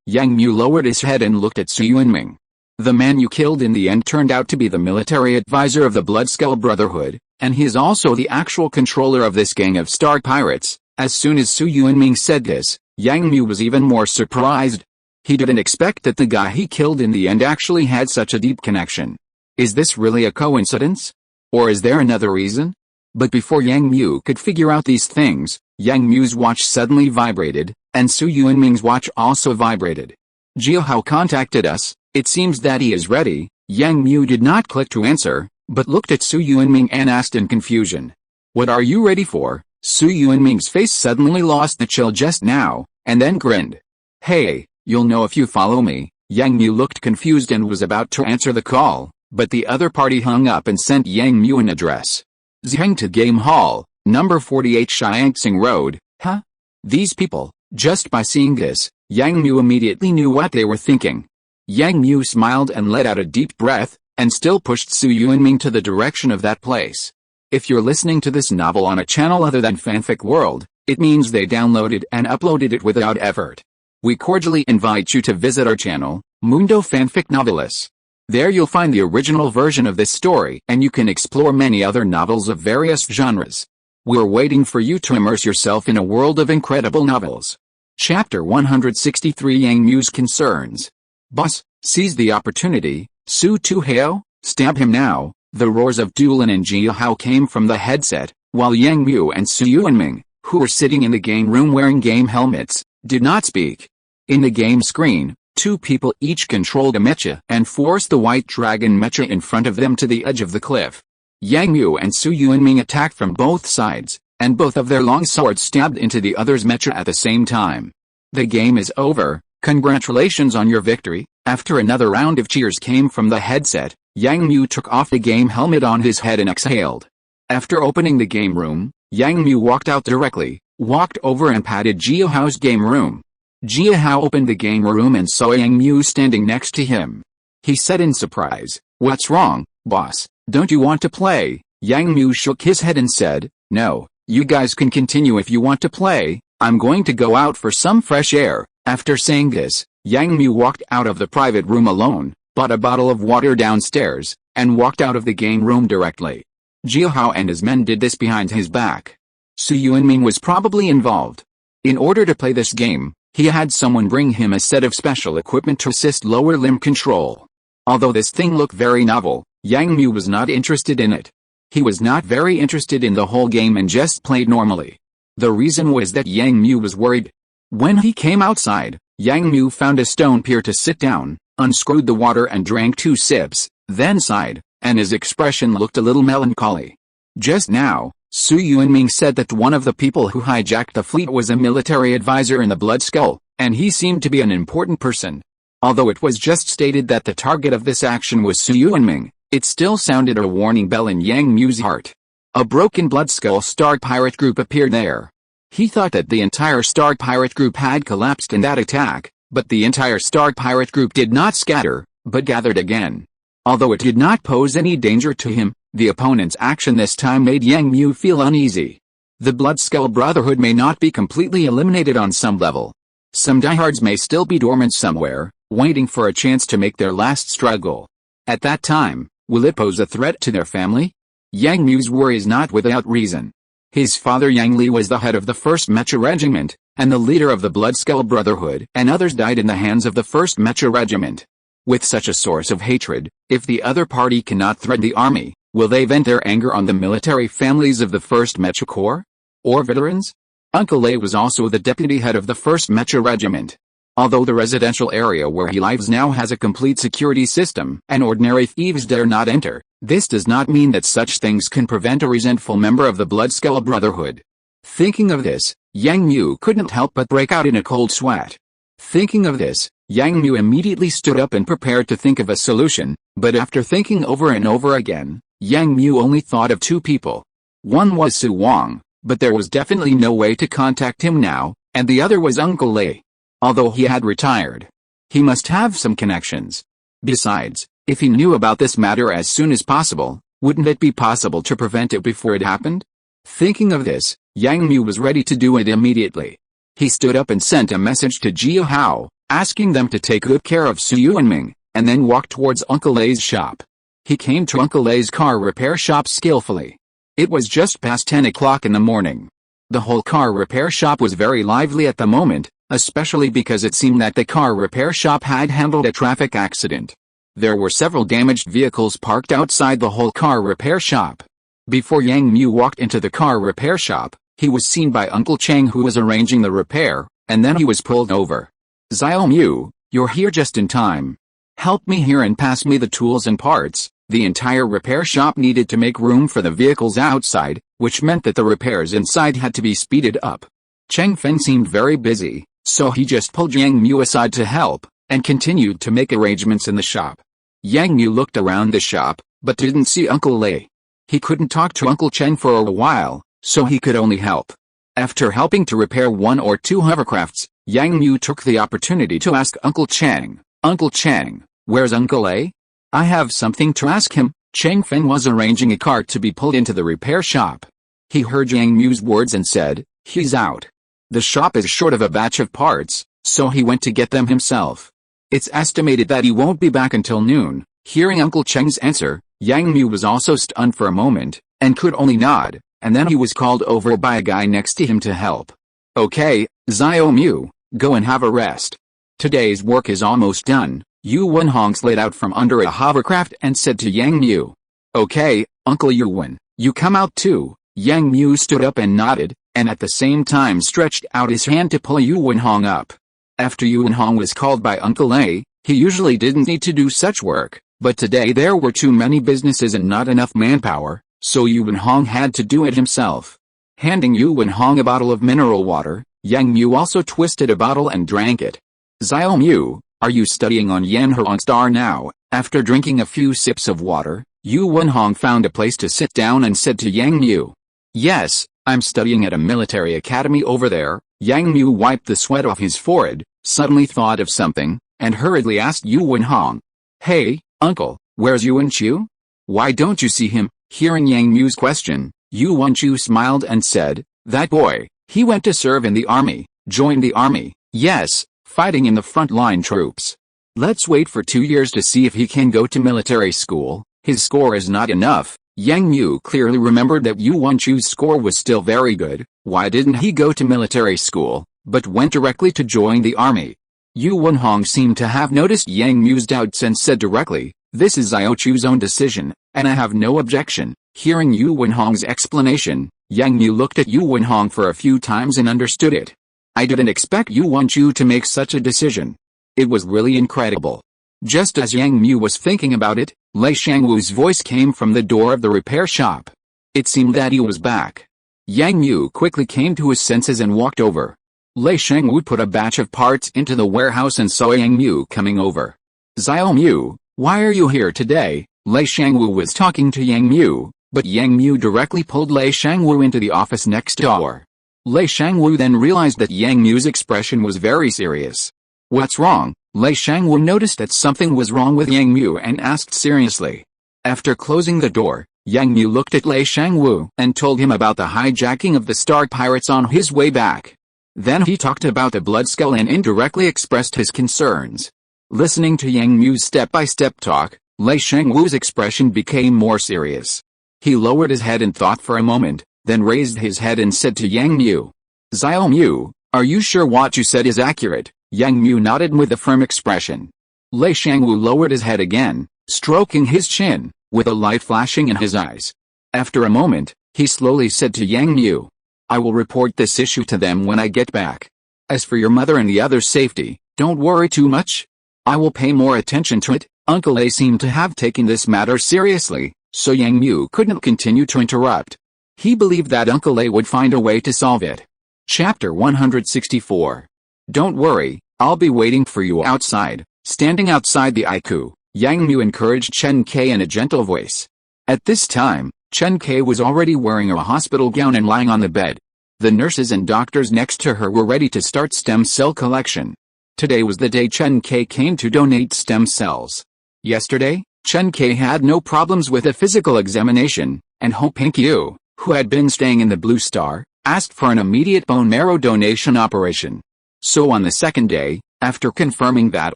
Yang Mu lowered his head and looked at Su Yuanming. "The man you killed in the end turned out to be the military advisor of the Blood Skull Brotherhood, and he is also the actual controller of this gang of star pirates." As soon as Su Yuanming said this, Yang Mu was even more surprised. He didn't expect that the guy he killed in the end actually had such a deep connection. Is this really a coincidence? Or is there another reason? But before Yang Mu could figure out these things, Yang Mu's watch suddenly vibrated, and Su Yuanming's watch also vibrated. "Jiao Hao contacted us, it seems that he is ready." Yang Mu did not click to answer, but looked at Su Yuanming and asked in confusion. "What are you ready for?" Su Yuanming's face suddenly lost the chill just now, and then grinned. "Hey, you'll know if you follow me." Yang Mu looked confused and was about to answer the call, but the other party hung up and sent Yang Mu an address. "Zheng to Game Hall, number 48 Shiangxing Road." Huh? These people, just by seeing this, Yang Mu immediately knew what they were thinking. Yang Mu smiled and let out a deep breath, and still pushed Su Yuanming to the direction of that place. If you're listening to this novel on a channel other than Fanfic World, it means they downloaded and uploaded it without effort. We cordially invite you to visit our channel, Mundo Fanfic Novelis. There you'll find the original version of this story, and you can explore many other novels of various genres. We're waiting for you to immerse yourself in a world of incredible novels. Chapter 163 Yang Mu's Concerns. Boss, seize the opportunity, Su Tu Hao, stab him now. The roars of Dulan and Jia Hao came from the headset, while Yang Mu and Su Yuanming, who were sitting in the game room wearing game helmets, did not speak. In the game screen, two people each controlled a mecha and forced the white dragon mecha in front of them to the edge of the cliff. Yang Mu and Su Yuanming attacked from both sides, and both of their long swords stabbed into the other's mecha at the same time. The game is over, congratulations on your victory. After another round of cheers came from the headset, Yang Mu took off the game helmet on his head and exhaled. After opening the game room, Yang Mu walked out directly, walked over and patted Jia Hao's game room. Jia Hao opened the game room and saw Yang Mu standing next to him. He said in surprise, "What's wrong, boss? Don't you want to play?" Yang Mu shook his head and said, "No, you guys can continue if you want to play. I'm going to go out for some fresh air." After saying this, Yang Mu walked out of the private room alone, bought a bottle of water downstairs, and walked out of the game room directly. Jia Hao and his men did this behind his back. Su Yuanming was probably involved. In order to play this game, he had someone bring him a set of special equipment to assist lower limb control. Although this thing looked very novel, Yang Mu was not interested in it. He was not very interested in the whole game and just played normally. The reason was that Yang Mu was worried. When he came outside, Yang Mu found a stone pier to sit down, unscrewed the water and drank 2 sips, then sighed, and his expression looked a little melancholy. Just now, Su Yuanming said that one of the people who hijacked the fleet was a military advisor in the Blood Skull, and he seemed to be an important person. Although it was just stated that the target of this action was Su Yuanming, it still sounded a warning bell in Yang Mu's heart. A broken Blood Skull Stark pirate group appeared there. He thought that the entire Stark pirate group had collapsed in that attack, but the entire Stark pirate group did not scatter, but gathered again. Although it did not pose any danger to him, the opponent's action this time made Yang Mu feel uneasy. The Blood Skull Brotherhood may not be completely eliminated on some level. Some diehards may still be dormant somewhere, waiting for a chance to make their last struggle. At that time, will it pose a threat to their family? Yang Mu's worry is not without reason. His father Yang Li was the head of the 1st Mecha Regiment, and the leader of the Blood Skull Brotherhood, and others died in the hands of the 1st Mecha Regiment. With such a source of hatred, if the other party cannot threaten the army, will they vent their anger on the military families of the 1st Mecha Corps? Or veterans? Uncle Lei was also the deputy head of the 1st Mecha Regiment. Although the residential area where he lives now has a complete security system, and ordinary thieves dare not enter, this does not mean that such things can prevent a resentful member of the Blood Skull Brotherhood. Thinking of this, Yang Mu couldn't help but break out in a cold sweat. Thinking of this, Yang Mu immediately stood up and prepared to think of a solution, but after thinking over and over again, Yang Mu only thought of 2 people. One was Su Wang, but there was definitely no way to contact him now, and the other was Uncle Lei. Although he had retired, he must have some connections. Besides, if he knew about this matter as soon as possible, wouldn't it be possible to prevent it before it happened? Thinking of this, Yang Mu was ready to do it immediately. He stood up and sent a message to Jia Hao, asking them to take good care of Su Yuanming, and then walked towards Uncle Lei's shop. He came to Uncle Lei's car repair shop skillfully. It was just past 10 o'clock in the morning. The whole car repair shop was very lively at the moment, especially because it seemed that the car repair shop had handled a traffic accident. There were several damaged vehicles parked outside the whole car repair shop. Before Yang Mu walked into the car repair shop, he was seen by Uncle Chang, who was arranging the repair, and then he was pulled over. "Xiao Mu, you're here just in time. Help me here and pass me the tools and parts." The entire repair shop needed to make room for the vehicles outside, which meant that the repairs inside had to be speeded up. Cheng Feng seemed very busy, so he just pulled Yang Mu aside to help, and continued to make arrangements in the shop. Yang Mu looked around the shop, but didn't see Uncle Lei. He couldn't talk to Uncle Cheng for a while, so he could only help. After helping to repair 1 or 2 hovercrafts, Yang Mu took the opportunity to ask Uncle Cheng, "Uncle Cheng, where's Uncle Lei? I have something to ask him." Cheng Feng was arranging a cart to be pulled into the repair shop. He heard Yang Mu's words and said, "He's out. The shop is short of a batch of parts," so he went to get them himself. It's estimated that he won't be back until noon. Hearing Uncle Cheng's answer, Yang Mu was also stunned for a moment, and could only nod, and then he was called over by a guy next to him to help. Okay, Xiao Mu, go and have a rest. Today's work is almost done. Yu Wenhong slid out from under a hovercraft and said to Yang Mu. Okay, Uncle Yuwen, you come out too. Yang Mu stood up and nodded, and at the same time stretched out his hand to pull Yu Wenhong up. After Yu Wenhong was called by Uncle A, he usually didn't need to do such work, but today there were too many businesses and not enough manpower, so Yu Wenhong had to do it himself. Handing Yu Wenhong a bottle of mineral water, Yang Mu also twisted a bottle and drank it. Xiao Mu, are you studying on Yanhuang Star now? After drinking a few sips of water, Yu Wenhong found a place to sit down and said to Yang Mu. Yes, I'm studying at a military academy over there. Yang Mu wiped the sweat off his forehead, suddenly thought of something, and hurriedly asked Yu Wenhong. Hey, uncle, where's Yuan Chu? Why don't you see him? Hearing Yang Mu's question, Yu Wenchu smiled and said, that boy, he went to serve in the army, joined the army, yes, fighting in the front-line troops. Let's wait for 2 years to see if he can go to military school. His score is not enough. Yang Mu clearly remembered that Yu Wenchu's score was still very good. Why didn't he go to military school, but went directly to join the army? Yu Wenhong seemed to have noticed Yang Mu's doubts and said directly, this is Xiao Chu's own decision, and I have no objection. Hearing Yu Wenhong's explanation, Yang Mu looked at Yu Wenhong for a few times and understood it. I didn't expect Yu Wenchu to make such a decision. It was really incredible. Just as Yang Mu was thinking about it, Lei Shangwu's voice came from the door of the repair shop. It seemed that he was back. Yang Mu quickly came to his senses and walked over. Lei Shangwu put a batch of parts into the warehouse and saw Yang Mu coming over. Xiao Mu, why are you here today? Lei Shangwu was talking to Yang Mu, but Yang Mu directly pulled Lei Shangwu into the office next door. Lei Shangwu then realized that Yang Mu's expression was very serious. What's wrong? Lei Shangwu noticed that something was wrong with Yang Mu and asked seriously. After closing the door, Yang Mu looked at Lei Shangwu and told him about the hijacking of the Star Pirates on his way back. Then he talked about the blood skull and indirectly expressed his concerns. Listening to Yang Mu's step-by-step talk, Lei Shangwu's expression became more serious. He lowered his head and thought for a moment, then raised his head and said to Yang Mu. Xiao Mu, are you sure what you said is accurate? Yang Mu nodded with a firm expression. Lei Shangwu lowered his head again, stroking his chin, with a light flashing in his eyes. After a moment, he slowly said to Yang Mu. I will report this issue to them when I get back. As for your mother and the others' safety, don't worry too much. I will pay more attention to it. Uncle A seemed to have taken this matter seriously, so Yang Mu couldn't continue to interrupt. He believed that Uncle A would find a way to solve it. Chapter 164. Don't worry, I'll be waiting for you outside. Standing outside the IQ, Yang Mu encouraged Chen Kai in a gentle voice. At this time, Chen Kai was already wearing a hospital gown and lying on the bed. The nurses and doctors next to her were ready to start stem cell collection. Today was the day Chen Kai came to donate stem cells. Yesterday, Chen Kai had no problems with a physical examination, and Ho Pingqiu, who had been staying in the Blue Star, asked for an immediate bone marrow donation operation. So on the second day, after confirming that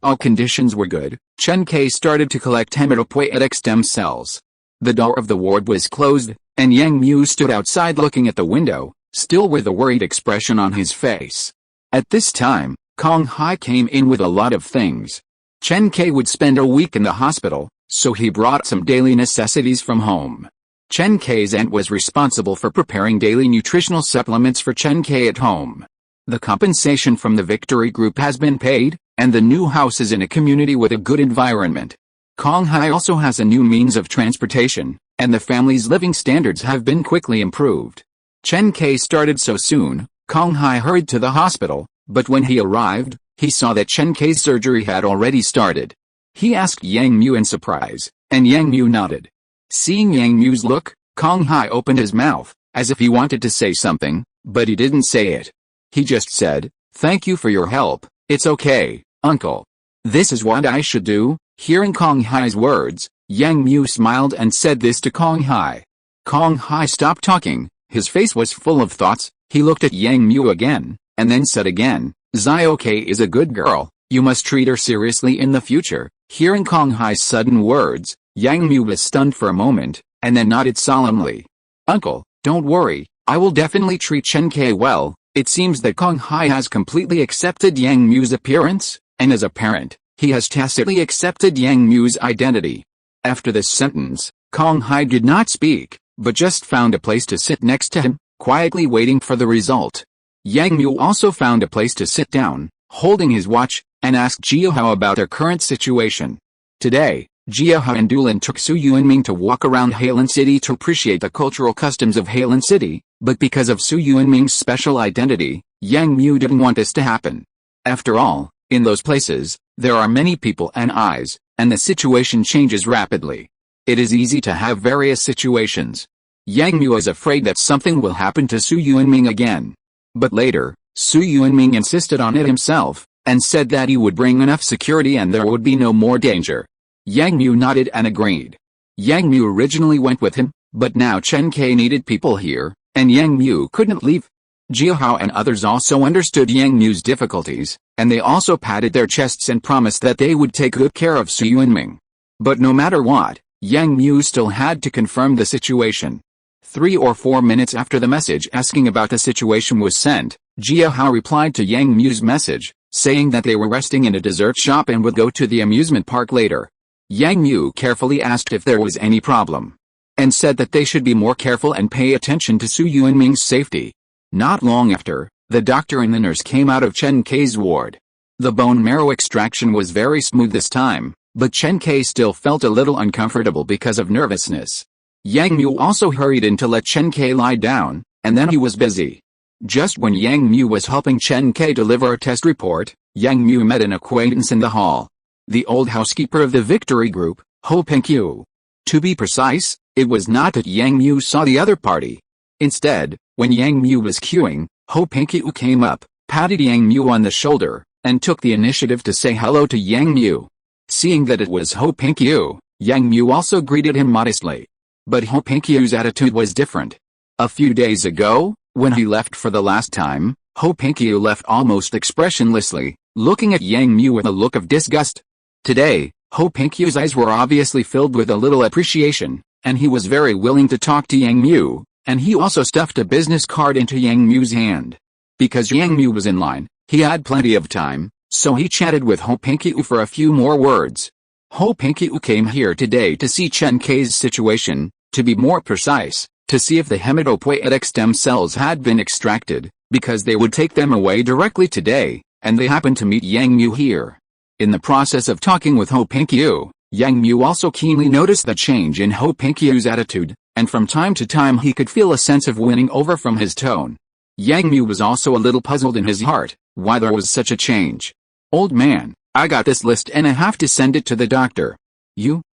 all conditions were good, Chen Kai started to collect hematopoietic stem cells. The door of the ward was closed, and Yang Mu stood outside looking at the window, still with a worried expression on his face. At this time, Kong Hai came in with a lot of things. Chen Kai would spend a week in the hospital, so he brought some daily necessities from home. Chen Kai's aunt was responsible for preparing daily nutritional supplements for Chen Kai at home. The compensation from the Victory Group has been paid, and the new house is in a community with a good environment. Kong Hai also has a new means of transportation, and the family's living standards have been quickly improved. Chen Kai started so soon, Kong Hai hurried to the hospital, but when he arrived, he saw that Chen Kai's surgery had already started. He asked Yang Mu in surprise, and Yang Mu nodded. Seeing Yang Mu's look, Kong Hai opened his mouth, as if he wanted to say something, but he didn't say it. He just said, thank you for your help, it's okay, uncle. This is what I should do. Hearing Kong Hai's words, Yang Mu smiled and said this to Kong Hai. Kong Hai stopped talking, his face was full of thoughts. He looked at Yang Mu again, and then said again, Xiao Kai is a good girl, You must treat her seriously in the future." Hearing Kong Hai's sudden words, Yang Mu was stunned for a moment, and then nodded solemnly. "Uncle, don't worry, I will definitely treat Chen Kai well." It seems that Kong Hai has completely accepted Yang Mu's appearance, and as a parent, he has tacitly accepted Yang Mu's identity. After this sentence, Kong Hai did not speak, but just found a place to sit next to him, quietly waiting for the result. Yang Mu also found a place to sit down, holding his watch, and asked Jiahao about their current situation. Today, Jiahao and Dulin took Su Yuanming to walk around Heilun City to appreciate the cultural customs of Heilun City, but because of Su Yuanming's special identity, Yang Mu didn't want this to happen. After all, in those places, there are many people and eyes, and the situation changes rapidly. It is easy to have various situations. Yang Mu is afraid that something will happen to Su Yuanming again. But later, Su Yuanming insisted on it himself, and said that he would bring enough security and there would be no more danger. Yang Mu nodded and agreed. Yang Mu originally went with him, but now Chen Kai needed people here, and Yang Mu couldn't leave. Jiahao and others also understood Yang Mu's difficulties, and they also patted their chests and promised that they would take good care of Su Yuanming. But no matter what, Yang Mu still had to confirm the situation. 3 or 4 minutes after the message asking about the situation was sent, Jiahao replied to Yang Mu's message, saying that they were resting in a dessert shop and would go to the amusement park later. Yang Mu carefully asked if there was any problem, and said that they should be more careful and pay attention to Su Yuanming's safety. Not long after, the doctor and the nurse came out of Chen Kai's ward. The bone marrow extraction was very smooth this time, but Chen Kai still felt a little uncomfortable because of nervousness. Yang Mu also hurried in to let Chen Kai lie down, and then he was busy. Just when Yang Mu was helping Chen Kai deliver a test report, Yang Mu met an acquaintance in the hall. The old housekeeper of the Victory Group, Ho Pengqiu. To be precise, it was not that Yang Mu saw the other party. Instead, when Yang Mu was queuing, Ho Pengqiu came up, patted Yang Mu on the shoulder, and took the initiative to say hello to Yang Mu. Seeing that it was Ho Pengqiu, Yang Mu also greeted him modestly. But Ho Pengqiu's attitude was different. A few days ago, when he left for the last time, Ho Pengqiu left almost expressionlessly, looking at Yang Mu with a look of disgust. Today, Ho Pengqiu's eyes were obviously filled with a little appreciation, and he was very willing to talk to Yang Mu, and he also stuffed a business card into Yang Mu's hand. Because Yang Mu was in line, he had plenty of time, so he chatted with Ho Pengqiu for a few more words. Ho Pengqiu came here today to see Chen Kai's situation, to be more precise, to see if the hematopoietic stem cells had been extracted, because they would take them away directly today, and they happened to meet Yang Mu here. In the process of talking with Ho Pengqiu, Yang Mu also keenly noticed the change in Ho Pengqiu's attitude, and from time to time he could feel a sense of winning over from his tone. Yang Mu was also a little puzzled in his heart, why there was such a change. "Old man, I got this list and I have to send it to the doctor."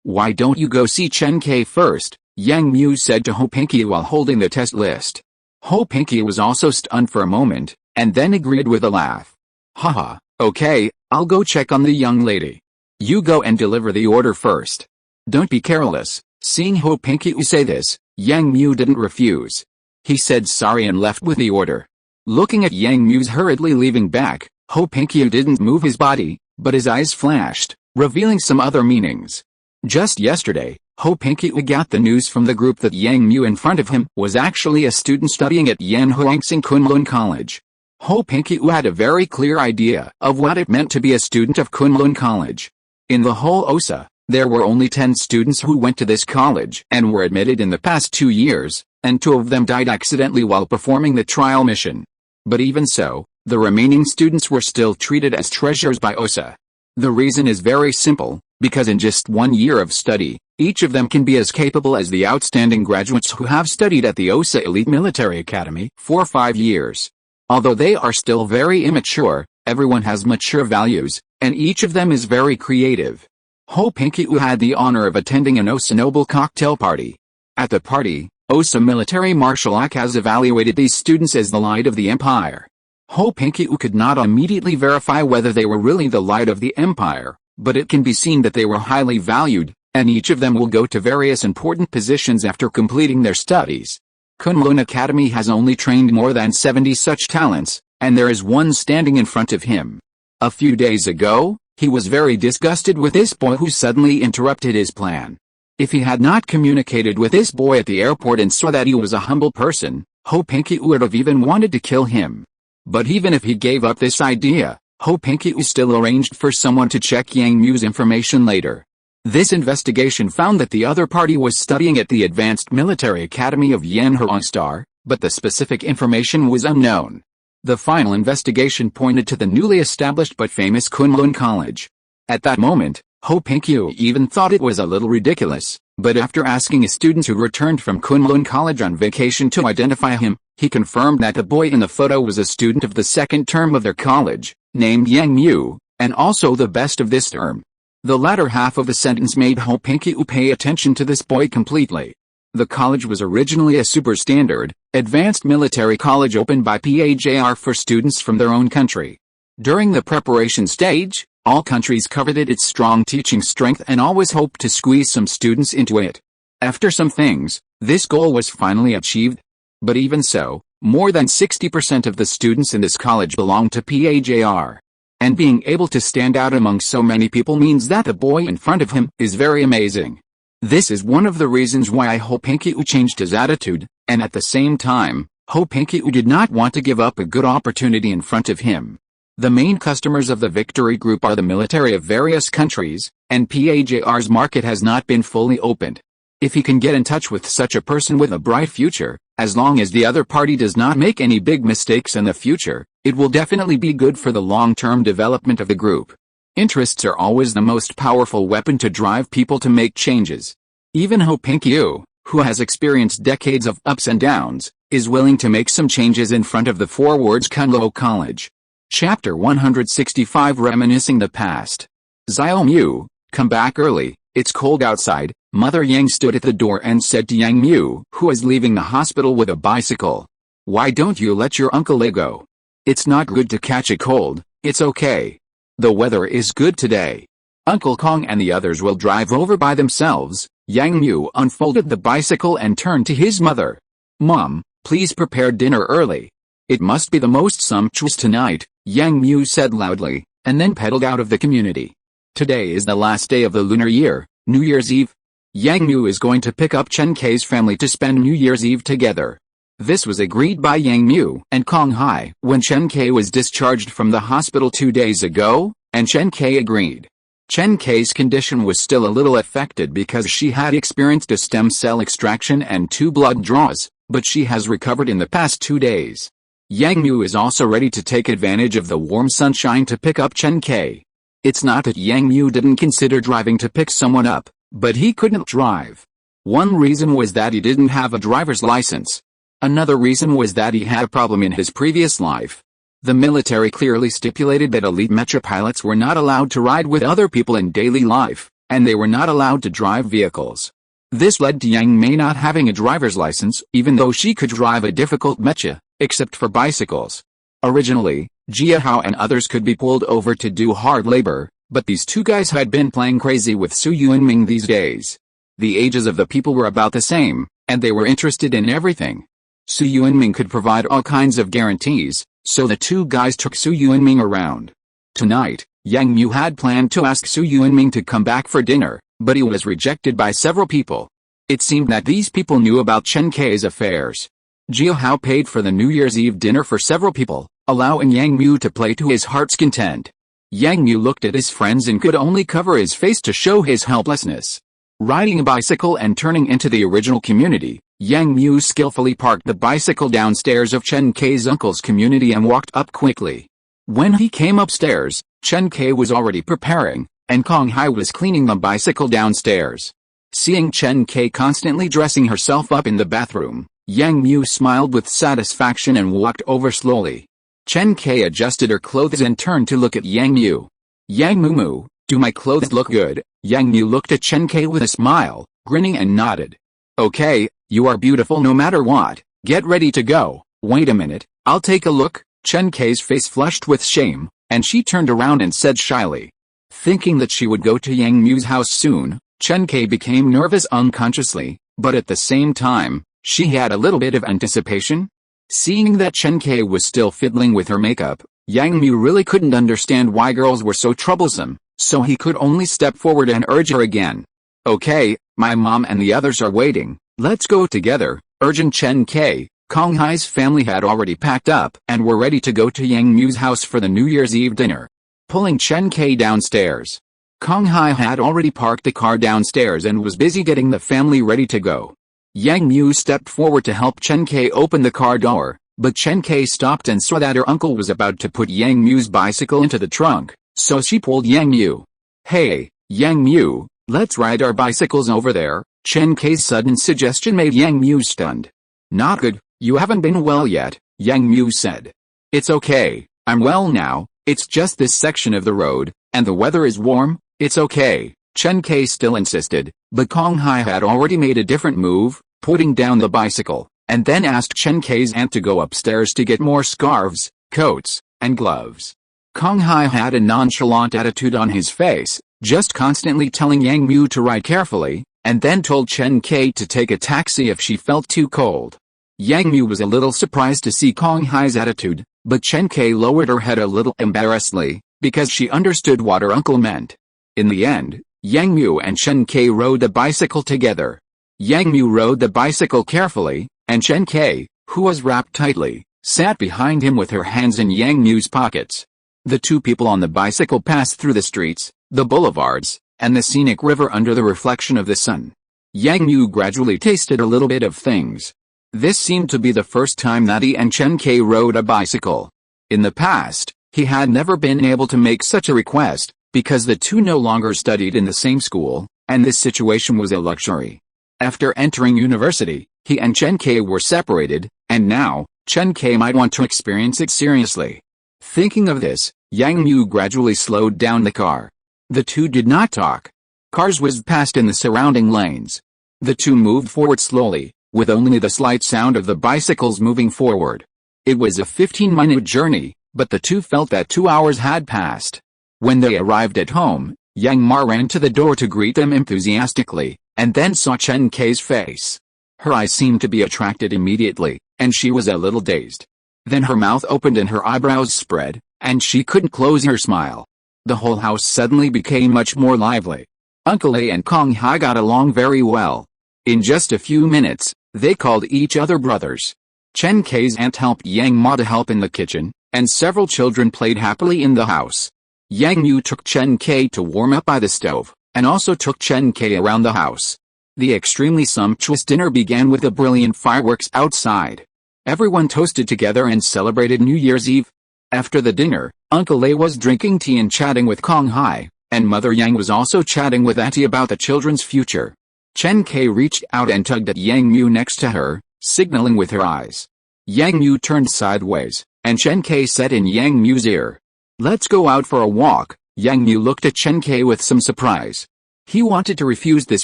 Why don't you go see Chen Kai first?" Yang Mu said to Ho Pengqiu while holding the test list. Ho Pengqiu was also stunned for a moment, and then agreed with a laugh. "Haha, okay, I'll go check on the young lady. You go and deliver the order first. Don't be careless." Seeing Ho Pengqiu say this, Yang Mu didn't refuse. He said sorry and left with the order. Looking at Yang Mu's hurriedly leaving back, Ho Pengqiu didn't move his body, but his eyes flashed, revealing some other meanings. Just yesterday, Ho Pengqiu got the news from the group that Yang Mu in front of him was actually a student studying at Yanhuangsing Kunlun College. Ho Pengqiu had a very clear idea of what it meant to be a student of Kunlun College. In the whole OSA, there were only 10 students who went to this college and were admitted in the past 2 years, and 2 of them died accidentally while performing the trial mission. But even so, the remaining students were still treated as treasures by OSA. The reason is very simple, because in just 1 year of study, each of them can be as capable as the outstanding graduates who have studied at the OSA Elite Military Academy for 5 years. Although they are still very immature, everyone has mature values, and each of them is very creative. Ho Pengqiu had the honor of attending an OSA Noble cocktail party. At the party, OSA Military Martial Arts has evaluated these students as the light of the Empire. Ho Pengqiu could not immediately verify whether they were really the light of the Empire, but it can be seen that they were highly valued, and each of them will go to various important positions after completing their studies. Kunlun Academy has only trained more than 70 such talents, and there is one standing in front of him. A few days ago, he was very disgusted with this boy who suddenly interrupted his plan. If he had not communicated with this boy at the airport and saw that he was a humble person, Ho Pinky would have even wanted to kill him. But even if he gave up this idea, Ho Pinky still arranged for someone to check Yang Mu's information later. This investigation found that the other party was studying at the Advanced Military Academy of Yanherstar, but the specific information was unknown. The final investigation pointed to the newly established but famous Kunlun College. At that moment, Ho Pinkyu even thought it was a little ridiculous, but after asking his students who returned from Kunlun College on vacation to identify him, he confirmed that the boy in the photo was a student of the second term of their college, named Yang Mu, and also the best of this term. The latter half of the sentence made Ho Pinkyu pay attention to this boy completely. The college was originally a super-standard, advanced military college opened by PAJR for students from their own country. During the preparation stage, all countries coveted its strong teaching strength and always hoped to squeeze some students into it. After some things, this goal was finally achieved. But even so, more than 60% of the students in this college belong to PAJR. And being able to stand out among so many people means that the boy in front of him is very amazing. This is one of the reasons why Ho Pinkyu changed his attitude, and at the same time, Ho Pinkyu did not want to give up a good opportunity in front of him. The main customers of the Victory Group are the military of various countries, and PAJR's market has not been fully opened. If he can get in touch with such a person with a bright future, as long as the other party does not make any big mistakes in the future, it will definitely be good for the long-term development of the group. Interests are always the most powerful weapon to drive people to make changes. Even Ho Pinkyu, who has experienced decades of ups and downs, is willing to make some changes in front of the Forwards Kunlo College. Chapter 165 Reminiscing the Past. Xiao Mu, come back early, it's cold outside. Mother Yang stood at the door and said to Yang Mu, who was leaving the hospital with a bicycle. Why don't you let your uncle go? It's not good to catch a cold, it's okay. The weather is good today. Uncle Kong and the others will drive over by themselves. Yang Mu unfolded the bicycle and turned to his mother. Mom, please prepare dinner early. It must be the most sumptuous tonight, Yang Mu said loudly, and then pedaled out of the community. Today is the last day of the lunar year, New Year's Eve. Yang Mu is going to pick up Chen Kei's family to spend New Year's Eve together. This was agreed by Yang Mu and Kong Hai when Chen Kei was discharged from the hospital 2 days ago, and Chen Kei agreed. Chen Kei's condition was still a little affected because she had experienced a stem cell extraction and 2 blood draws, but she has recovered in the past 2 days. Yang Mu is also ready to take advantage of the warm sunshine to pick up Chen Kei. It's not that Yang Mu didn't consider driving to pick someone up, but he couldn't drive. One reason was that he didn't have a driver's license. Another reason was that he had a problem in his previous life. The military clearly stipulated that elite mecha pilots were not allowed to ride with other people in daily life, and they were not allowed to drive vehicles. This led to Yang Mei not having a driver's license, even though she could drive a difficult mecha, except for bicycles. Originally, Jia Hao and others could be pulled over to do hard labor, but these 2 guys had been playing crazy with Su Yuanming these days. The ages of the people were about the same, and they were interested in everything. Su Yuanming could provide all kinds of guarantees, so the 2 guys took Su Yuanming around. Tonight, Yang Mu had planned to ask Su Yuanming to come back for dinner, but he was rejected by several people. It seemed that these people knew about Chen Kei's affairs. Jia Hao paid for the New Year's Eve dinner for several people, allowing Yang Mu to play to his heart's content. Yang Mu looked at his friends and could only cover his face to show his helplessness. Riding a bicycle and turning into the original community, Yang Mu skillfully parked the bicycle downstairs of Chen Kei's uncle's community and walked up quickly. When he came upstairs, Chen Kei was already preparing, and Kong Hai was cleaning the bicycle downstairs. Seeing Chen Kei constantly dressing herself up in the bathroom, Yang Mu smiled with satisfaction and walked over slowly. Chen Kei adjusted her clothes and turned to look at Yang Mu. Yang Mu, do my clothes look good? Yang Mu looked at Chen Kei with a smile, grinning and nodded. Okay, you are beautiful no matter what, get ready to go. Wait a minute, I'll take a look. Chen Kei's face flushed with shame, and she turned around and said shyly. Thinking that she would go to Yang Mu's house soon, Chen Kei became nervous unconsciously, but at the same time, she had a little bit of anticipation. Seeing that Chen Kei was still fiddling with her makeup, Yang Mu really couldn't understand why girls were so troublesome, so he could only step forward and urge her again. Okay, my mom and the others are waiting, let's go together, urging Chen Kai. Kong Hai's family had already packed up and were ready to go to Yang Mu's house for the New Year's Eve dinner. Pulling Chen Kai downstairs. Kong Hai had already parked the car downstairs and was busy getting the family ready to go. Yang Mu stepped forward to help Chen Kai open the car door, but Chen Kai stopped and saw that her uncle was about to put Yang Mu's bicycle into the trunk, so she pulled Yang Mu. Hey, Yang Mu, let's ride our bicycles over there. Chen Kai's sudden suggestion made Yang Mu stunned. Not good, you haven't been well yet, Yang Mu said. It's okay, I'm well now, it's just this section of the road, and the weather is warm, it's okay, Chen Kai still insisted, but Kong Hai had already made a different move, putting down the bicycle, and then asked Chen Kai's aunt to go upstairs to get more scarves, coats, and gloves. Kong Hai had a nonchalant attitude on his face, just constantly telling Yang Mu to ride carefully, and then told Chen Kai to take a taxi if she felt too cold. Yang Mu was a little surprised to see Kong Hai's attitude, but Chen Kai lowered her head a little embarrassedly, because she understood what her uncle meant. In the end, Yang Mu and Chen Kai rode the bicycle together. Yang Mu rode the bicycle carefully, and Chen Kai, who was wrapped tightly, sat behind him with her hands in Yang Mu's pockets. The two people on the bicycle passed through the streets, the boulevards, and the scenic river under the reflection of the sun. Yang Mu gradually tasted a little bit of things. This seemed to be the first time that he and Chen Kai rode a bicycle. In the past, he had never been able to make such a request, because the two no longer studied in the same school, and this situation was a luxury. After entering university, he and Chen Kai were separated, and now, Chen Kai might want to experience it seriously. Thinking of this, Yang Mu gradually slowed down the car. The two did not talk. Cars whizzed past in the surrounding lanes. The two moved forward slowly, with only the slight sound of the bicycles moving forward. It was a 15-minute journey, but the two felt that 2 hours had passed. When they arrived at home, Yang Ma ran to the door to greet them enthusiastically, and then saw Chen Kai's face. Her eyes seemed to be attracted immediately, and she was a little dazed. Then her mouth opened and her eyebrows spread, and she couldn't close her smile. The whole house suddenly became much more lively. Uncle A and Kong Hai got along very well. In just a few minutes, they called each other brothers. Chen Kai's aunt helped Yang Ma to help in the kitchen, and several children played happily in the house. Yang Mu took Chen Kai to warm up by the stove, and also took Chen Kai around the house. The extremely sumptuous dinner began with the brilliant fireworks outside. Everyone toasted together and celebrated New Year's Eve. After the dinner, Uncle A was drinking tea and chatting with Kong Hai, and Mother Yang was also chatting with Auntie about the children's future. Chen Kai reached out and tugged at Yang Mu next to her, signaling with her eyes. Yang Mu turned sideways, and Chen Kai said in Yang Mu's ear, "Let's go out for a walk." Yang Mu looked at Chen Kai with some surprise. He wanted to refuse this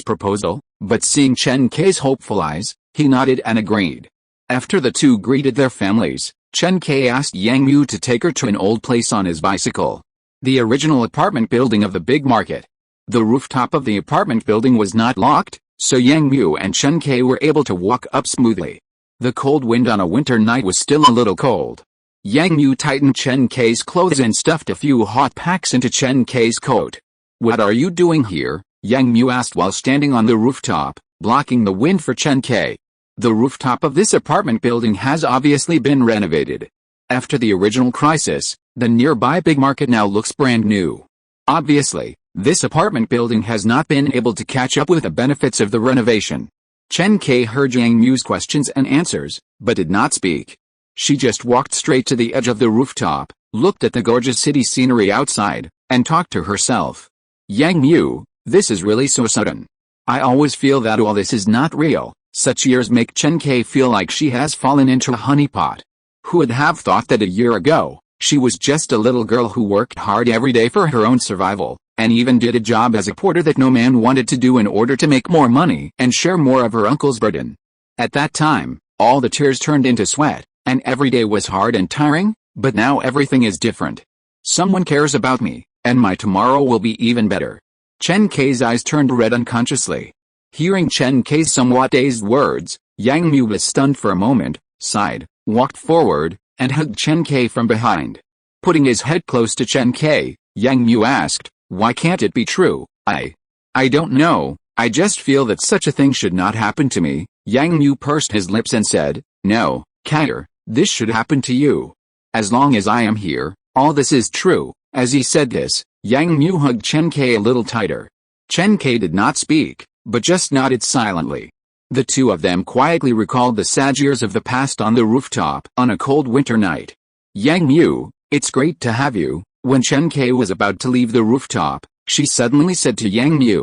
proposal, but seeing Chen Kai's hopeful eyes, he nodded and agreed. After the two greeted their families, Chen Kai asked Yang Mu to take her to an old place on his bicycle. The original apartment building of the big market. The rooftop of the apartment building was not locked, so Yang Mu and Chen Kai were able to walk up smoothly. The cold wind on a winter night was still a little cold. Yang Mu tightened Chen Kai's clothes and stuffed a few hot packs into Chen Kai's coat. "What are you doing here?" Yang Mu asked while standing on the rooftop, blocking the wind for Chen Kai. The rooftop of this apartment building has obviously been renovated. After the original crisis, the nearby big market now looks brand new. Obviously, this apartment building has not been able to catch up with the benefits of the renovation. Chen Kai heard Yang Mu's questions and answers, but did not speak. She just walked straight to the edge of the rooftop, looked at the gorgeous city scenery outside, and talked to herself. "Yang Mu, this is really so sudden. I always feel that all this is not real." Such years make Chen Kai feel like she has fallen into a honeypot. Who would have thought that a year ago, she was just a little girl who worked hard every day for her own survival, and even did a job as a porter that no man wanted to do in order to make more money and share more of her uncle's burden. At that time, all the tears turned into sweat, and every day was hard and tiring, but now everything is different. Someone cares about me, and my tomorrow will be even better. Chen Kai's eyes turned red unconsciously. Hearing Chen Kai's somewhat dazed words, Yang Mu was stunned for a moment, sighed, walked forward, and hugged Chen Kai from behind. Putting his head close to Chen Kai, Yang Mu asked, "Why can't it be true?" I don't know, I just feel that such a thing should not happen to me." Yang Mu pursed his lips and said, "No, Kater, this should happen to you. As long as I am here, all this is true." As he said this, Yang Mu hugged Chen Kai a little tighter. Chen Kai did not speak, but just nodded silently. The two of them quietly recalled the sad years of the past on the rooftop on a cold winter night. "Yang Mu, it's great to have you." When Chen Kai was about to leave the rooftop, she suddenly said to Yang Mu.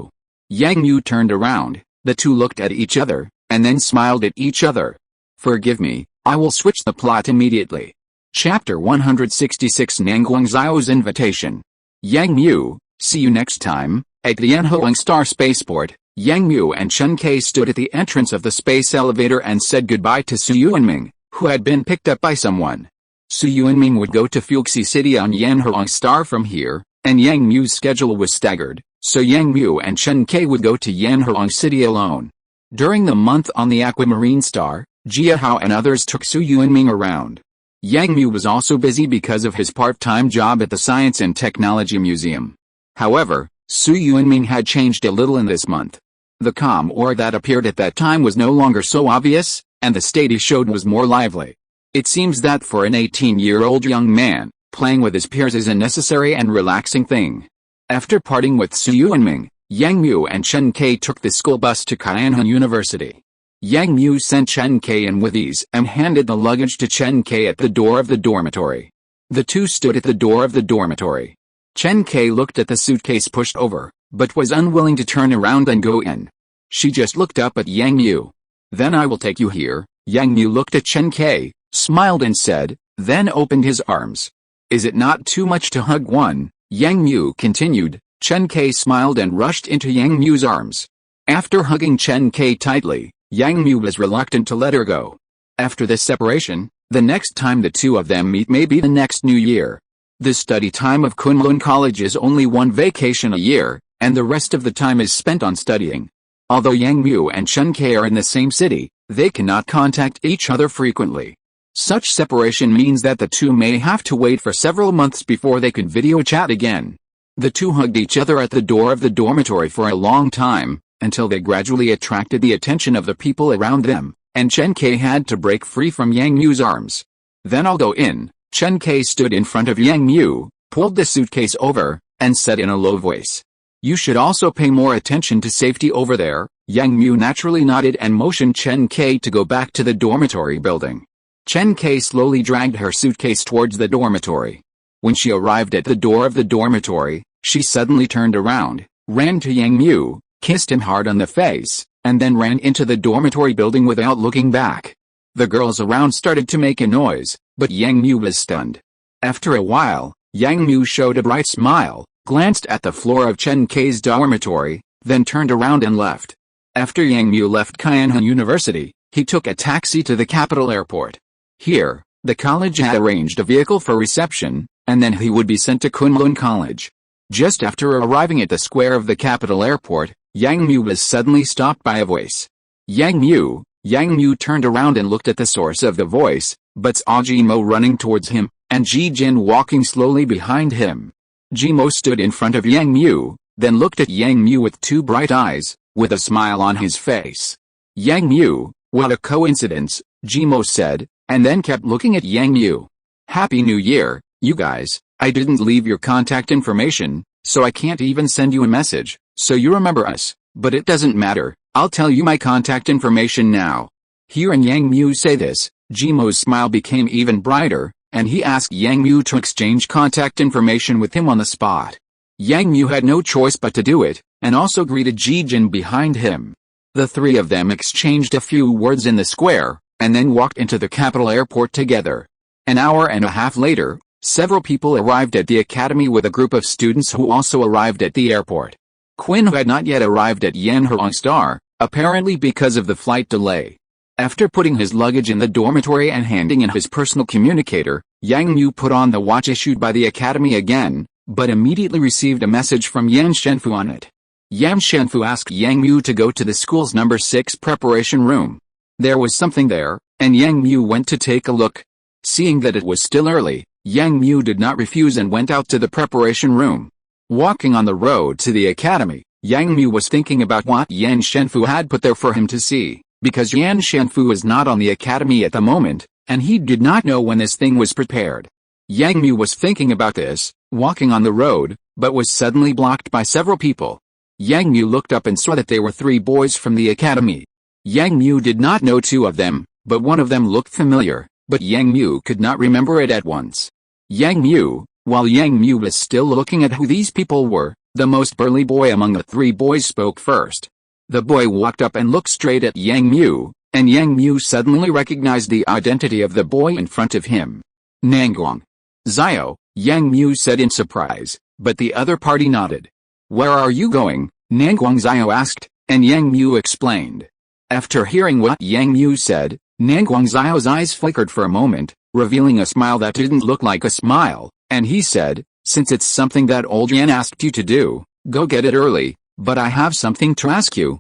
Yang Mu turned around, the two looked at each other, and then smiled at each other. "Forgive me, I will switch the plot immediately." Chapter 166 Nanguang Xiao's Invitation. Yang Mu, see you next time. At the Annihilation Star Spaceport, Yang Mu and Chen Kai stood at the entrance of the space elevator and said goodbye to Su Yuanming, who had been picked up by someone. Su Yuanming would go to Fuxi City on Annihilation Star from here, and Yang Mu's schedule was staggered, so Yang Mu and Chen Kai would go to Annihilation City alone. During the month on the Aquamarine Star, Jia Hao and others took Su Yuanming around. Yang Mu was also busy because of his part-time job at the Science and Technology Museum. However, Su Yuanming had changed a little in this month. The calm aura that appeared at that time was no longer so obvious, and the state he showed was more lively. It seems that for an 18-year-old young man, playing with his peers is a necessary and relaxing thing. After parting with Su Yuanming, Yang Mu and Chen Kai took the school bus to Kaianhan University. Yang Mu sent Chen Kai in with ease and handed the luggage to Chen Kai at the door of the dormitory. The two stood at the door of the dormitory. Chen Kai looked at the suitcase pushed over, but was unwilling to turn around and go in. She just looked up at Yang Mu. "Then I will take you here." Yang Mu looked at Chen Kai, smiled and said, then opened his arms. "Is it not too much to hug one?" Yang Mu continued. Chen Kai smiled and rushed into Yang Mu's arms. After hugging Chen Kai tightly, Yang Mu was reluctant to let her go. After this separation, the next time the two of them meet may be the next New Year. The study time of Kunlun College is only one vacation a year, and the rest of the time is spent on studying. Although Yang Mu and Chen Kai are in the same city, they cannot contact each other frequently. Such separation means that the two may have to wait for several months before they could video chat again. The two hugged each other at the door of the dormitory for a long time, until they gradually attracted the attention of the people around them, and Chen Kai had to break free from Yang Mu's arms. "Then I'll go in." Chen Kai stood in front of Yang Mu, pulled the suitcase over, and said in a low voice, "You should also pay more attention to safety over there." Yang Mu naturally nodded and motioned Chen Kai to go back to the dormitory building. Chen Kai slowly dragged her suitcase towards the dormitory. When she arrived at the door of the dormitory, she suddenly turned around, ran to Yang Mu, kissed him hard on the face, and then ran into the dormitory building without looking back. The girls around started to make a noise, but Yang Mu was stunned. After a while, Yang Mu showed a bright smile, glanced at the floor of Chen Kai's dormitory, then turned around and left. After Yang Mu left Kaianhan University, he took a taxi to the capital airport. Here, the college had arranged a vehicle for reception, and then he would be sent to Kunlun College. Just after arriving at the square of the capital airport, Yang Mu was suddenly stopped by a voice. "Yang Mu." Yang Mu turned around and looked at the source of the voice, but saw Jimo running towards him, and Ji Jin walking slowly behind him. Jimo stood in front of Yang Mu, then looked at Yang Mu with two bright eyes, with a smile on his face. "Yang Mu, what a coincidence," Jimo said, and then kept looking at Yang Mu. "Happy New Year, you guys. I didn't leave your contact information, so I can't even send you a message, so you remember us, but it doesn't matter. I'll tell you my contact information now." Hearing Yang Mu say this, Jimo's smile became even brighter, and he asked Yang Mu to exchange contact information with him on the spot. Yang Mu had no choice but to do it, and also greeted Ji Jin behind him. The three of them exchanged a few words in the square, and then walked into the capital airport together. An hour and a half later, several people arrived at the academy with a group of students who also arrived at the airport. Quinn had not yet arrived at Annihilation Star, apparently because of the flight delay. After putting his luggage in the dormitory and handing in his personal communicator, Yang Mu put on the watch issued by the academy again, but immediately received a message from Yan Shenfu on it. Yan Shenfu asked Yang Mu to go to the school's number 6 preparation room. There was something there, and Yang Mu went to take a look. Seeing that it was still early, Yang Mu did not refuse and went out to the preparation room. Walking on the road to the academy, Yang Mu was thinking about what Yan Shenfu had put there for him to see, because Yan Shenfu was not on the academy at the moment, and he did not know when this thing was prepared. Yang Mu was thinking about this, walking on the road, but was suddenly blocked by several people. Yang Mu looked up and saw that they were 3 boys from the academy. Yang Mu did not know 2 of them, but one of them looked familiar, but Yang Mu could not remember it at once. While Yang Mu was still looking at who these people were, the most burly boy among the 3 boys spoke first. The boy walked up and looked straight at Yang Mu, and Yang Mu suddenly recognized the identity of the boy in front of him. Nanguang. Zio, Yang Mu said in surprise, but the other party nodded. Where are you going? Nanguang Zio asked, and Yang Mu explained. After hearing what Yang Mu said, Nanguang Zio's eyes flickered for a moment, revealing a smile that didn't look like a smile, and he said, since it's something that old Yan asked you to do, go get it early, but I have something to ask you.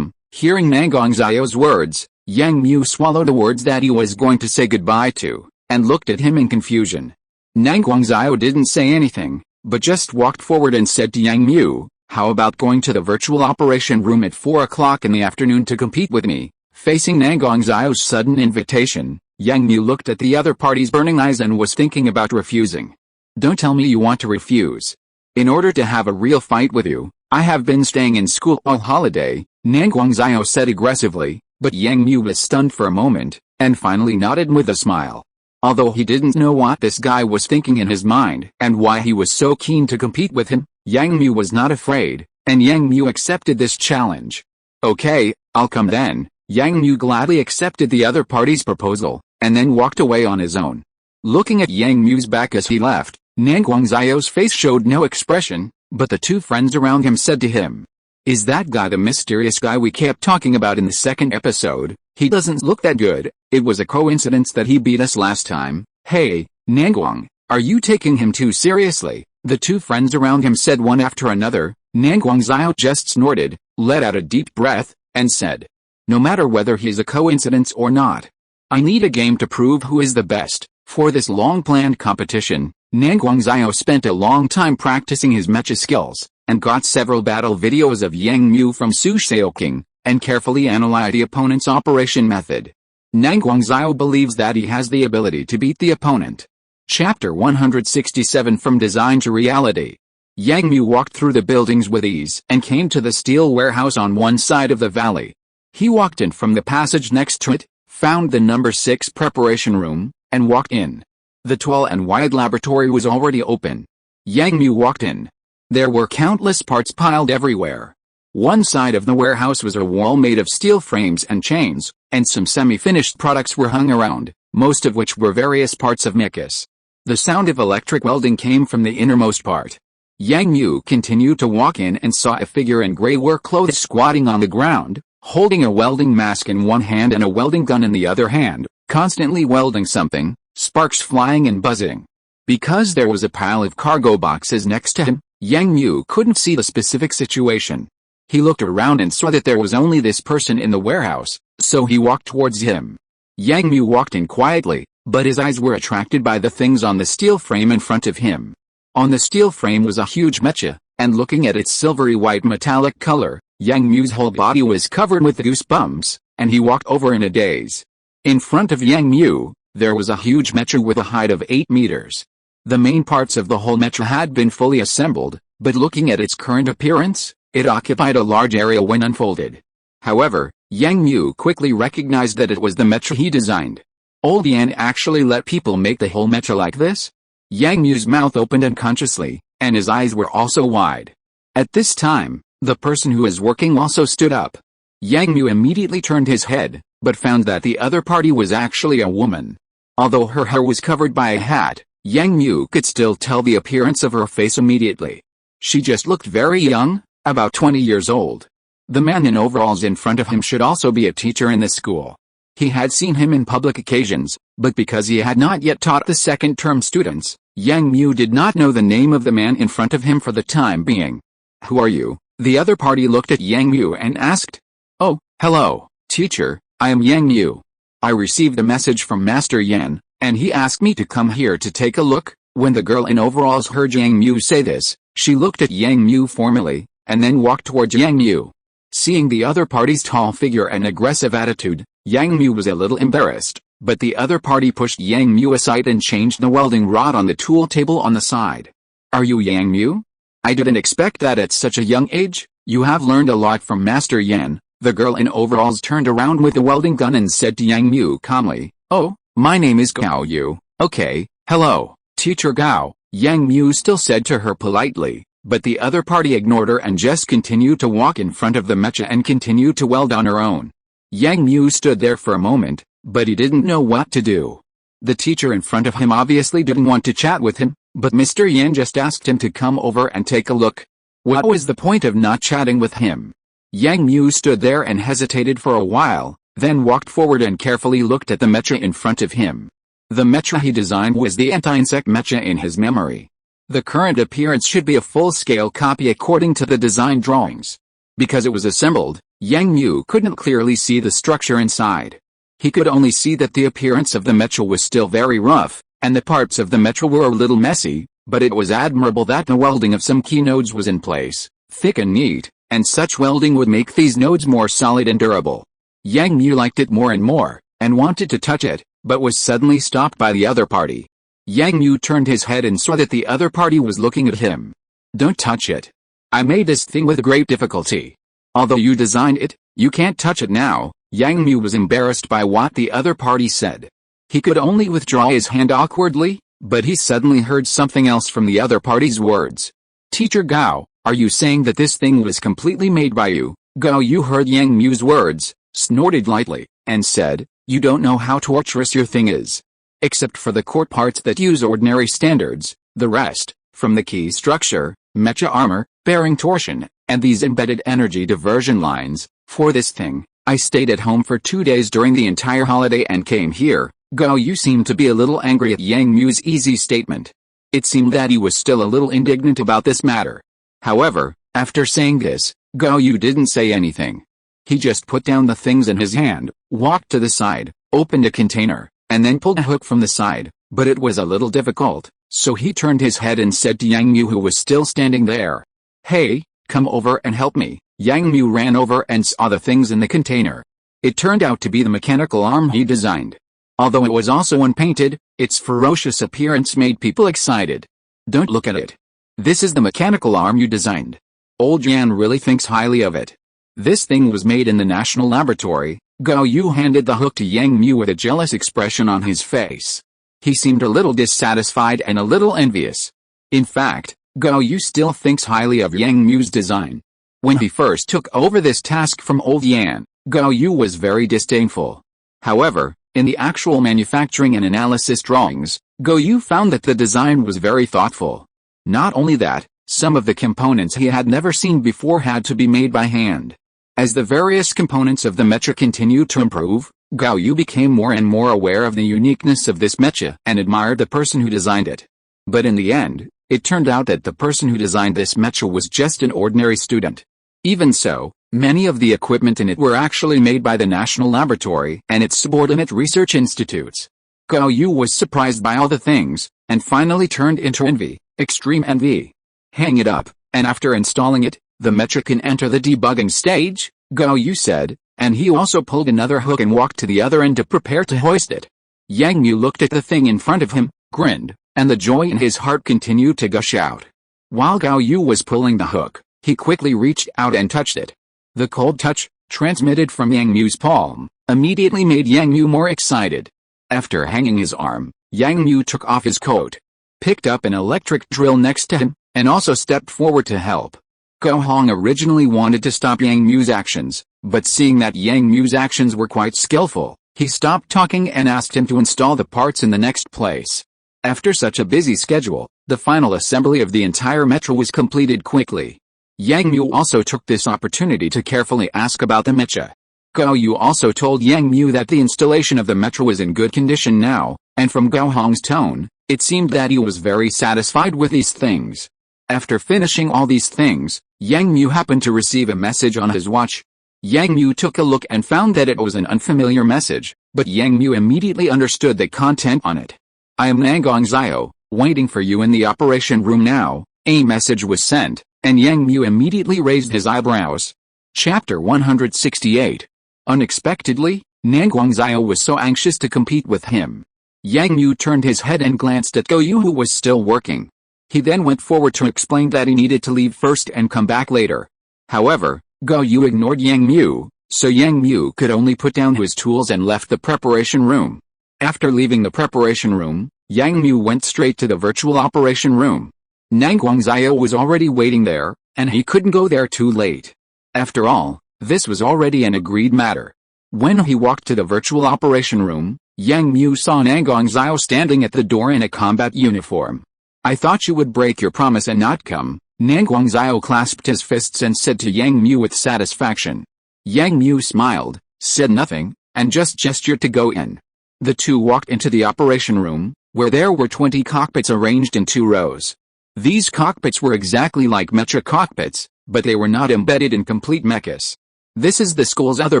Hearing Nanguang Zio's words, Yang Mu swallowed the words that he was going to say goodbye to, and looked at him in confusion. Nanguang Zio didn't say anything, but just walked forward and said to Yang Mu, how about going to the virtual operation room at 4 o'clock in the afternoon to compete with me? Facing Nanguang Zio's sudden invitation, Yang Mu looked at the other party's burning eyes and was thinking about refusing. Don't tell me you want to refuse. In order to have a real fight with you, I have been staying in school all holiday, Nanguang Zio said aggressively, but Yang Mu was stunned for a moment, and finally nodded with a smile. Although he didn't know what this guy was thinking in his mind and why he was so keen to compete with him, Yang Mu was not afraid, and Yang Mu accepted this challenge. Okay, I'll come then. Yang Mu gladly accepted the other party's proposal, and then walked away on his own. Looking at Yang Mu's back as he left, Nanguang Zio's face showed no expression, but the 2 friends around him said to him, is that guy the mysterious guy we kept talking about in the 2nd episode? He doesn't look that good. It was a coincidence that he beat us last time. Hey, Nanguang, are you taking him too seriously? The 2 friends around him said one after another. Nanguang Zio just snorted, let out a deep breath, and said, no matter whether he's a coincidence or not, I need a game to prove who is the best. For this long-planned competition, Nanguang Zio spent a long time practicing his mecha skills, and got several battle videos of Yang Mu from Su Shaoking, and carefully analyzed the opponent's operation method. Nanguang Zio believes that he has the ability to beat the opponent. Chapter 167 From Design to Reality. Yang Mu walked through the buildings with ease and came to the steel warehouse on one side of the valley. He walked in from the passage next to it, found the number 6 preparation room, and walked in. The tall and wide laboratory was already open. Yang Mu walked in. There were countless parts piled everywhere. One side of the warehouse was a wall made of steel frames and chains, and some semi-finished products were hung around, most of which were various parts of mechas. The sound of electric welding came from the innermost part. Yang Mu continued to walk in and saw a figure in gray work clothes squatting on the ground, holding a welding mask in one hand and a welding gun in the other hand, constantly welding something, sparks flying and buzzing. Because there was a pile of cargo boxes next to him, Yang Mu couldn't see the specific situation. He looked around and saw that there was only this person in the warehouse, so he walked towards him. Yang Mu walked in quietly, but his eyes were attracted by the things on the steel frame in front of him. On the steel frame was a huge mecha, and looking at its silvery white metallic color, Yang Mu's whole body was covered with goosebumps, and he walked over in a daze. In front of Yang Mu, there was a huge mecha with a height of 8 meters. The main parts of the whole mecha had been fully assembled, but looking at its current appearance, it occupied a large area when unfolded. However, Yang Mu quickly recognized that it was the mecha he designed. Old Yan actually let people make the whole mecha like this? Yang Mu's mouth opened unconsciously, and his eyes were also wide. At this time, the person who was working also stood up. Yang Mu immediately turned his head, but found that the other party was actually a woman. Although her hair was covered by a hat, Yang Mu could still tell the appearance of her face immediately. She just looked very young, about 20 years old. The man in overalls in front of him should also be a teacher in the school. He had seen him in public occasions, but because he had not yet taught the second-term students, Yang Mu did not know the name of the man in front of him for the time being. Who are you? The other party looked at Yang Mu and asked. Oh, hello, teacher, I am Yang Mu. I received a message from Master Yan, and he asked me to come here to take a look. When the girl in overalls heard Yang Mu say this, she looked at Yang Mu formally, and then walked towards Yang Mu. Seeing the other party's tall figure and aggressive attitude, Yang Mu was a little embarrassed, but the other party pushed Yang Mu aside and changed the welding rod on the tool table on the side. Are you Yang Mu? I didn't expect that at such a young age. You have learned a lot from Master Yan. The girl in overalls turned around with the welding gun and said to Yang Mu calmly, "Oh, my name is Gao Yu. Okay, hello, Teacher Gao," Yang Mu still said to her politely, but the other party ignored her and just continued to walk in front of the mecha and continued to weld on her own. Yang Mu stood there for a moment, but he didn't know what to do. The teacher in front of him obviously didn't want to chat with him, but Mr. Yan just asked him to come over and take a look. What was the point of not chatting with him? Yang Mu stood there and hesitated for a while, then walked forward and carefully looked at the mecha in front of him. The mecha he designed was the anti-insect mecha in his memory. The current appearance should be a full-scale copy according to the design drawings. Because it was assembled, Yang Mu couldn't clearly see the structure inside. He could only see that the appearance of the mecha was still very rough, and the parts of the mecha were a little messy, but it was admirable that the welding of some key nodes was in place, thick and neat, and such welding would make these nodes more solid and durable. Yang Mu liked it more and more, and wanted to touch it, but was suddenly stopped by the other party. Yang Mu turned his head and saw that the other party was looking at him. "Don't touch it. I made this thing with great difficulty. Although you designed it, you can't touch it now." Yang Mu was embarrassed by what the other party said. He could only withdraw his hand awkwardly, but he suddenly heard something else from the other party's words. "Teacher Gao, are you saying that this thing was completely made by you?" Gao Yu heard Yang Mu's words, snorted lightly, and said, "You don't know how torturous your thing is. Except for the core parts that use ordinary standards, the rest, from the key structure, mecha armor, bearing torsion, and these embedded energy diversion lines, for this thing, I stayed at home for 2 days during the entire holiday and came here." Gao Yu seemed to be a little angry at Yang Mu's easy statement. It seemed that he was still a little indignant about this matter. However, after saying this, Gao Yu didn't say anything. He just put down the things in his hand, walked to the side, opened a container, and then pulled a hook from the side, but it was a little difficult, so he turned his head and said to Yang Mu, who was still standing there, "Hey, come over and help me." Yang Mu ran over and saw the things in the container. It turned out to be the mechanical arm he designed. Although it was also unpainted, its ferocious appearance made people excited. "Don't look at it. This is the mechanical arm you designed. Old Yan really thinks highly of it. This thing was made in the national laboratory." Gao Yu handed the hook to Yang Mu with a jealous expression on his face. He seemed a little dissatisfied and a little envious. In fact, Gao Yu still thinks highly of Yang Mu's design. When he first took over this task from old Yan, Gao Yu was very disdainful. However, in the actual manufacturing and analysis drawings, Gao Yu found that the design was very thoughtful. Not only that, some of the components he had never seen before had to be made by hand. As the various components of the mecha continued to improve, Gao Yu became more and more aware of the uniqueness of this mecha and admired the person who designed it. But in the end, it turned out that the person who designed this mecha was just an ordinary student. Even so, many of the equipment in it were actually made by the National Laboratory and its subordinate research institutes. Gao Yu was surprised by all the things, and finally turned into envy, extreme envy. "Hang it up, and after installing it, the mecha can enter the debugging stage," Gao Yu said, and he also pulled another hook and walked to the other end to prepare to hoist it. Yang Mu looked at the thing in front of him, grinned, and the joy in his heart continued to gush out. While Gao Yu was pulling the hook, he quickly reached out and touched it. The cold touch, transmitted from Yang Mu's palm, immediately made Yang Mu more excited. After hanging his arm, Yang Mu took off his coat, picked up an electric drill next to him, and also stepped forward to help. Gao Hong originally wanted to stop Yang Mu's actions, but seeing that Yang Mu's actions were quite skillful, he stopped talking and asked him to install the parts in the next place. After such a busy schedule, the final assembly of the entire mecha was completed quickly. Yang Mu also took this opportunity to carefully ask about the mecha. Gao Yu also told Yang Mu that the installation of the mecha was in good condition now, and from Gao Hong's tone, it seemed that he was very satisfied with these things. After finishing all these things, Yang Mu happened to receive a message on his watch. Yang Mu took a look and found that it was an unfamiliar message, but Yang Mu immediately understood the content on it. "I am Nangong Zio, Waiting for you in the operation room now, a message was sent, and Yang Mu immediately raised his eyebrows. Chapter 168. Unexpectedly, Nangguangzhao was so anxious to compete with him. Yang Mu turned his head and glanced at Go Yu, who was still working. He then went forward to explain that he needed to leave first and come back later. However, Go Yu ignored Yang Mu, so Yang Mu could only put down his tools and left the preparation room. After leaving the preparation room, Yang Mu went straight to the virtual operation room. Nangguangzhao was already waiting there, and he couldn't go there too late. After all, this was already an agreed matter. When he walked to the virtual operation room, Yang Mu saw Nangguangzhao standing at the door in a combat uniform. "I thought you would break your promise and not come," Nangguangzhao clasped his fists and said to Yang Mu with satisfaction. Yang Mu smiled, said nothing, and just gestured to go in. The two walked into the operation room, where there were 20 cockpits arranged in 2 rows. These cockpits were exactly like mecha cockpits, but they were not embedded in complete mechas. This is the school's other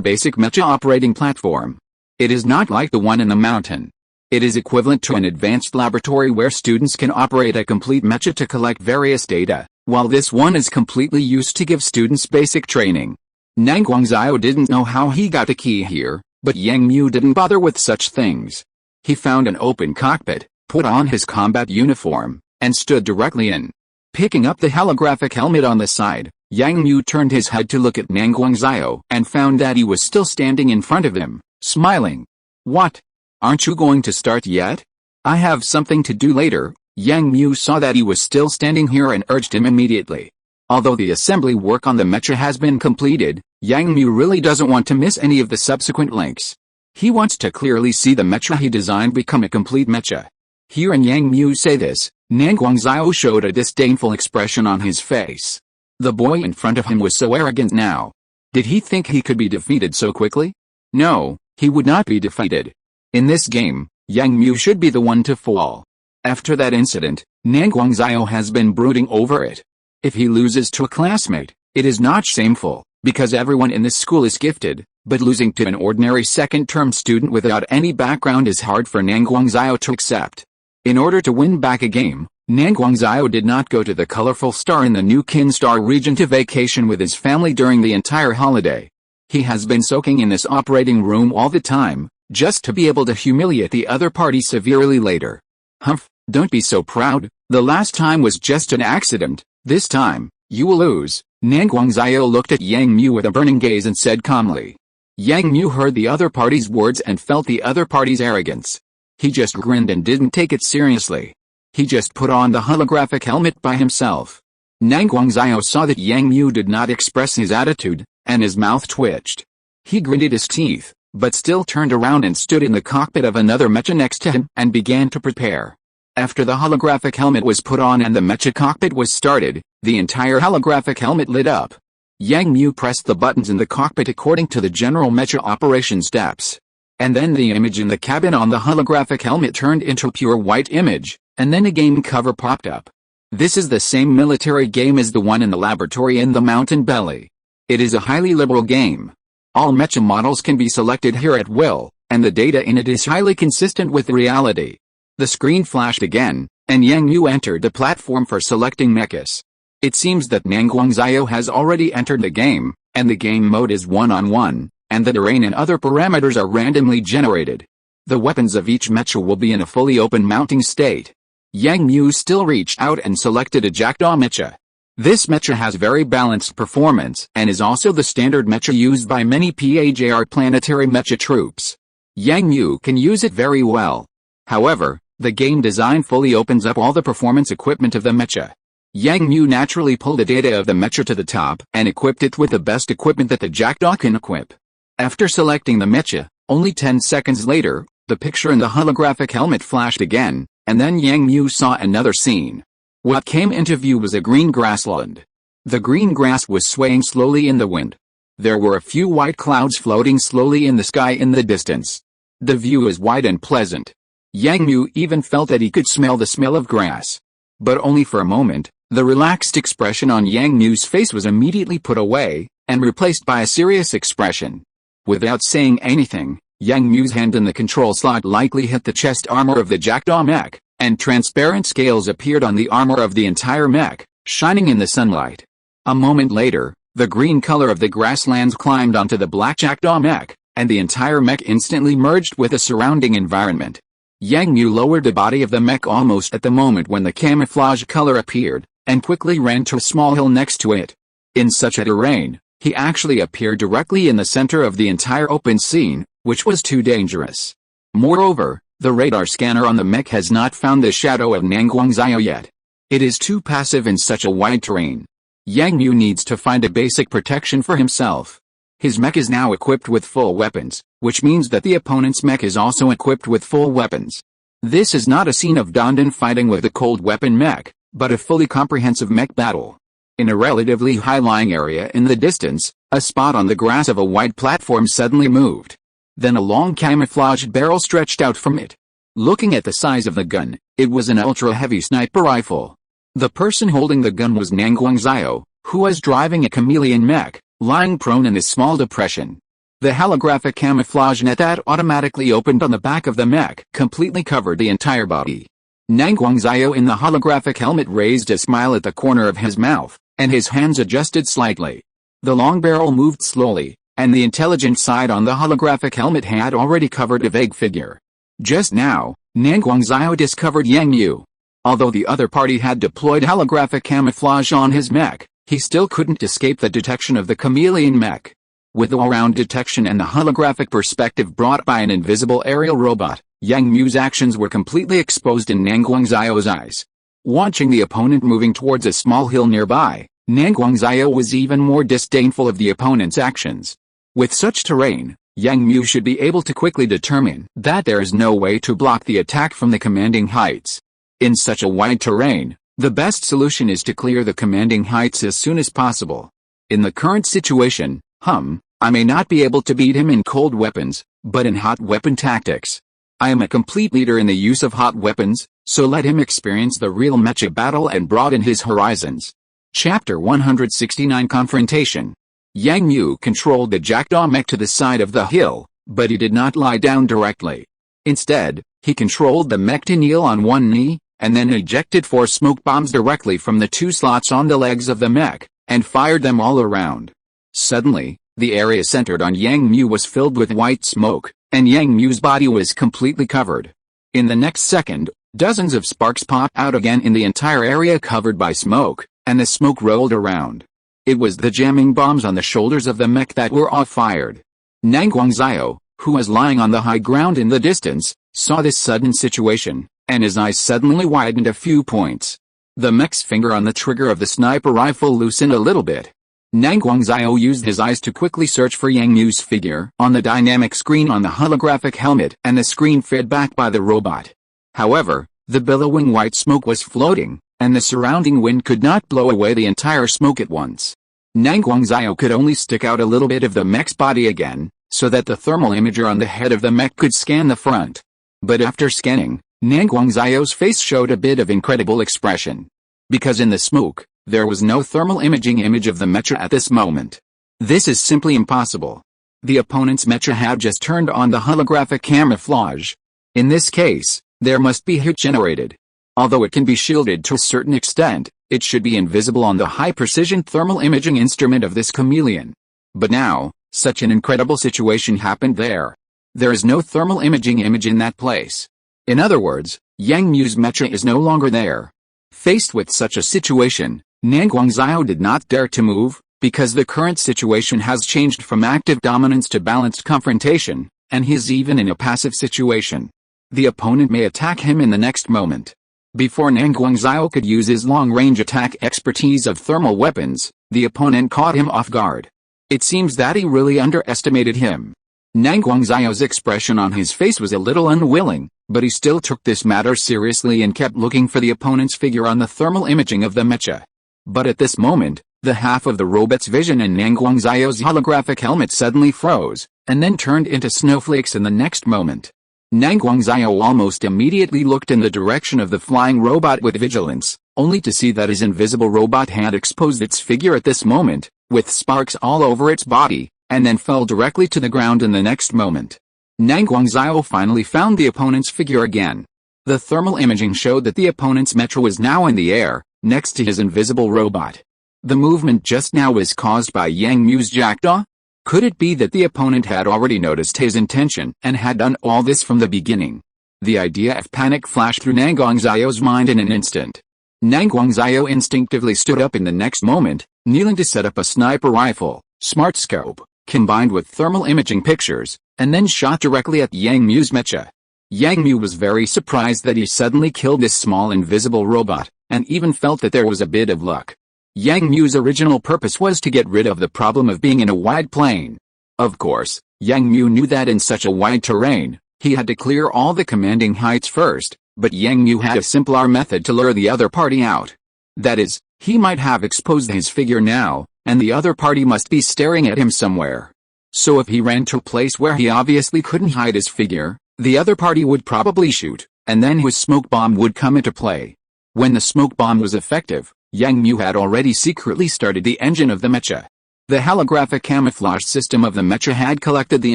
basic mecha operating platform. It is not like the one in the mountain. It is equivalent to an advanced laboratory where students can operate a complete mecha to collect various data, while this one is completely used to give students basic training. Nangguangzhao didn't know how he got the key here, but Yang Mu didn't bother with such things. He found an open cockpit, put on his combat uniform, and stood directly in. Picking up the holographic helmet on the side, Yang Mu turned his head to look at Nangguangzhao and found that he was still standing in front of him, smiling. "What? Aren't you going to start yet? I have something to do later." Yang Mu saw that he was still standing here and urged him immediately. Although the assembly work on the mecha has been completed, Yang Mu really doesn't want to miss any of the subsequent links. He wants to clearly see the mecha he designed become a complete mecha. Hearing Yang Mu say this, Nangguangzhao showed a disdainful expression on his face. The boy in front of him was so arrogant now. Did he think he could be defeated so quickly? No, he would not be defeated. In this game, Yang Mu should be the one to fall. After that incident, Nangguangzhao has been brooding over it. If he loses to a classmate, it is not shameful, because everyone in this school is gifted, but losing to an ordinary second-term student without any background is hard for Nangguangzhao to accept. In order to win back a game, Nangguangzhao did not go to the colorful star in the new Qinstar region to vacation with his family during the entire holiday. He has been soaking in this operating room all the time, just to be able to humiliate the other party severely later. Humph, don't be so proud. The last time was just an accident. This time, you will lose. Nangguangzhao looked at Yang Mu with a burning gaze and said calmly. Yang Mu heard the other party's words and felt the other party's arrogance. He just grinned and didn't take it seriously. He just put on the holographic helmet by himself. Nangguangzhao saw that Yang Mu did not express his attitude, and his mouth twitched. He gritted his teeth, but still turned around and stood in the cockpit of another mecha next to him and began to prepare. After the holographic helmet was put on and the mecha cockpit was started, the entire holographic helmet lit up. Yang Mu pressed the buttons in the cockpit according to the general mecha operation steps. And then the image in the cabin on the holographic helmet turned into a pure white image, and then a game cover popped up. This is the same military game as the one in the laboratory in the mountain belly. It is a highly liberal game. All mecha models can be selected here at will, and the data in it is highly consistent with reality. The screen flashed again, and Yang Mu entered the platform for selecting mechas. It seems that Nangguangzhao has already entered the game, and the game mode is one-on-one, and the terrain and other parameters are randomly generated. The weapons of each mecha will be in a fully open mounting state. Yang Mu still reached out and selected a Jackdaw mecha. This mecha has very balanced performance and is also the standard mecha used by many PAJR planetary mecha troops. Yang Mu can use it very well. However, the game design fully opens up all the performance equipment of the mecha. Yang Mu naturally pulled the data of the mecha to the top and equipped it with the best equipment that the Jackdaw can equip. After selecting the mecha, only 10 seconds later, the picture in the holographic helmet flashed again, and then Yang Mu saw another scene. What came into view was a green grassland. The green grass was swaying slowly in the wind. There were a few white clouds floating slowly in the sky in the distance. The view was wide and pleasant. Yang Mu even felt that he could smell the smell of grass. But only for a moment. The relaxed expression on Yang Mu's face was immediately put away, and replaced by a serious expression. Without saying anything, Yang Mu's hand in the control slot lightly hit the chest armor of the Jackdaw mech, and transparent scales appeared on the armor of the entire mech, shining in the sunlight. A moment later, the green color of the grasslands climbed onto the black jackdaw mech, and the entire mech instantly merged with the surrounding environment. Yang Mu lowered the body of the mech almost at the moment when the camouflage color appeared, and quickly ran to a small hill next to it. In such a terrain, he actually appeared directly in the center of the entire open scene, which was too dangerous. Moreover, the radar scanner on the mech has not found the shadow of Nangguangzhao yet. It is too passive in such a wide terrain. Yang Mu needs to find a basic protection for himself. His mech is now equipped with full weapons, which means that the opponent's mech is also equipped with full weapons. This is not a scene of Dandan fighting with a cold weapon mech, but a fully comprehensive mech battle. In a relatively high-lying area in the distance, a spot on the grass of a wide platform suddenly moved. Then a long camouflaged barrel stretched out from it. Looking at the size of the gun, it was an ultra-heavy sniper rifle. The person holding the gun was Nangguangzhao, who was driving a chameleon mech, lying prone in a small depression. The holographic camouflage net that automatically opened on the back of the mech completely covered the entire body. Nangguangzhao in the holographic helmet raised a smile at the corner of his mouth, and his hands adjusted slightly. The long barrel moved slowly, and the intelligent side on the holographic helmet had already covered a vague figure. Just now, Nangguangzhao discovered Yang Mu. Although the other party had deployed holographic camouflage on his mech, he still couldn't escape the detection of the chameleon mech. With all-round detection and the holographic perspective brought by an invisible aerial robot, Yang Mu's actions were completely exposed in Nangguangzhao's eyes. Watching the opponent moving towards a small hill nearby, Nangguangzhao was even more disdainful of the opponent's actions. With such terrain, Yang Mu should be able to quickly determine that there is no way to block the attack from the commanding heights. In such a wide terrain, the best solution is to clear the commanding heights as soon as possible. In the current situation, I may not be able to beat him in cold weapons, but in hot weapon tactics. I am a complete leader in the use of hot weapons, so let him experience the real mecha battle and broaden his horizons. Chapter 169 Confrontation. Yang Mu controlled the jackdaw mech to the side of the hill, but he did not lie down directly. Instead, he controlled the mech to kneel on one knee, and then ejected 4 smoke bombs directly from the 2 slots on the legs of the mech, and fired them all around. Suddenly, the area centered on Yang Mu was filled with white smoke, and Yang Mu's body was completely covered. In the next second, dozens of sparks popped out again in the entire area covered by smoke, and the smoke rolled around. It was the jamming bombs on the shoulders of the mech that were all fired. Nangguangzhao, who was lying on the high ground in the distance, saw this sudden situation, and his eyes suddenly widened a few points. The mech's finger on the trigger of the sniper rifle loosened a little bit. Nangguangzhao used his eyes to quickly search for Yang Mu's figure on the dynamic screen on the holographic helmet, and the screen fed back by the robot. However, the billowing white smoke was floating, and the surrounding wind could not blow away the entire smoke at once. Nangguangzhao could only stick out a little bit of the mech's body again, so that the thermal imager on the head of the mech could scan the front. But after scanning, Nangguangzhao's face showed a bit of incredible expression. Because in the smoke, there was no thermal imaging image of the mecha at this moment. This is simply impossible. The opponent's mecha had just turned on the holographic camouflage. In this case, there must be heat generated. Although it can be shielded to a certain extent, it should be invisible on the high-precision thermal imaging instrument of this chameleon. But now, such an incredible situation happened there. There is no thermal imaging image in that place. In other words, Yang Mu's mecha is no longer there. Faced with such a situation, Nangguangzhao did not dare to move, because the current situation has changed from active dominance to balanced confrontation, and he is even in a passive situation. The opponent may attack him in the next moment. Before Nangguangzhao could use his long-range attack expertise of thermal weapons, the opponent caught him off guard. It seems that he really underestimated him. Nangguangzhao's expression on his face was a little unwilling, but he still took this matter seriously and kept looking for the opponent's figure on the thermal imaging of the mecha. But at this moment, the half of the robot's vision in Nangguangzhao's holographic helmet suddenly froze, and then turned into snowflakes in the next moment. Nangguangzhao almost immediately looked in the direction of the flying robot with vigilance, only to see that his invisible robot had exposed its figure at this moment, with sparks all over its body, and then fell directly to the ground in the next moment. Nangguangzhao finally found the opponent's figure again. The thermal imaging showed that the opponent's mecha was now in the air, next to his invisible robot. The movement just now was caused by Yang Mu's jackdaw? Could it be that the opponent had already noticed his intention and had done all this from the beginning? The idea of panic flashed through Nanguangzio's mind in an instant. Nanguangzio instinctively stood up in the next moment, kneeling to set up a sniper rifle, smart scope, combined with thermal imaging pictures, and then shot directly at Yang Mu's mecha. Yang Mu was very surprised that he suddenly killed this small invisible robot, and even felt that there was a bit of luck. Yang Mu's original purpose was to get rid of the problem of being in a wide plain. Of course, Yang Mu knew that in such a wide terrain, he had to clear all the commanding heights first, but Yang Mu had a simpler method to lure the other party out. That is, he might have exposed his figure now, and the other party must be staring at him somewhere. So if he ran to a place where he obviously couldn't hide his figure, the other party would probably shoot, and then his smoke bomb would come into play. When the smoke bomb was effective, Yang Mu had already secretly started the engine of the mecha. The holographic camouflage system of the mecha had collected the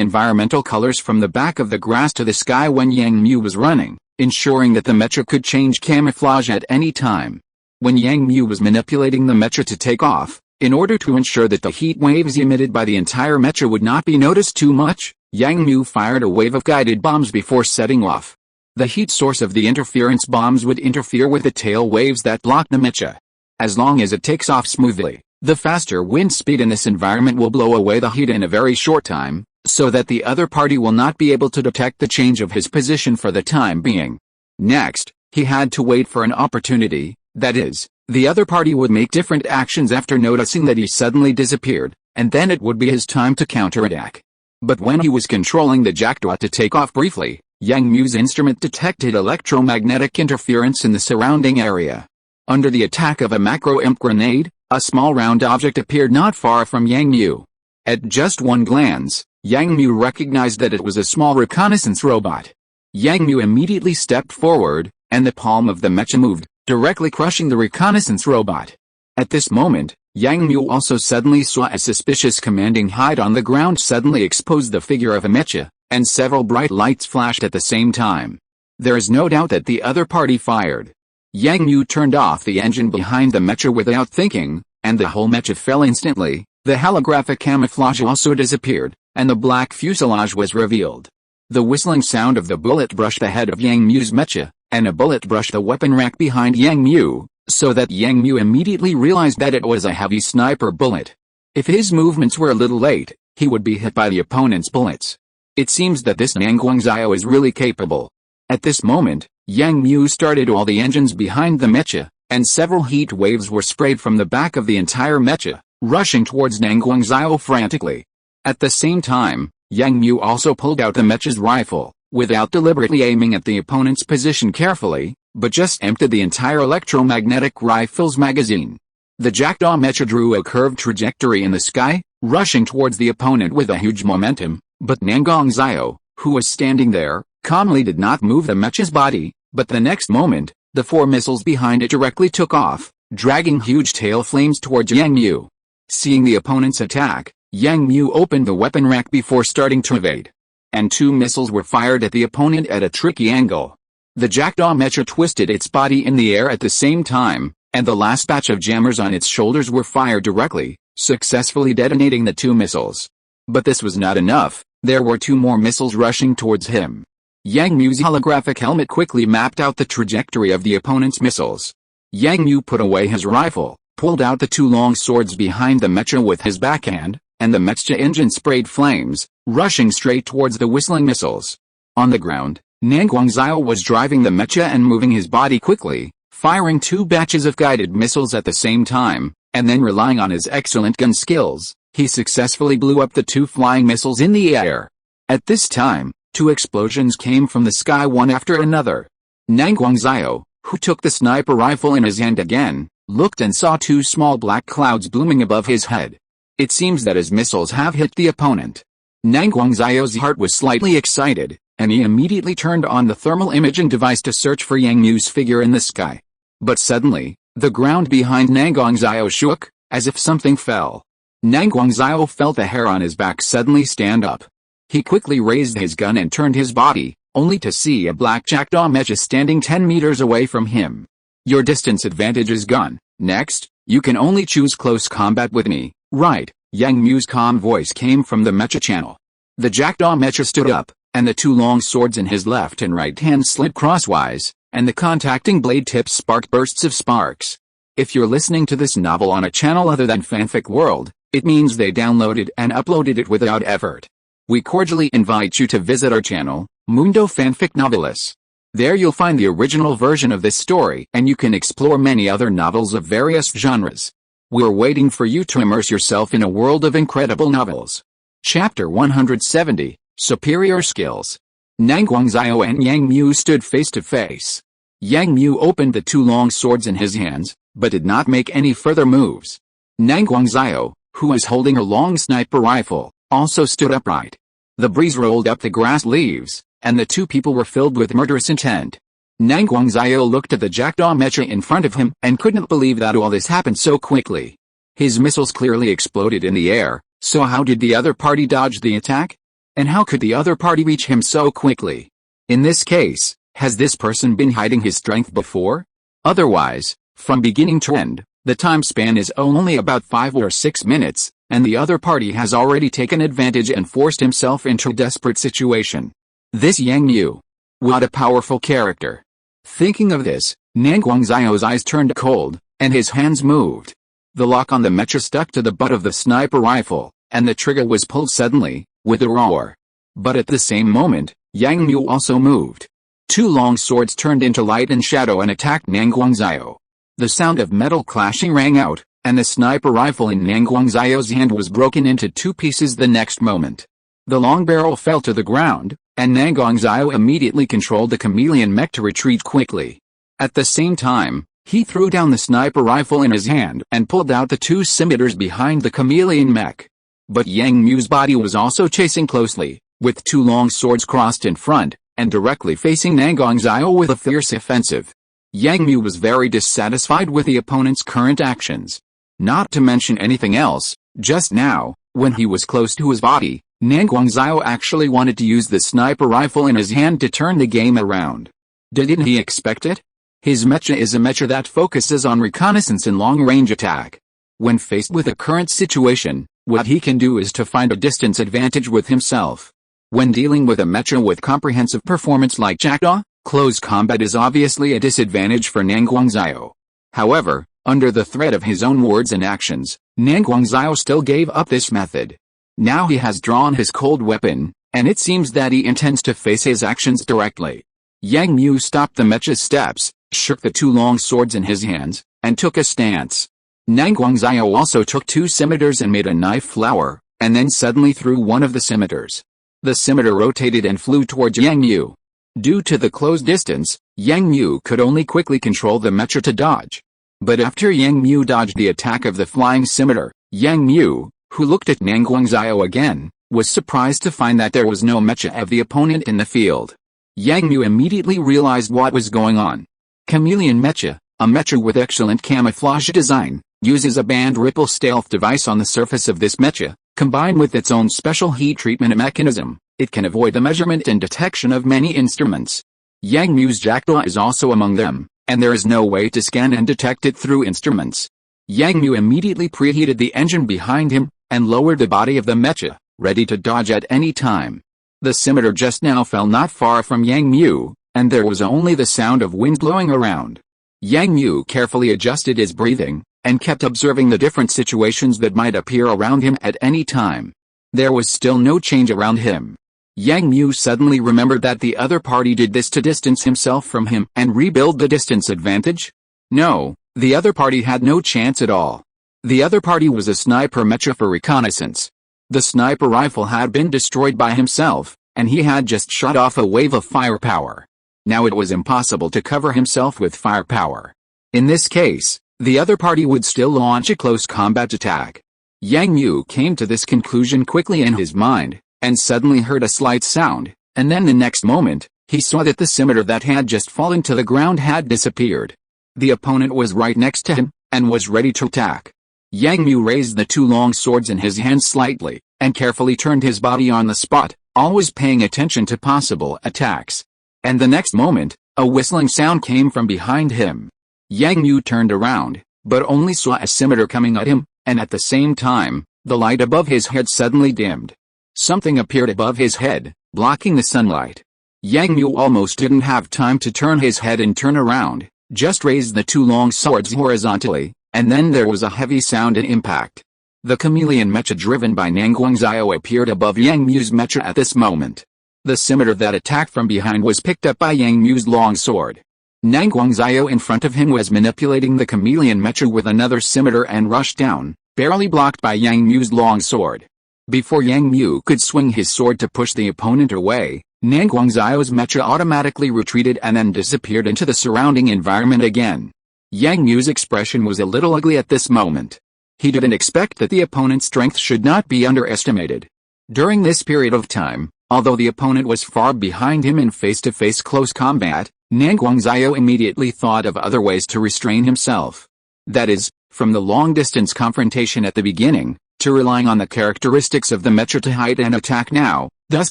environmental colors from the back of the grass to the sky when Yang Mu was running, ensuring that the mecha could change camouflage at any time. When Yang Mu was manipulating the mecha to take off, in order to ensure that the heat waves emitted by the entire mecha would not be noticed too much, Yang Mu fired a wave of guided bombs before setting off. The heat source of the interference bombs would interfere with the tail waves that blocked the mecha. As long as it takes off smoothly, the faster wind speed in this environment will blow away the heat in a very short time, so that the other party will not be able to detect the change of his position for the time being. Next, he had to wait for an opportunity, that is, the other party would make different actions after noticing that he suddenly disappeared, and then it would be his time to counterattack. But when he was controlling the jackdaw to take off briefly, Yang Mu's instrument detected electromagnetic interference in the surrounding area. Under the attack of a macro-imp grenade, a small round object appeared not far from Yang Mu. At just one glance, Yang Mu recognized that it was a small reconnaissance robot. Yang Mu immediately stepped forward, and the palm of the mecha moved, directly crushing the reconnaissance robot. At this moment, Yang Mu also suddenly saw a suspicious commanding hide on the ground suddenly expose the figure of a mecha, and several bright lights flashed at the same time. There is no doubt that the other party fired. Yang Mu turned off the engine behind the mecha without thinking, and the whole mecha fell instantly. The holographic camouflage also disappeared, and the black fuselage was revealed. The whistling sound of the bullet brushed the head of Yang Mu's mecha, and a bullet brushed the weapon rack behind Yang Mu, so that Yang Mu immediately realized that it was a heavy sniper bullet. If his movements were a little late, he would be hit by the opponent's bullets. It seems that this Nanguangzio is really capable. At this moment, Yang Mu started all the engines behind the mecha, and several heat waves were sprayed from the back of the entire mecha, rushing towards Nanguangzio frantically. At the same time, Yang Mu also pulled out the mecha's rifle, without deliberately aiming at the opponent's position carefully, but just emptied the entire electromagnetic rifle's magazine. The jackdaw mecha drew a curved trajectory in the sky, rushing towards the opponent with a huge momentum, but Nanguangzio, who was standing there, calmly did not move the mecha's body, but the next moment, the 4 missiles behind it directly took off, dragging huge tail flames towards Yang Mu. Seeing the opponent's attack, Yang Mu opened the weapon rack before starting to evade. And 2 missiles were fired at the opponent at a tricky angle. The jackdaw mecha twisted its body in the air at the same time, and the last batch of jammers on its shoulders were fired directly, successfully detonating the 2 missiles. But this was not enough, there were 2 more missiles rushing towards him. Yang Mu's holographic helmet quickly mapped out the trajectory of the opponent's missiles. Yang Mu put away his rifle, pulled out the 2 long swords behind the mecha with his backhand, and the mecha engine sprayed flames, rushing straight towards the whistling missiles. On the ground, Nanguangzio was driving the mecha and moving his body quickly, firing 2 batches of guided missiles at the same time, and then relying on his excellent gun skills, he successfully blew up the 2 flying missiles in the air. At this time, 2 explosions came from the sky one after another. Nanguangzio, who took the sniper rifle in his hand again, looked and saw 2 small black clouds blooming above his head. It seems that his missiles have hit the opponent. Nanguangzio's heart was slightly excited, and he immediately turned on the thermal imaging device to search for Yang Mu's figure in the sky. But suddenly, the ground behind Nanguangzio shook, as if something fell. Nanguangzio felt the hair on his back suddenly stand up. He quickly raised his gun and turned his body, only to see a black jackdaw mecha standing 10 meters away from him. Your distance advantage is gone. Next, you can only choose close combat with me, right? Yang Mu's calm voice came from the mecha channel. The jackdaw mecha stood up, and the two long swords in his left and right hand slid crosswise, and the contacting blade tips sparked bursts of sparks. If you're listening to this novel on a channel other than Fanfic World, it means they downloaded and uploaded it without effort. We cordially invite you to visit our channel, Mundo Fanfic Novelis. There you'll find the original version of this story and you can explore many other novels of various genres. We're waiting for you to immerse yourself in a world of incredible novels. Chapter 170, Superior Skills. Nang Guangzhou and Yang Mu stood face to face. Yang Mu opened the two long swords in his hands, but did not make any further moves. Nang Guangzhou, who was holding a long sniper rifle, also stood upright. The breeze rolled up the grass leaves, and the two people were filled with murderous intent. Nang Guangzhou looked at the jackdaw mecha in front of him and couldn't believe that all this happened so quickly. His missiles clearly exploded in the air, so how did the other party dodge the attack? And how could the other party reach him so quickly? In this case, has this person been hiding his strength before? Otherwise, from beginning to end, the time span is only about 5 or 6 minutes, and the other party has already taken advantage and forced himself into a desperate situation. This Yang Mu. What a powerful character. Thinking of this, Nang Guangzhou's eyes turned cold, and his hands moved. The lock on the mecha stuck to the butt of the sniper rifle, and the trigger was pulled suddenly, with a roar. But at the same moment, Yang Mu also moved. Two long swords turned into light and shadow and attacked Nang Guangzhou. The sound of metal clashing rang out, and the sniper rifle in Nang Guangzhou's hand was broken into two pieces the next moment. The long barrel fell to the ground, and Nang Guangzhou immediately controlled the chameleon mech to retreat quickly. At the same time, he threw down the sniper rifle in his hand and pulled out the two scimitars behind the chameleon mech. But Yang Mu's body was also chasing closely, with two long swords crossed in front, and directly facing Nang Guangzhou with a fierce offensive. Yang Mu was very dissatisfied with the opponent's current actions. Not to mention anything else, just now, when he was close to his body, Nang Guangzhou actually wanted to use the sniper rifle in his hand to turn the game around. Didn't he expect it? His mecha is a mecha that focuses on reconnaissance and long-range attack. When faced with a current situation, what he can do is to find a distance advantage with himself. When dealing with a mecha with comprehensive performance like Jackdaw, close combat is obviously a disadvantage for Nang Guangzhou. However, under the threat of his own words and actions, Nang Guangzhou still gave up this method. Now he has drawn his cold weapon, and it seems that he intends to face his actions directly. Yang Mu stopped the mecha's steps, shook the two long swords in his hands, and took a stance. Nang Guangzhou also took two scimitars and made a knife flower, and then suddenly threw one of the scimitars. The scimitar rotated and flew towards Yang Mu. Due to the close distance, Yang Mu could only quickly control the mecha to dodge. But after Yang Mu dodged the attack of the flying scimitar, Yang Mu, who looked at Nang Guangzhou again, was surprised to find that there was no mecha of the opponent in the field. Yang Mu immediately realized what was going on. Chameleon Mecha, a mecha with excellent camouflage design, uses a band ripple stealth device on the surface of this mecha. Combined with its own special heat treatment mechanism, it can avoid the measurement and detection of many instruments. Yang Mu's Jackdaw is also among them, and there is no way to scan and detect it through instruments. Yang Mu immediately preheated the engine behind him, and lowered the body of the mecha, ready to dodge at any time. The scimitar just now fell not far from Yang Mu, and there was only the sound of wind blowing around. Yang Mu carefully adjusted his breathing, and kept observing the different situations that might appear around him at any time. There was still no change around him. Yang Mu suddenly remembered that the other party did this to distance himself from him and rebuild the distance advantage? No, the other party had no chance at all. The other party was a sniper mecha for reconnaissance. The sniper rifle had been destroyed by himself, and he had just shot off a wave of firepower. Now it was impossible to cover himself with firepower. In this case, the other party would still launch a close combat attack. Yang Mu came to this conclusion quickly in his mind, and suddenly heard a slight sound, and then the next moment, he saw that the scimitar that had just fallen to the ground had disappeared. The opponent was right next to him, and was ready to attack. Yang Mu raised the two long swords in his hands slightly, and carefully turned his body on the spot, always paying attention to possible attacks. And the next moment, a whistling sound came from behind him. Yang Mu turned around, but only saw a scimitar coming at him, and at the same time, the light above his head suddenly dimmed. Something appeared above his head, blocking the sunlight. Yang Mu almost didn't have time to turn his head and turn around, just raised the two long swords horizontally, and then there was a heavy sound and impact. The chameleon mecha driven by Nangguangxiao appeared above Yang Mu's mecha at this moment. The scimitar that attacked from behind was picked up by Yang Mu's long sword. Nangguangxiao in front of him was manipulating the chameleon mecha with another scimitar and rushed down, barely blocked by Yang Mu's long sword. Before Yang Mu could swing his sword to push the opponent away, Nangguangxiao's mecha automatically retreated and then disappeared into the surrounding environment again. Yang Mu's expression was a little ugly at this moment. He didn't expect that the opponent's strength should not be underestimated. During this period of time, although the opponent was far behind him in face-to-face close combat, Nangguangxiao immediately thought of other ways to restrain himself. That is, from the long-distance confrontation at the beginning, to relying on the characteristics of the mecha to hide and attack now, thus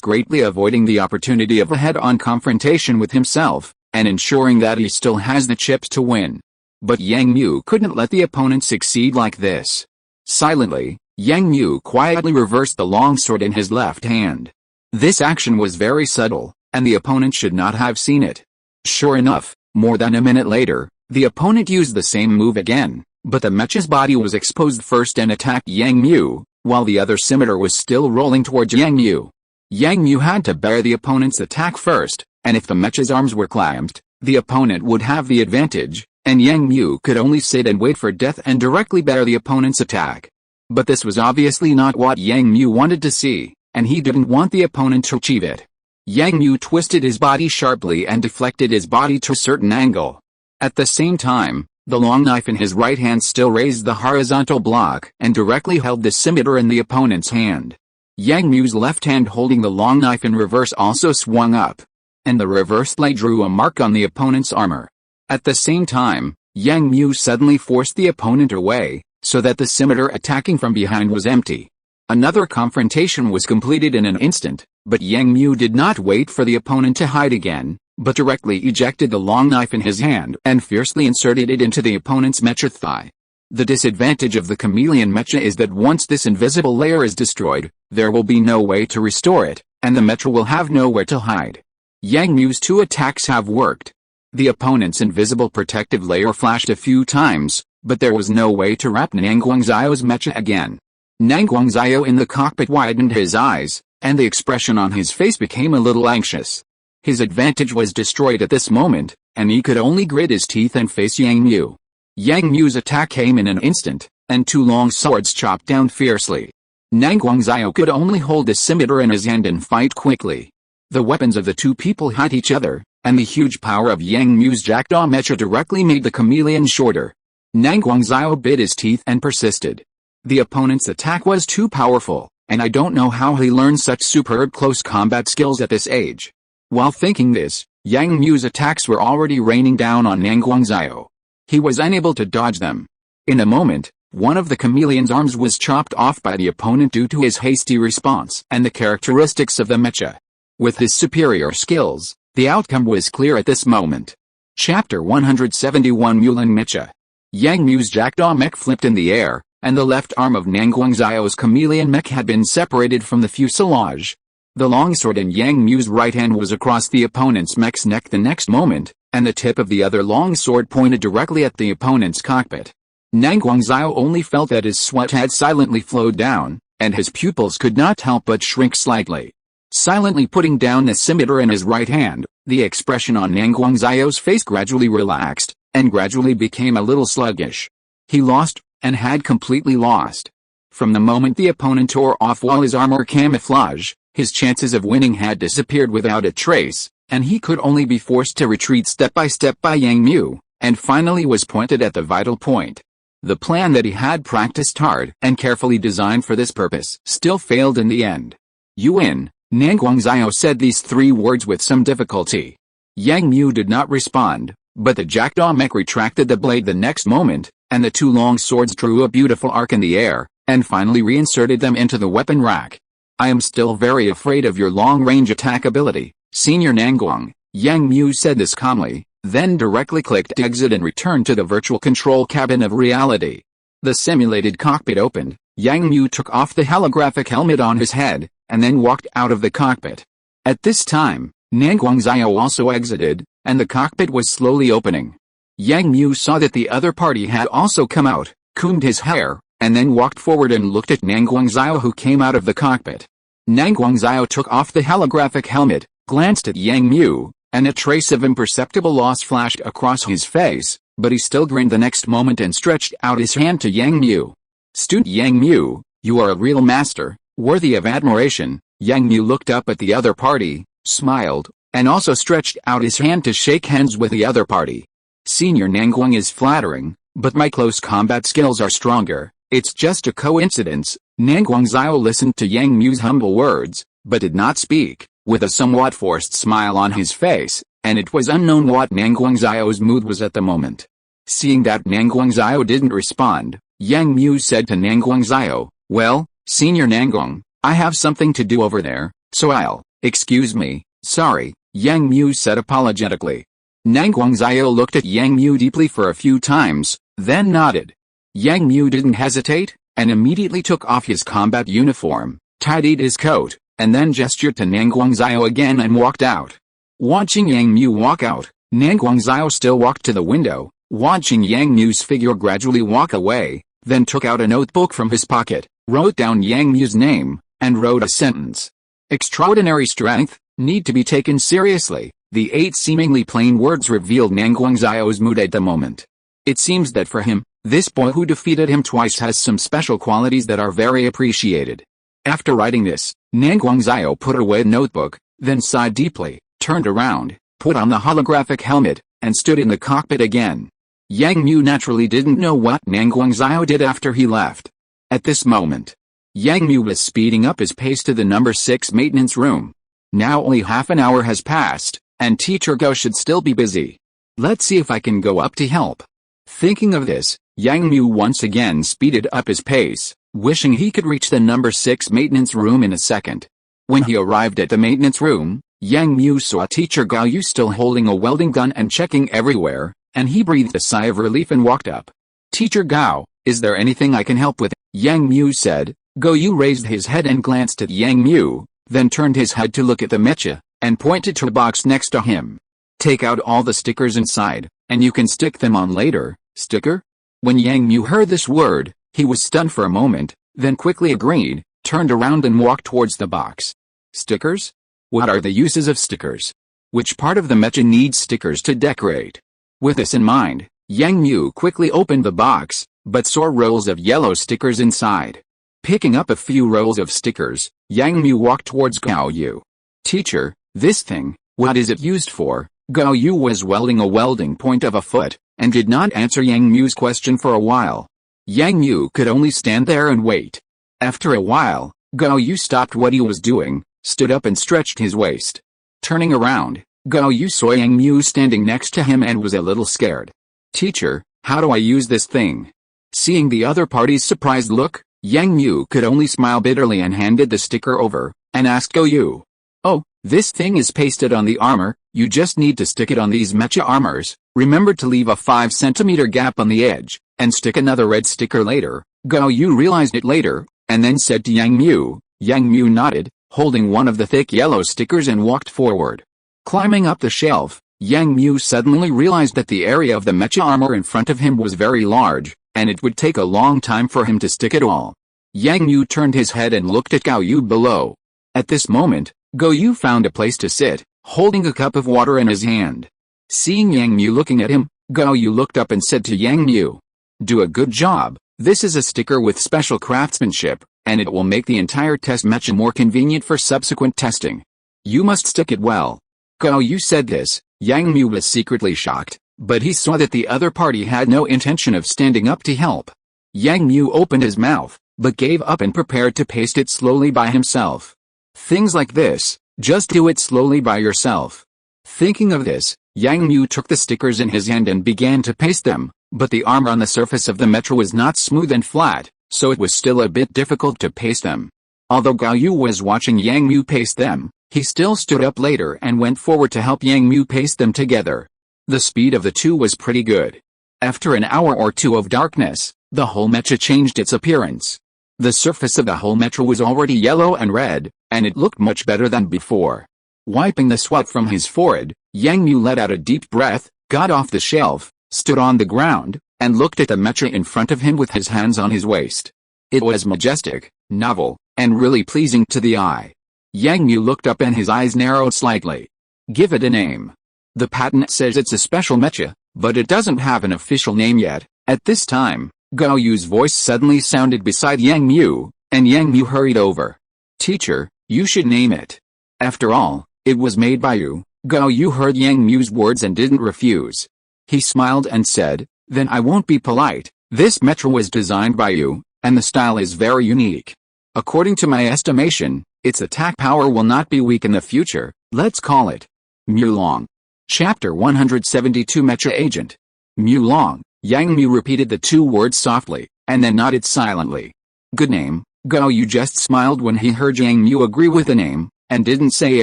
greatly avoiding the opportunity of a head-on confrontation with himself, and ensuring that he still has the chips to win. But Yang Mu couldn't let the opponent succeed like this. Silently, Yang Mu quietly reversed the longsword in his left hand. This action was very subtle, and the opponent should not have seen it. Sure enough, more than a minute later, the opponent used the same move again, but the mecha's body was exposed first and attacked Yang Mu, while the other scimitar was still rolling towards Yang Mu. Yang Mu had to bear the opponent's attack first, and if the mecha's arms were clamped, the opponent would have the advantage, and Yang Mu could only sit and wait for death and directly bear the opponent's attack. But this was obviously not what Yang Mu wanted to see, and he didn't want the opponent to achieve it. Yang Mu twisted his body sharply and deflected his body to a certain angle. At the same time, the long knife in his right hand still raised the horizontal block and directly held the scimitar in the opponent's hand. Yang Mu's left hand holding the long knife in reverse also swung up, and the reverse blade drew a mark on the opponent's armor. At the same time, Yang Mu suddenly forced the opponent away, so that the scimitar attacking from behind was empty. Another confrontation was completed in an instant, but Yang Mu did not wait for the opponent to hide again, but directly ejected the long knife in his hand and fiercely inserted it into the opponent's mecha thigh. The disadvantage of the chameleon mecha is that once this invisible layer is destroyed, there will be no way to restore it, and the mecha will have nowhere to hide. Yang Mu's two attacks have worked. The opponent's invisible protective layer flashed a few times, but there was no way to wrap Nangguangxiao's mecha again. Nangguangxiao in the cockpit widened his eyes, and the expression on his face became a little anxious. His advantage was destroyed at this moment, and he could only grit his teeth and face Yang Mu. Yang Mu's attack came in an instant, and two long swords chopped down fiercely. Nangguangxiao could only hold the scimitar in his hand and fight quickly. The weapons of the two people hit each other, and the huge power of Yang Mu's jackdaw mecha directly made the chameleon shorter. Nangguangxiao bit his teeth and persisted. The opponent's attack was too powerful, and I don't know how he learned such superb close combat skills at this age. While thinking this, Yang Mu's attacks were already raining down on Nangguangxiao. He was unable to dodge them. In a moment, one of the chameleon's arms was chopped off by the opponent due to his hasty response and the characteristics of the mecha. With his superior skills, the outcome was clear at this moment. Chapter 171 Mulan Mecha. Yang Mu's jackdaw mech flipped in the air, and the left arm of Nangguangxiao's chameleon mech had been separated from the fuselage. The longsword in Yang Mu's right hand was across the opponent's mech's neck the next moment, and the tip of the other longsword pointed directly at the opponent's cockpit. Nangguangxiao only felt that his sweat had silently flowed down, and his pupils could not help but shrink slightly. Silently putting down the scimitar in his right hand, the expression on Nangguangxiao's face gradually relaxed, and gradually became a little sluggish. He lost, and had completely lost. From the moment the opponent tore off all his armor camouflage, his chances of winning had disappeared without a trace, and he could only be forced to retreat step by step by Yang Mu, and finally was pointed at the vital point. The plan that he had practiced hard and carefully designed for this purpose still failed in the end. "You win," Nangguangxiao said these three words with some difficulty. Yang Mu did not respond, but the jackdaw mech retracted the blade the next moment, and the two long swords drew a beautiful arc in the air, and finally reinserted them into the weapon rack. I am still very afraid of your long-range attack ability, Senior Nangguang. Yang Mu said this calmly, then directly clicked exit and returned to the virtual control cabin of reality. The simulated cockpit opened. Yang Mu took off the holographic helmet on his head, and then walked out of the cockpit. At this time, Nangguang Xiao also exited, and the cockpit was slowly opening. Yang Mu saw that the other party had also come out, combed his hair, and then walked forward and looked at Nangguang Xiao, who came out of the cockpit. Nangguang Xiao took off the holographic helmet, glanced at Yang Mu, and a trace of imperceptible loss flashed across his face, but he still grinned the next moment and stretched out his hand to Yang Mu. Student Yang Mu, you are a real master, worthy of admiration. Yang Mu looked up at the other party, smiled, and also stretched out his hand to shake hands with the other party. Senior Nangguang is flattering, but my close combat skills are stronger. It's just a coincidence. Nangguang Xiao listened to Yang Mu's humble words, but did not speak, with a somewhat forced smile on his face, and it was unknown what Nangguang Xiao's mood was at the moment. Seeing that Nangguang Xiao didn't respond, Yang Mu said to Nangguang Xiao, well, Senior Nangguang, I have something to do over there, so excuse me, sorry, Yang Mu said apologetically. Nangguang Xiao looked at Yang Mu deeply for a few times, then nodded. Yang Mu didn't hesitate, and immediately took off his combat uniform, tidied his coat, and then gestured to Nangguang Xiao again and walked out. Watching Yang Mu walk out, Nangguang Xiao still walked to the window, watching Yang Mu's figure gradually walk away, then took out a notebook from his pocket, wrote down Yang Mu's name, and wrote a sentence. Extraordinary strength, need to be taken seriously. The 8 seemingly plain words revealed Nangguang Xiao's mood at the moment. It seems that for him, this boy who defeated him twice has some special qualities that are very appreciated. After writing this, Nangguang Xiao put away the notebook, then sighed deeply, turned around, put on the holographic helmet, and stood in the cockpit again. Yang Mu naturally didn't know what Nangguang Xiao did after he left. At this moment, Yang Mu was speeding up his pace to the number 6 maintenance room. Now only half an hour has passed, and Teacher Go should still be busy. Let's see if I can go up to help. Thinking of this, Yang Mu once again speeded up his pace, wishing he could reach the number 6 maintenance room in a second. When he arrived at the maintenance room, Yang Mu saw Teacher Gao Yu still holding a welding gun and checking everywhere, and he breathed a sigh of relief and walked up. Teacher Gao, is there anything I can help with? Yang Mu said. Gao Yu raised his head and glanced at Yang Mu, then turned his head to look at the mecha, and pointed to a box next to him. Take out all the stickers inside, and you can stick them on later. Sticker? When Yang Mu heard this word, he was stunned for a moment, then quickly agreed, turned around and walked towards the box. Stickers? What are the uses of stickers? Which part of the mecha needs stickers to decorate? With this in mind, Yang Mu quickly opened the box, but saw rolls of yellow stickers inside. Picking up a few rolls of stickers, Yang Mu walked towards Gao Yu. Teacher, this thing, what is it used for? Gao Yu was welding a welding point of a foot, and did not answer Yang Mu's question for a while. Yang Mu could only stand there and wait. After a while, Gao Yu stopped what he was doing, stood up and stretched his waist. Turning around, Gao Yu saw Yang Mu standing next to him and was a little scared. Teacher, how do I use this thing? Seeing the other party's surprised look, Yang Mu could only smile bitterly and handed the sticker over, and asked Gao Yu. Oh, this thing is pasted on the armor, you just need to stick it on these mecha armors. Remember to leave a 5 cm gap on the edge, and stick another red sticker later. Gao Yu realized it later, and then said to Yang Mu. Yang Mu nodded, holding one of the thick yellow stickers and walked forward. Climbing up the shelf, Yang Mu suddenly realized that the area of the mecha armor in front of him was very large, and it would take a long time for him to stick it all. Yang Mu turned his head and looked at Gao Yu below. At this moment, Gao Yu found a place to sit, holding a cup of water in his hand. Seeing Yang Mu looking at him, Gao Yu looked up and said to Yang Mu. Do a good job. This is a sticker with special craftsmanship, and it will make the entire test mecha more convenient for subsequent testing. You must stick it well. Gao Yu said this. Yang Mu was secretly shocked, but he saw that the other party had no intention of standing up to help. Yang Mu opened his mouth, but gave up and prepared to paste it slowly by himself. Things like this, just do it slowly by yourself. Thinking of this, Yang Mu took the stickers in his hand and began to paste them, but the armor on the surface of the mecha was not smooth and flat, so it was still a bit difficult to paste them. Although Gao Yu was watching Yang Mu paste them, he still stood up later and went forward to help Yang Mu paste them together. The speed of the two was pretty good. After an hour or two of darkness, the whole mecha changed its appearance. The surface of the whole mecha was already yellow and red, and it looked much better than before. Wiping the sweat from his forehead, Yang Mu let out a deep breath, got off the shelf, stood on the ground, and looked at the mecha in front of him with his hands on his waist. It was majestic, novel, and really pleasing to the eye. Yang Mu looked up and his eyes narrowed slightly. Give it a name. The patent says it's a special mecha, but it doesn't have an official name yet. At this time, Gao Yu's voice suddenly sounded beside Yang Mu, and Yang Mu hurried over. Teacher, you should name it. After all, it was made by you. Gao Yu heard Yang Mu's words and didn't refuse. He smiled and said, then I won't be polite. This mecha was designed by you, and the style is very unique. According to my estimation, its attack power will not be weak in the future. Let's call it Mulong. Chapter 172 Mecha Agent. Mulong. Yang Mu repeated the two words softly, and then nodded silently. Good name. Gao Yu just smiled when he heard Yang Mu agree with the name, and didn't say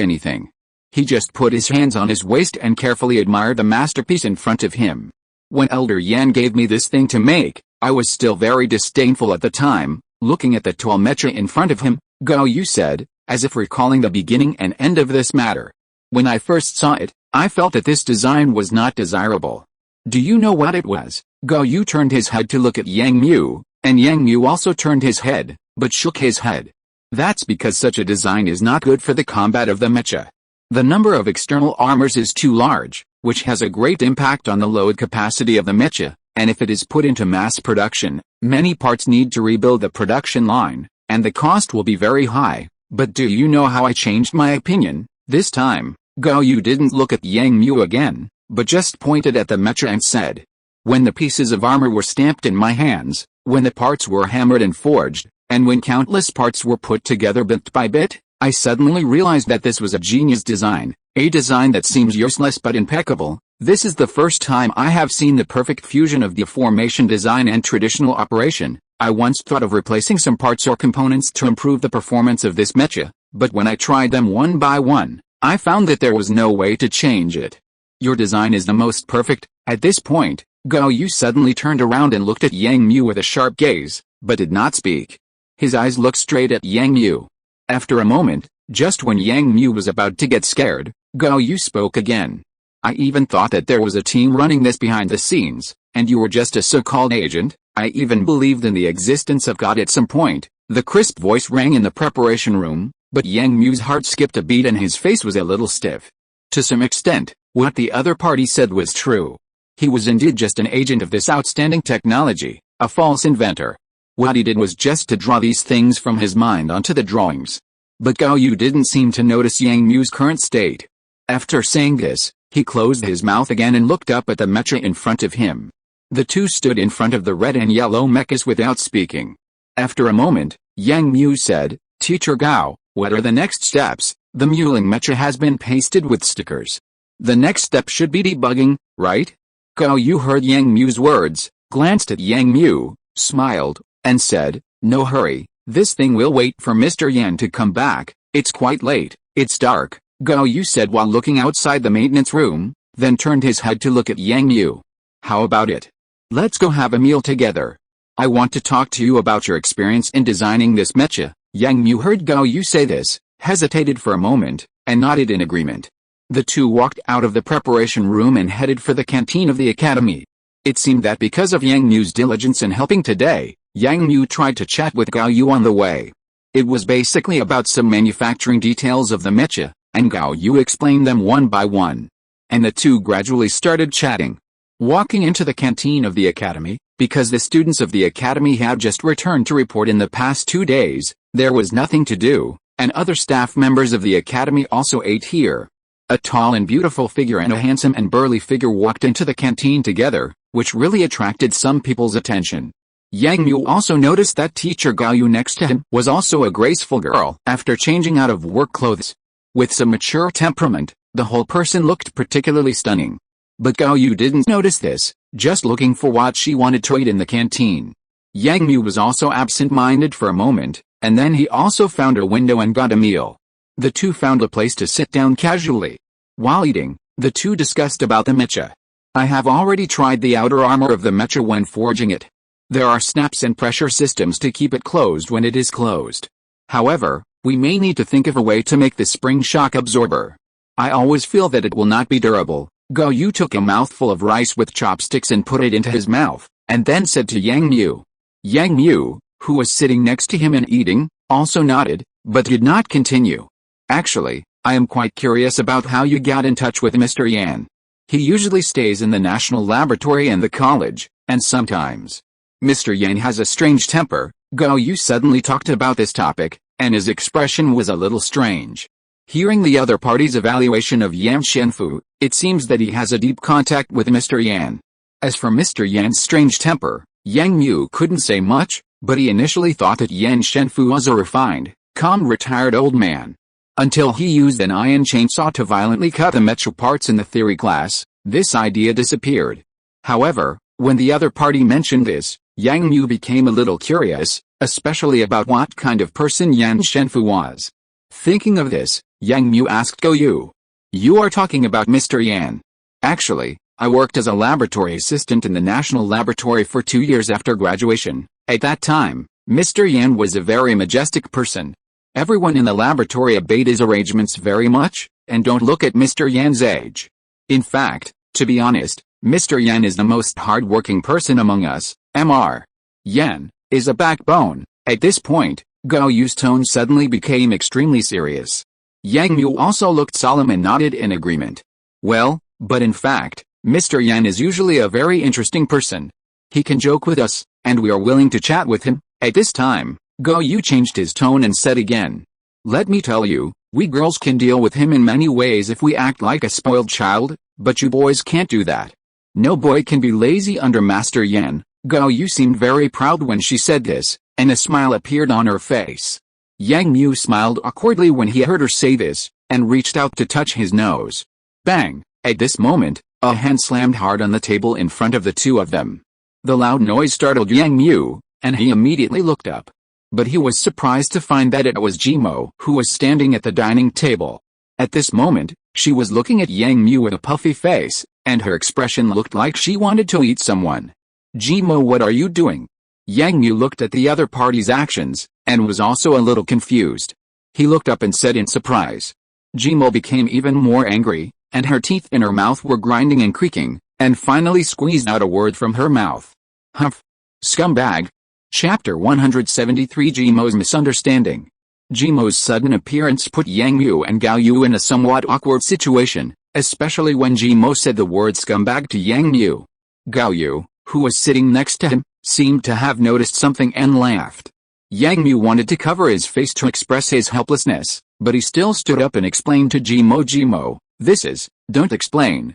anything. He just put his hands on his waist and carefully admired the masterpiece in front of him. When Elder Yan gave me this thing to make, I was still very disdainful at the time. Looking at the tall mecha in front of him, Gao Yu said, as if recalling the beginning and end of this matter. When I first saw it, I felt that this design was not desirable. Do you know what it was? Gao Yu turned his head to look at Yang Mu, and Yang Mu also turned his head, but shook his head. That's because such a design is not good for the combat of the mecha. The number of external armors is too large, which has a great impact on the load capacity of the mecha, and if it is put into mass production, many parts need to rebuild the production line, and the cost will be very high. But do you know how I changed my opinion? This time, Gao Yu didn't look at Yang Mu again, but just pointed at the mecha and said, when the pieces of armor were stamped in my hands, when the parts were hammered and forged, and when countless parts were put together bit by bit, I suddenly realized that this was a genius design, a design that seems useless but impeccable. This is the first time I have seen the perfect fusion of deformation design and traditional operation. I once thought of replacing some parts or components to improve the performance of this mecha, but when I tried them one by one, I found that there was no way to change it. Your design is the most perfect. At this point, Gao Yu suddenly turned around and looked at Yang Mu with a sharp gaze, but did not speak. His eyes looked straight at Yang Mu. After a moment, just when Yang Mu was about to get scared, Gao Yu spoke again. I even thought that there was a team running this behind the scenes, and you were just a so-called agent. I even believed in the existence of God at some point. The crisp voice rang in the preparation room, but Yang Mu's heart skipped a beat and his face was a little stiff. To some extent, what the other party said was true. He was indeed just an agent of this outstanding technology, a false inventor. What he did was just to draw these things from his mind onto the drawings. But Gao Yu didn't seem to notice Yang Mu's current state. After saying this, he closed his mouth again and looked up at the mecha in front of him. The two stood in front of the red and yellow mechas without speaking. After a moment, Yang Mu said, Teacher Gao, what are the next steps? The Muling mecha has been pasted with stickers. The next step should be debugging, right? Gao Yu heard Yang Mu's words, glanced at Yang Mu, smiled, and said, no hurry, this thing will wait for Mr. Yan to come back. It's quite late, it's dark, Gao Yu said while looking outside the maintenance room, then turned his head to look at Yang Mu. How about it? Let's go have a meal together. I want to talk to you about your experience in designing this mecha. Yang Mu heard Gao Yu say this, hesitated for a moment, and nodded in agreement. The two walked out of the preparation room and headed for the canteen of the academy. It seemed that because of Yang Mu's diligence in helping today, Yang Mu tried to chat with Gao Yu on the way. It was basically about some manufacturing details of the mecha, and Gao Yu explained them one by one. And the two gradually started chatting. Walking into the canteen of the academy, because the students of the academy had just returned to report in the past 2 days, there was nothing to do, and other staff members of the academy also ate here. A tall and beautiful figure and a handsome and burly figure walked into the canteen together, which really attracted some people's attention. Yang Mu also noticed that teacher Gao Yu next to him was also a graceful girl. After changing out of work clothes, with some mature temperament, the whole person looked particularly stunning. But Gao Yu didn't notice this, just looking for what she wanted to eat in the canteen. Yang Mu was also absent-minded for a moment, and then he also found a window and got a meal. The two found a place to sit down casually. While eating, the two discussed about the mecha. I have already tried the outer armor of the mecha when forging it. There are snaps and pressure systems to keep it closed when it is closed. However, we may need to think of a way to make the spring shock absorber. I always feel that it will not be durable. Yu took a mouthful of rice with chopsticks and put it into his mouth, and then said to Yang Mu. Yang Mu, who was sitting next to him and eating, also nodded, but did not continue. Actually, I am quite curious about how you got in touch with Mr. Yan. He usually stays in the National Laboratory and the college, and sometimes. Mr. Yan has a strange temper. Yu suddenly talked about this topic, and his expression was a little strange. Hearing the other party's evaluation of Yan Shenfu, it seems that he has a deep contact with Mr. Yan. As for Mr. Yan's strange temper, Yang Mu couldn't say much, but he initially thought that Yan Shenfu was a refined, calm retired old man. Until he used an iron chainsaw to violently cut the mecha parts in the theory class, this idea disappeared. However, when the other party mentioned this, Yang Mu became a little curious, especially about what kind of person Yan Shenfu was. Thinking of this, Yang Mu asked Yu. You are talking about Mr. Yan. Actually, I worked as a laboratory assistant in the National Laboratory for 2 years after graduation. At that time, Mr. Yan was a very majestic person. Everyone in the laboratory obeyed his arrangements very much, and don't look at Mr. Yan's age. In fact, to be honest, Mr. Yan is the most hard-working person among us. Mr. Yan is a backbone. At this point, Yu's tone suddenly became extremely serious. Yang Mu also looked solemn and nodded in agreement. Well, but in fact, Mr. Yan is usually a very interesting person. He can joke with us, and we are willing to chat with him. At this time, Yu changed his tone and said again. Let me tell you, we girls can deal with him in many ways if we act like a spoiled child, but you boys can't do that. No boy can be lazy under Master Yan. Yu seemed very proud when she said this, and a smile appeared on her face. Yang Mu smiled awkwardly when he heard her say this, and reached out to touch his nose. Bang! At this moment, a hand slammed hard on the table in front of the two of them. The loud noise startled Yang Mu, and he immediately looked up. But he was surprised to find that it was Jimo who was standing at the dining table. At this moment, she was looking at Yang Mu with a puffy face, and her expression looked like she wanted to eat someone. Jimo, what are you doing? Yang Mu looked at the other party's actions, and was also a little confused. He looked up and said in surprise. Jimo became even more angry, and her teeth in her mouth were grinding and creaking, and finally squeezed out a word from her mouth. Humph! Scumbag! Chapter 173 Jimo's Misunderstanding. Jimo's sudden appearance put Yang Mu and Yu in a somewhat awkward situation, especially when Jimo said the word scumbag to Yang Mu. Yu, who was sitting next to him, seemed to have noticed something and laughed. Yang Mu wanted to cover his face to express his helplessness, but he still stood up and explained to Jimo, this is, don't explain,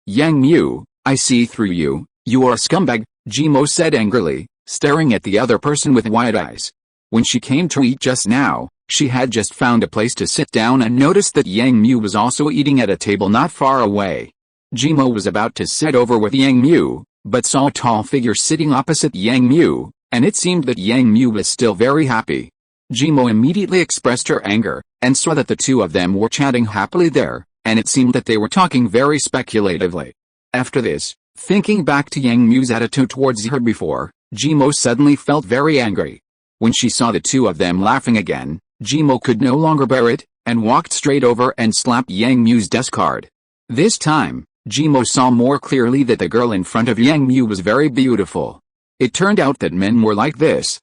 Yang Mu, I see through you, you are a scumbag, Jimo said angrily, staring at the other person with wide eyes. When she came to eat just now, she had just found a place to sit down and noticed that Yang Mu was also eating at a table not far away. Jimo was about to sit over with Yang Mu, but saw a tall figure sitting opposite Yang Mu, and it seemed that Yang Mu was still very happy. Jimo immediately expressed her anger, and saw that the two of them were chatting happily there, and it seemed that they were talking very speculatively. After this, thinking back to Yang Mu's attitude towards her before, Jimo suddenly felt very angry. When she saw the two of them laughing again, Jimo could no longer bear it, and walked straight over and slapped Yang Mu's desk hard. This time, Jimo saw more clearly that the girl in front of Yang Mu was very beautiful. It turned out that men were like this,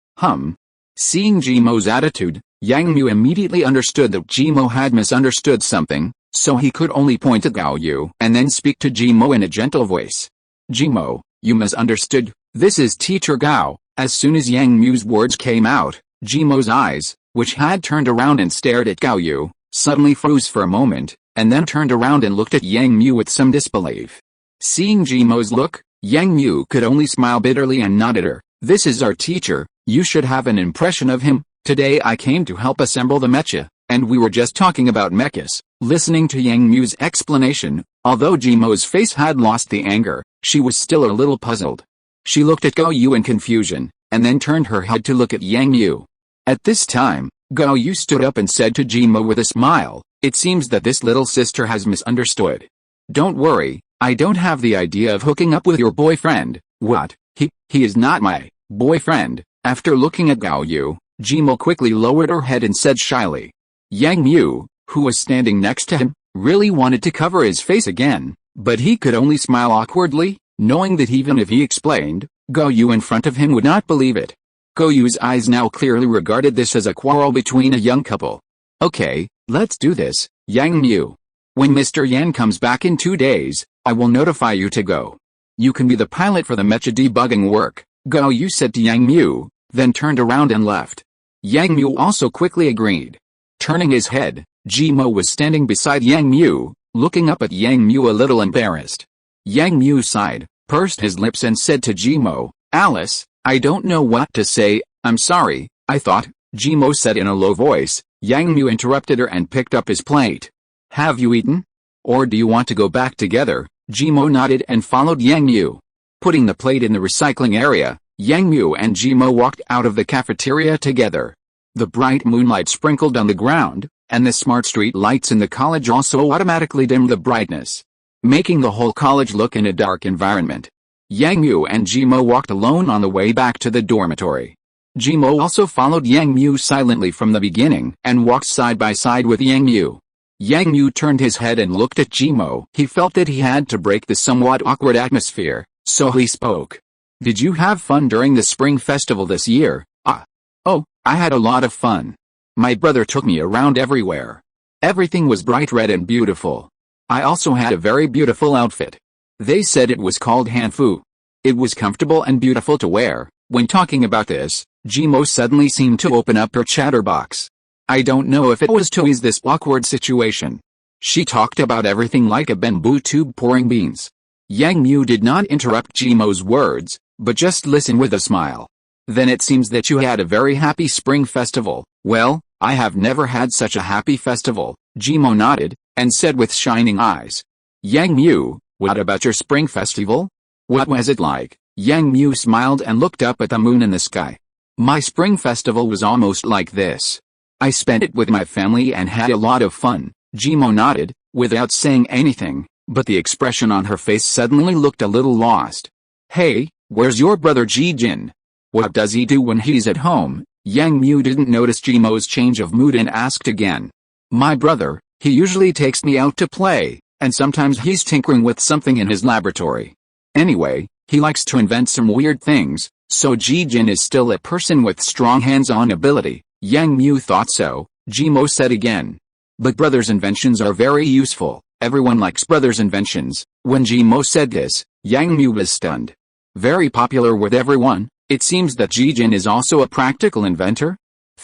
Seeing Jimo's attitude, Yang Mu immediately understood that Jimo had misunderstood something, so he could only point at Yu and then speak to Jimo in a gentle voice. Jimo, you misunderstood, this is Teacher Gao. As soon as Yang Mu's words came out, Jimo's eyes, which had turned around and stared at Yu, suddenly froze for a moment, and then turned around and looked at Yang Mu with some disbelief. Seeing Jimo's look, Yang Mu could only smile bitterly and nod at her. This is our teacher, you should have an impression of him. Today I came to help assemble the mecha, and we were just talking about mechas. Listening to Yang Mu's explanation, although Jimo's face had lost the anger, she was still a little puzzled. She looked at Yu in confusion, and then turned her head to look at Yang Mu. At this time, Gao Yu stood up and said to Jimo with a smile, "It seems that this little sister has misunderstood. Don't worry, I don't have the idea of hooking up with your boyfriend." "What? He is not my boyfriend." After looking at Gao Yu, Jimo quickly lowered her head and said shyly. Yang Mu, who was standing next to him, really wanted to cover his face again, but he could only smile awkwardly, knowing that even if he explained, Gao Yu in front of him would not believe it. Gao Yu's eyes now clearly regarded this as a quarrel between a young couple. "Okay, let's do this, Yang Mu. When Mr. Yan comes back in 2 days, I will notify you to go. You can be the pilot for the mecha debugging work," Gao Yu said to Yang Mu, then turned around and left. Yang Mu also quickly agreed. Turning his head, Jimo was standing beside Yang Mu, looking up at Yang Mu a little embarrassed. Yang Mu sighed, pursed his lips and said to Jimo, "Alice, I don't know what to say, I'm sorry, I thought," Jimo said in a low voice. Yang Mu interrupted her and picked up his plate. "Have you eaten? Or do you want to go back together?" Jimo nodded and followed Yang Mu. Putting the plate in the recycling area, Yang Mu and Jimo walked out of the cafeteria together. The bright moonlight sprinkled on the ground, and the smart street lights in the college also automatically dimmed the brightness, making the whole college look in a dark environment. Yang Mu and Jimo walked alone on the way back to the dormitory. Jimo also followed Yang Mu silently from the beginning and walked side by side with Yang Mu. Yang Mu turned his head and looked at Jimo. He felt that he had to break the somewhat awkward atmosphere, so he spoke. "Did you have fun during the spring festival this year?" Oh, I had a lot of fun. My brother took me around everywhere. Everything was bright red and beautiful. I also had a very beautiful outfit. They said it was called Hanfu. It was comfortable and beautiful to wear." When talking about this, Jimo suddenly seemed to open up her chatterbox. I don't know if it was to ease this awkward situation. She talked about everything like a bamboo tube pouring beans. Yang Mu did not interrupt Jimo's words, but just listened with a smile. "Then it seems that you had a very happy spring festival." "Well, I have never had such a happy festival," Jimo nodded, and said with shining eyes. "Yang Mu, what about your spring festival? What was it like?" Yang Mu smiled and looked up at the moon in the sky. "My spring festival was almost like this. I spent it with my family and had a lot of fun." Jimo nodded, without saying anything, but the expression on her face suddenly looked a little lost. "Hey, where's your brother Ji-jin? What does he do when he's at home?" Yang Mu didn't notice Jimo's change of mood and asked again. "My brother, he usually takes me out to play, and sometimes he's tinkering with something in his laboratory. Anyway, he likes to invent some weird things, so Ji-jin is still a person with strong hands-on ability." Yang Mu thought so, Jimo said again. "But brother's inventions are very useful. Everyone likes brother's inventions." When Jimo said this, Yang Mu was stunned. "Very popular with everyone? It seems that Ji-jin is also a practical inventor?"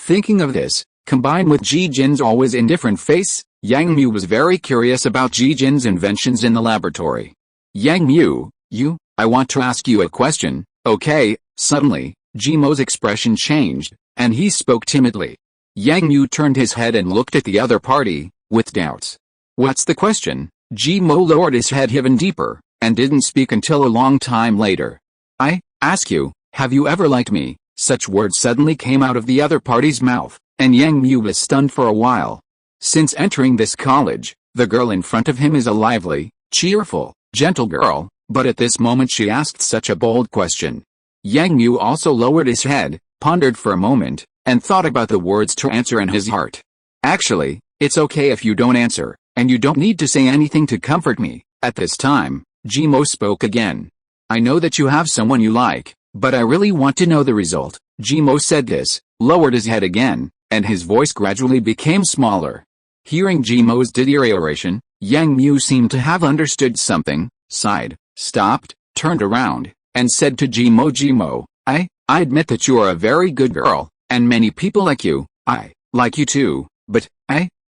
Thinking of this, combined with Ji-jin's always indifferent face, Yang Mu was very curious about Ji-jin's inventions in the laboratory. "Yang Mu, I want to ask you a question, okay?" Suddenly, Jimo's expression changed, and he spoke timidly. Yang Mu turned his head and looked at the other party, with doubts. "What's the question?" Jimo lowered his head even deeper, and didn't speak until a long time later. "I ask you, have you ever liked me?" Such words suddenly came out of the other party's mouth, and Yang Mu was stunned for a while. Since entering this college, the girl in front of him is a lively, cheerful, gentle girl, but at this moment she asked such a bold question. Yang Mu also lowered his head, pondered for a moment, and thought about the words to answer in his heart. "Actually, it's okay if you don't answer, and you don't need to say anything to comfort me." At this time, Jimo spoke again. "I know that you have someone you like, but I really want to know the result." Jimo said this, lowered his head again, and his voice gradually became smaller. Hearing Jimo's deterioration, Yang Mu seemed to have understood something, sighed, stopped, turned around, and said to Jimo, I admit that you are a very good girl, and many people like you. I like you too, but,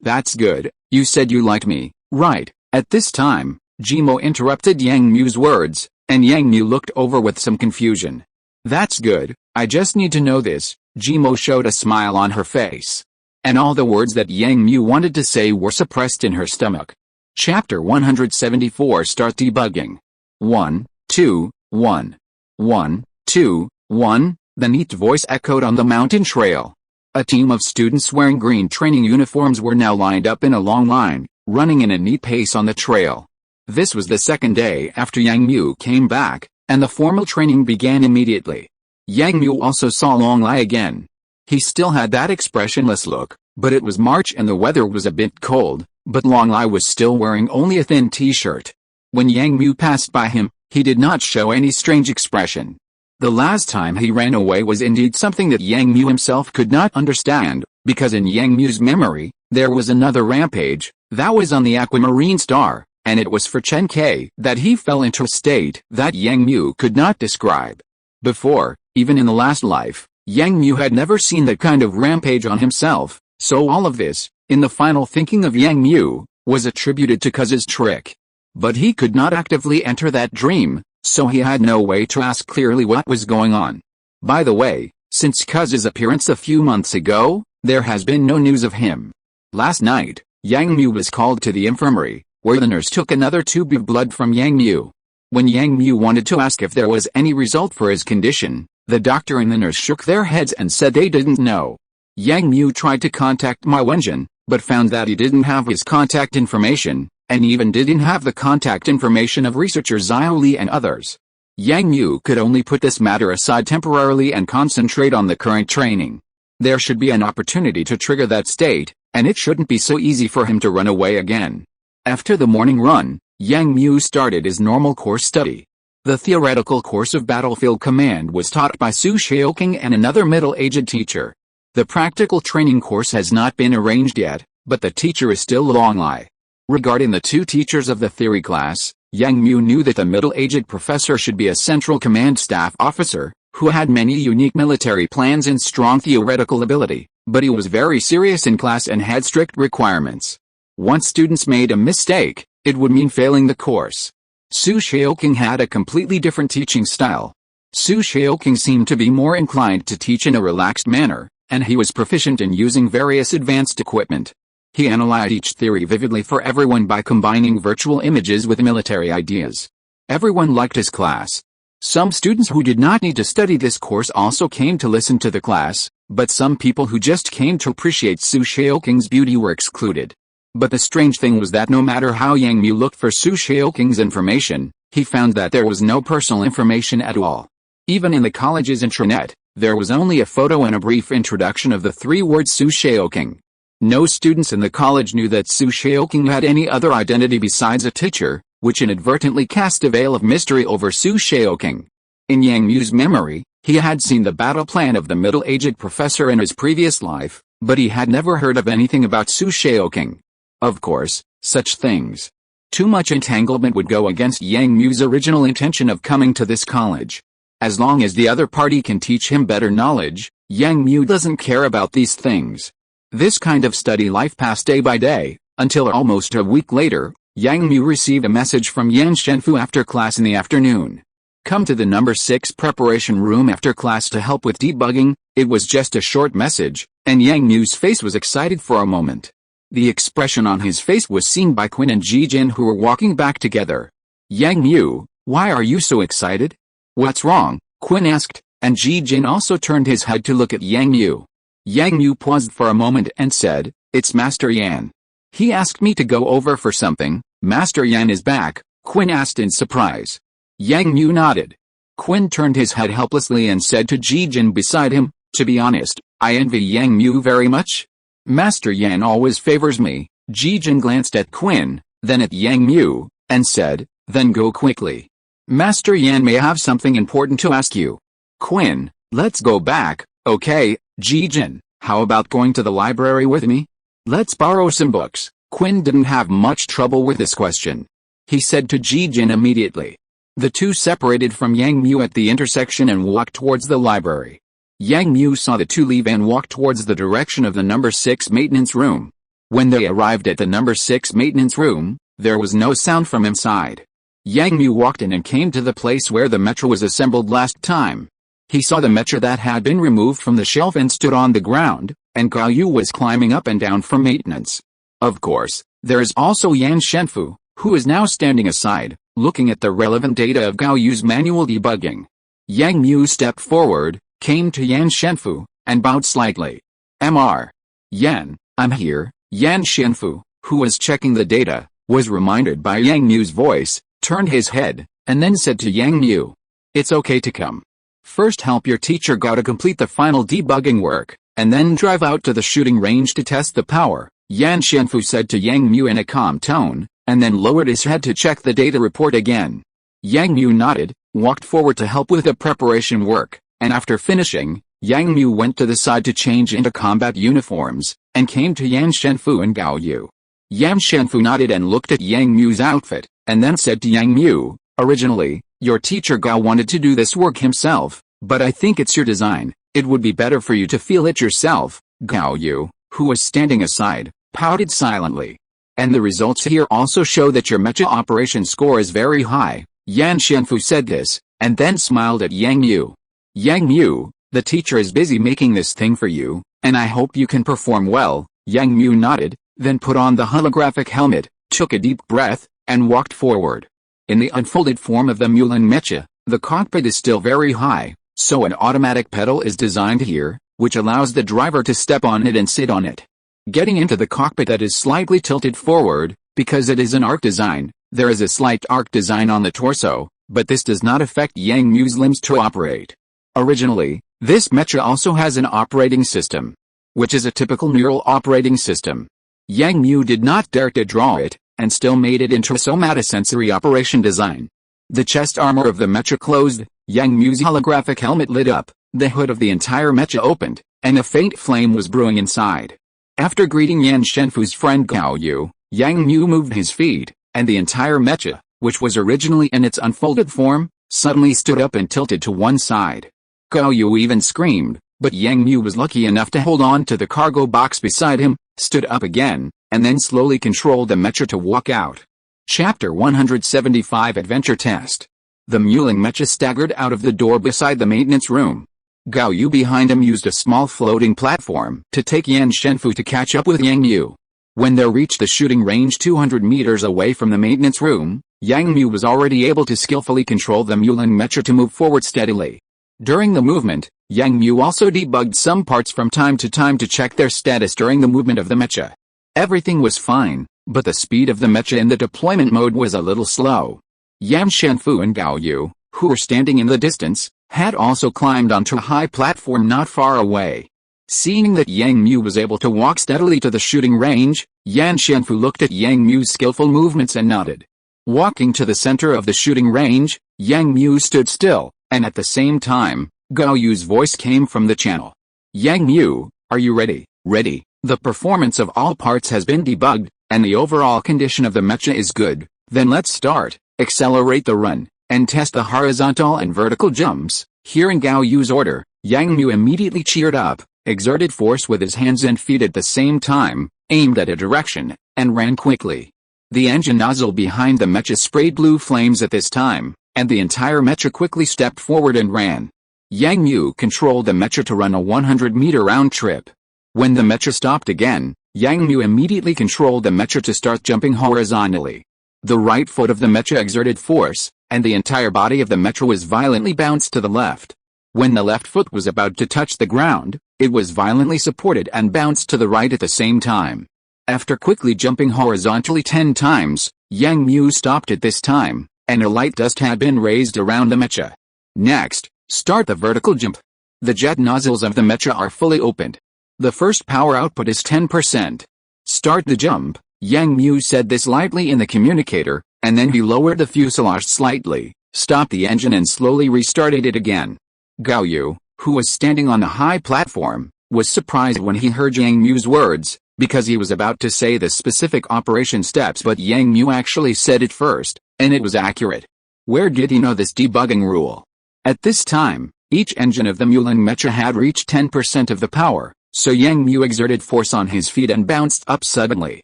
that's good, you said you liked me, right?" At this time, Jimo interrupted Yang Mu's words, and Yang Mu looked over with some confusion. "That's good, I just need to know this." Jimo showed a smile on her face. And all the words that Yang Mu wanted to say were suppressed in her stomach. Chapter 174 Start Debugging. 1, 2, 1. 1, 2, 1, the neat voice echoed on the mountain trail. A team of students wearing green training uniforms were now lined up in a long line, running in a neat pace on the trail. This was the second day after Yang Mu came back, and the formal training began immediately. Yang Mu also saw Long Lai again. He still had that expressionless look, but it was March and the weather was a bit cold, but Long Lai was still wearing only a thin t-shirt. When Yang Mu passed by him, he did not show any strange expression. The last time he ran away was indeed something that Yang Mu himself could not understand, because in Yang Mu's memory, there was another rampage, that was on the Aquamarine Star, and it was for Chen Kai that he fell into a state that Yang Mu could not describe. Before, even in the last life, Yang Mu had never seen that kind of rampage on himself, so all of this, in the final thinking of Yang Mu, was attributed to Cuz's trick. But he could not actively enter that dream, so he had no way to ask clearly what was going on. By the way, since Cuz's appearance a few months ago, there has been no news of him. Last night, Yang Mu was called to the infirmary, where the nurse took another tube of blood from Yang Mu. When Yang Mu wanted to ask if there was any result for his condition, the doctor and the nurse shook their heads and said they didn't know. Yang Mu tried to contact Ma Wenjin, but found that he didn't have his contact information, and even didn't have the contact information of researcher Xiao Li and others. Yang Mu could only put this matter aside temporarily and concentrate on the current training. There should be an opportunity to trigger that state, and it shouldn't be so easy for him to run away again. After the morning run, Yang Mu started his normal course study. The theoretical course of Battlefield Command was taught by Su Xiaoqing and another middle-aged teacher. The practical training course has not been arranged yet, but the teacher is still Long Lai. Regarding the two teachers of the theory class, Yang Mu knew that the middle-aged professor should be a central command staff officer, who had many unique military plans and strong theoretical ability, but he was very serious in class and had strict requirements. Once students made a mistake, it would mean failing the course. Su Xiaoqing had a completely different teaching style. Su Xiaoqing seemed to be more inclined to teach in a relaxed manner, and he was proficient in using various advanced equipment. He analyzed each theory vividly for everyone by combining virtual images with military ideas. Everyone liked his class. Some students who did not need to study this course also came to listen to the class, but some people who just came to appreciate Su Xiaoqing's beauty were excluded. But the strange thing was that no matter how Yang Mu looked for Su Xiaoqing's information, he found that there was no personal information at all. Even in the college's intranet, there was only a photo and a brief introduction of the three words Su Xiaoqing. No students in the college knew that Su Xiaoqing had any other identity besides a teacher, which inadvertently cast a veil of mystery over Su Xiaoqing. In Yang Mu's memory, he had seen the battle plan of the middle-aged professor in his previous life, but he had never heard of anything about Su Xiaoqing. Of course, such things. Too much entanglement would go against Yang Mu's original intention of coming to this college. As long as the other party can teach him better knowledge, Yang Mu doesn't care about these things. This kind of study life passed day by day, until almost a week later, Yang Mu received a message from Yan Shenfu after class in the afternoon. Come to the number 6 preparation room after class to help with debugging. It was just a short message, and Yang Mu's face was excited for a moment. The expression on his face was seen by Quinn and Ji Jin, who were walking back together. Yang Mu, why are you so excited? What's wrong? Quinn asked, and Ji Jin also turned his head to look at Yang Mu. Yang Mu paused for a moment and said, "It's Master Yan. He asked me to go over for something." "Master Yan is back?" Quinn asked in surprise. Yang Mu nodded. Quinn turned his head helplessly and said to Ji Jin beside him, "To be honest, I envy Yang Mu very much. Master Yan always favors me." Ji Jin glanced at Quinn, then at Yang Mu, and said, "Then go quickly. Master Yan may have something important to ask you." "Quinn, let's go back, okay?" "Ji Jin, how about going to the library with me? Let's borrow some books." Quinn didn't have much trouble with this question. He said to Ji Jin immediately. The two separated from Yang Mu at the intersection and walked towards the library. Yang Mu saw the two leave and walk towards the direction of the number 6 maintenance room. When they arrived at the number 6 maintenance room, there was no sound from inside. Yang Mu walked in and came to the place where the mecha was assembled last time. He saw the mecha that had been removed from the shelf and stood on the ground, and Gao Yu was climbing up and down for maintenance. Of course, there is also Yan Shenfu, who is now standing aside, looking at the relevant data of Gao Yu's manual debugging. Yang Mu stepped forward, came to Yan Shenfu, and bowed slightly. Mr. Yan, I'm here. Yan Xianfu, who was checking the data, was reminded by Yang Mu's voice, turned his head, and then said to Yang Mu, "It's okay to come. First help your teacher Gao to complete the final debugging work, and then drive out to the shooting range to test the power," Yan Xianfu said to Yang Mu in a calm tone, and then lowered his head to check the data report again. Yang Mu nodded, walked forward to help with the preparation work, and after finishing, Yang Mu went to the side to change into combat uniforms, and came to Yan Xianfu and Gao Yu. Yan Xianfu nodded and looked at Yang Mu's outfit, and then said to Yang Mu, "Originally, your teacher Gao wanted to do this work himself, but I think it's your design. It would be better for you to feel it yourself." Gao Yu, who was standing aside, pouted silently. "And the results here also show that your mecha operation score is very high." Yan Xianfu said this, and then smiled at Yang Mu. "Yang Mu, the teacher is busy making this thing for you, and I hope you can perform well." Yang Mu nodded, then put on the holographic helmet, took a deep breath, and walked forward. In the unfolded form of the Mulan mecha, the cockpit is still very high, so an automatic pedal is designed here, which allows the driver to step on it and sit on it. Getting into the cockpit that is slightly tilted forward, because it is an arc design, there is a slight arc design on the torso, but this does not affect Yang Mu's limbs to operate. Originally, this mecha also has an operating system, which is a typical neural operating system. Yang Mu did not dare to draw it, and still made it into a somatosensory operation design. The chest armor of the mecha closed, Yang Mu's holographic helmet lit up, the hood of the entire mecha opened, and a faint flame was brewing inside. After greeting Yan Xianfu's friend Gao Yu, Yang Mu moved his feet, and the entire mecha, which was originally in its unfolded form, suddenly stood up and tilted to one side. Gao Yu even screamed, but Yang Mu was lucky enough to hold on to the cargo box beside him, stood up again, and then slowly controlled the mecha to walk out. Chapter 175 Adventure Test. The Muling mecha staggered out of the door beside the maintenance room. Gao Yu behind him used a small floating platform to take Yan Xianfu to catch up with Yang Mu. When they reached the shooting range 200 meters away from the maintenance room, Yang Mu was already able to skillfully control the Muling mecha to move forward steadily. During the movement, Yang Mu also debugged some parts from time to check their status during the movement of the mecha. Everything was fine, but the speed of the mecha in the deployment mode was a little slow. Yan Xianfu and Gao Yu, who were standing in the distance, had also climbed onto a high platform not far away. Seeing that Yang Mu was able to walk steadily to the shooting range, Yan Xianfu looked at Yang Mu's skillful movements and nodded. Walking to the center of the shooting range, Yang Mu stood still, and at the same time, Gao Yu's voice came from the channel. "Yang Mu, are you ready?" "Ready. The performance of all parts has been debugged, and the overall condition of the mecha is good. Then let's start. Accelerate the run, and test the horizontal and vertical jumps." Hearing Gao Yu's order, Yang Mu immediately cheered up, exerted force with his hands and feet at the same time, aimed at a direction, and ran quickly. The engine nozzle behind the mecha sprayed blue flames at this time, and the entire mecha quickly stepped forward and ran. Yang Mu controlled the mecha to run a 100-meter round trip. When the mecha stopped again, Yang Mu immediately controlled the mecha to start jumping horizontally. The right foot of the mecha exerted force, and the entire body of the mecha was violently bounced to the left. When the left foot was about to touch the ground, it was violently supported and bounced to the right at the same time. After quickly jumping horizontally 10 times, Yang Mu stopped at this time, and a light dust had been raised around the mecha. Next, start the vertical jump. The jet nozzles of the mecha are fully opened. The first power output is 10%. Start the jump. Yang Mu said this lightly in the communicator, and then he lowered the fuselage slightly, stopped the engine and slowly restarted it again. Gao Yu, who was standing on the high platform, was surprised when he heard Yang Mu's words, because he was about to say the specific operation steps, but Yang Mu actually said it first, and it was accurate. Where did he know this debugging rule? At this time, each engine of the Muling mecha had reached 10% of the power, so Yang Mu exerted force on his feet and bounced up suddenly.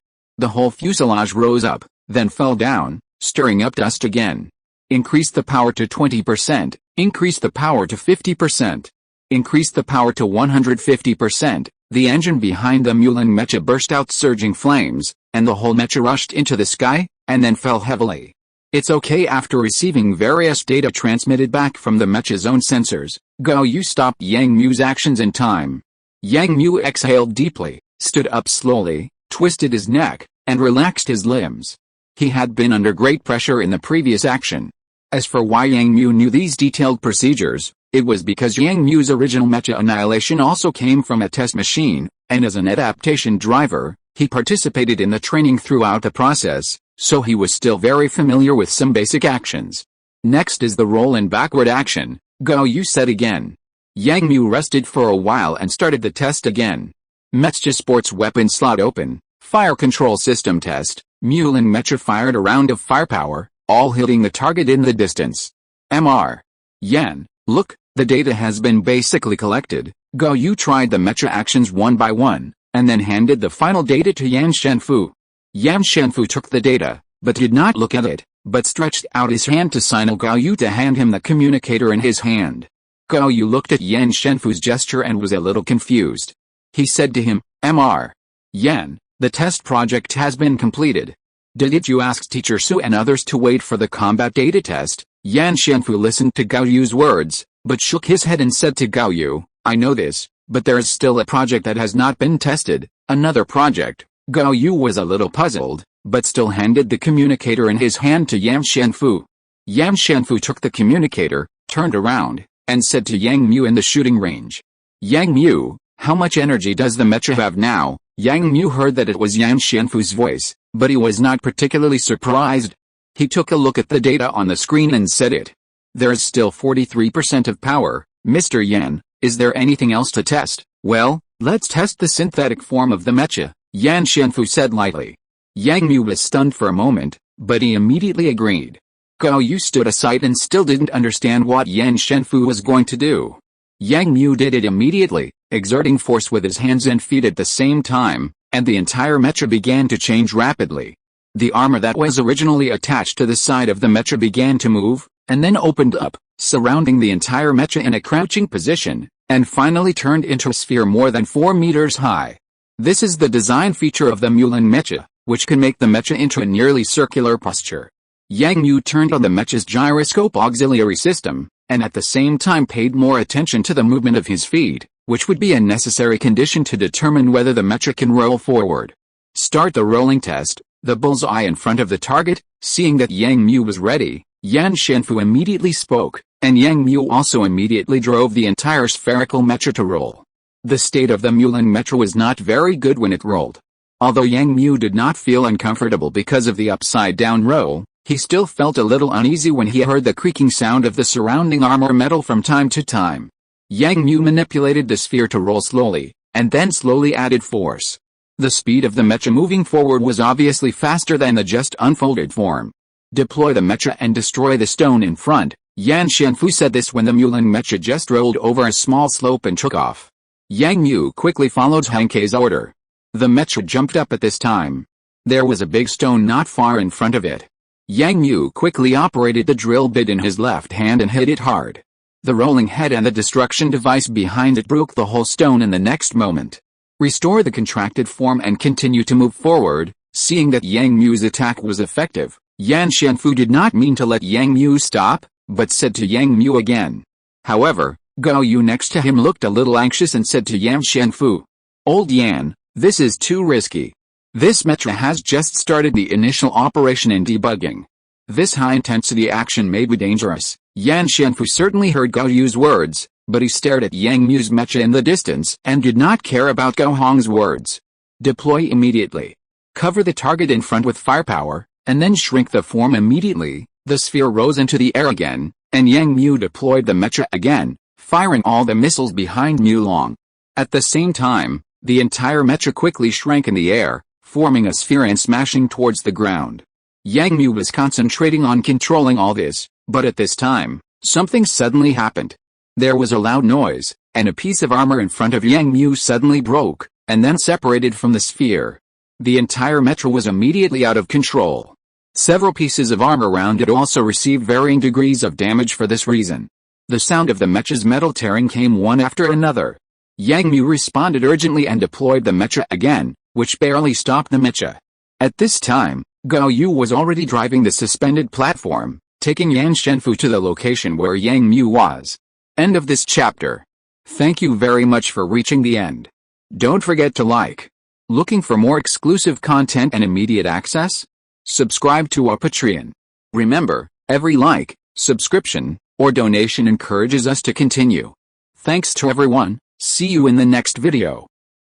The whole fuselage rose up, then fell down, stirring up dust again. Increase the power to 20%, increase the power to 50%, increase the power to 150%. The engine behind the Muling mecha burst out surging flames, and the whole mecha rushed into the sky, and then fell heavily. It's okay. After receiving various data transmitted back from the mecha's own sensors, Gao Yu stopped Yang Mu's actions in time. Yang Mu exhaled deeply, stood up slowly, twisted his neck, and relaxed his limbs. He had been under great pressure in the previous action. As for why Yang Mu knew these detailed procedures, it was because Yang Mu's original mecha Annihilation also came from a test machine, and as an adaptation driver, he participated in the training throughout the process, so he was still very familiar with some basic actions. Next is the roll and backward action, Gao Yu said again. Yang Mu rested for a while and started the test again. Mecha sports weapon slot open, fire control system test, Mulan mecha fired a round of firepower, all hitting the target in the distance. Mr. Yan, look, the data has been basically collected. Gao Yu tried the mecha actions one by one, and then handed the final data to Yan Shenfu. Yan Shenfu took the data, but did not look at it, but stretched out his hand to signal Gao Yu to hand him the communicator in his hand. Gao Yu looked at Yan Shenfu's gesture and was a little confused. He said to him, Mr. Yan, the test project has been completed. Did you ask Teacher Su and others to wait for the combat data test? Yan Shenfu listened to Gao Yu's words, but shook his head and said to Gao Yu, I know this, but there is still a project that has not been tested. Another project. Gao Yu was a little puzzled, but still handed the communicator in his hand to Yan Shenfu. Yan Shenfu took the communicator, turned around, and said to Yang Mu in the shooting range. Yang Mu, how much energy does the mecha have now? Yang Mu heard that it was Yan Shenfu's voice, but he was not particularly surprised. He took a look at the data on the screen and said it. There is still 43% of power, Mr. Yan, is there anything else to test? Well, let's test the synthetic form of the mecha, Yan Shenfu said lightly. Yang Mu was stunned for a moment, but he immediately agreed. Gao Yu stood aside and still didn't understand what Yan Shenfu was going to do. Yang Mu did it immediately, exerting force with his hands and feet at the same time, and the entire mecha began to change rapidly. The armor that was originally attached to the side of the mecha began to move, and then opened up, surrounding the entire mecha in a crouching position, and finally turned into a sphere more than 4 meters high. This is the design feature of the Mulan mecha, which can make the mecha into a nearly circular posture. Yang Mu turned on the mecha's gyroscope auxiliary system, and at the same time paid more attention to the movement of his feet, which would be a necessary condition to determine whether the mecha can roll forward. Start the rolling test. The bullseye in front of the target. Seeing that Yang Mu was ready, Yan Shenfu immediately spoke, and Yang Mu also immediately drove the entire spherical mecha to roll. The state of the Mulan mecha was not very good when it rolled. Although Yang Mu did not feel uncomfortable because of the upside-down roll, he still felt a little uneasy when he heard the creaking sound of the surrounding armor metal from time to time. Yang Mu manipulated the sphere to roll slowly, and then slowly added force. The speed of the mecha moving forward was obviously faster than the just unfolded form. Deploy the mecha and destroy the stone in front. Yan Shenfu said this when the Mulan mecha just rolled over a small slope and took off. Yang Mu quickly followed Hankei's order. The mecha jumped up at this time. There was a big stone not far in front of it. Yang Mu quickly operated the drill bit in his left hand and hit it hard. The rolling head and the destruction device behind it broke the whole stone in the next moment. Restore the contracted form and continue to move forward. Seeing that Yang Mu's attack was effective, Yan Shenfu did not mean to let Yang Mu stop, but said to Yang Mu again. However, Gao Yu next to him looked a little anxious and said to Yan Shenfu, Old Yan, this is too risky. This mecha has just started the initial operation and debugging. This high-intensity action may be dangerous. Yan Shenfu certainly heard Gao Yu's words, but he stared at Yang Mu's mecha in the distance and did not care about Gao Hong's words. Deploy immediately. Cover the target in front with firepower, and then shrink the form immediately. The sphere rose into the air again, and Yang Mu deployed the mecha again, firing all the missiles behind Mulong. At the same time, the entire mecha quickly shrank in the air, forming a sphere and smashing towards the ground. Yang Mu was concentrating on controlling all this, but at this time, something suddenly happened. There was a loud noise, and a piece of armor in front of Yang Mu suddenly broke, and then separated from the sphere. The entire mecha was immediately out of control. Several pieces of armor around it also received varying degrees of damage for this reason. The sound of the mecha's metal tearing came one after another. Yang Mu responded urgently and deployed the mecha again, which barely stopped the mecha. At this time, Gao Yu was already driving the suspended platform, taking Yan Shenfu to the location where Yang Mu was. End of this chapter. Thank you very much for reaching the end. Don't forget to like. Looking for more exclusive content and immediate access? Subscribe to our Patreon. Remember, every like, subscription, or donation encourages us to continue. Thanks to everyone. See you in the next video.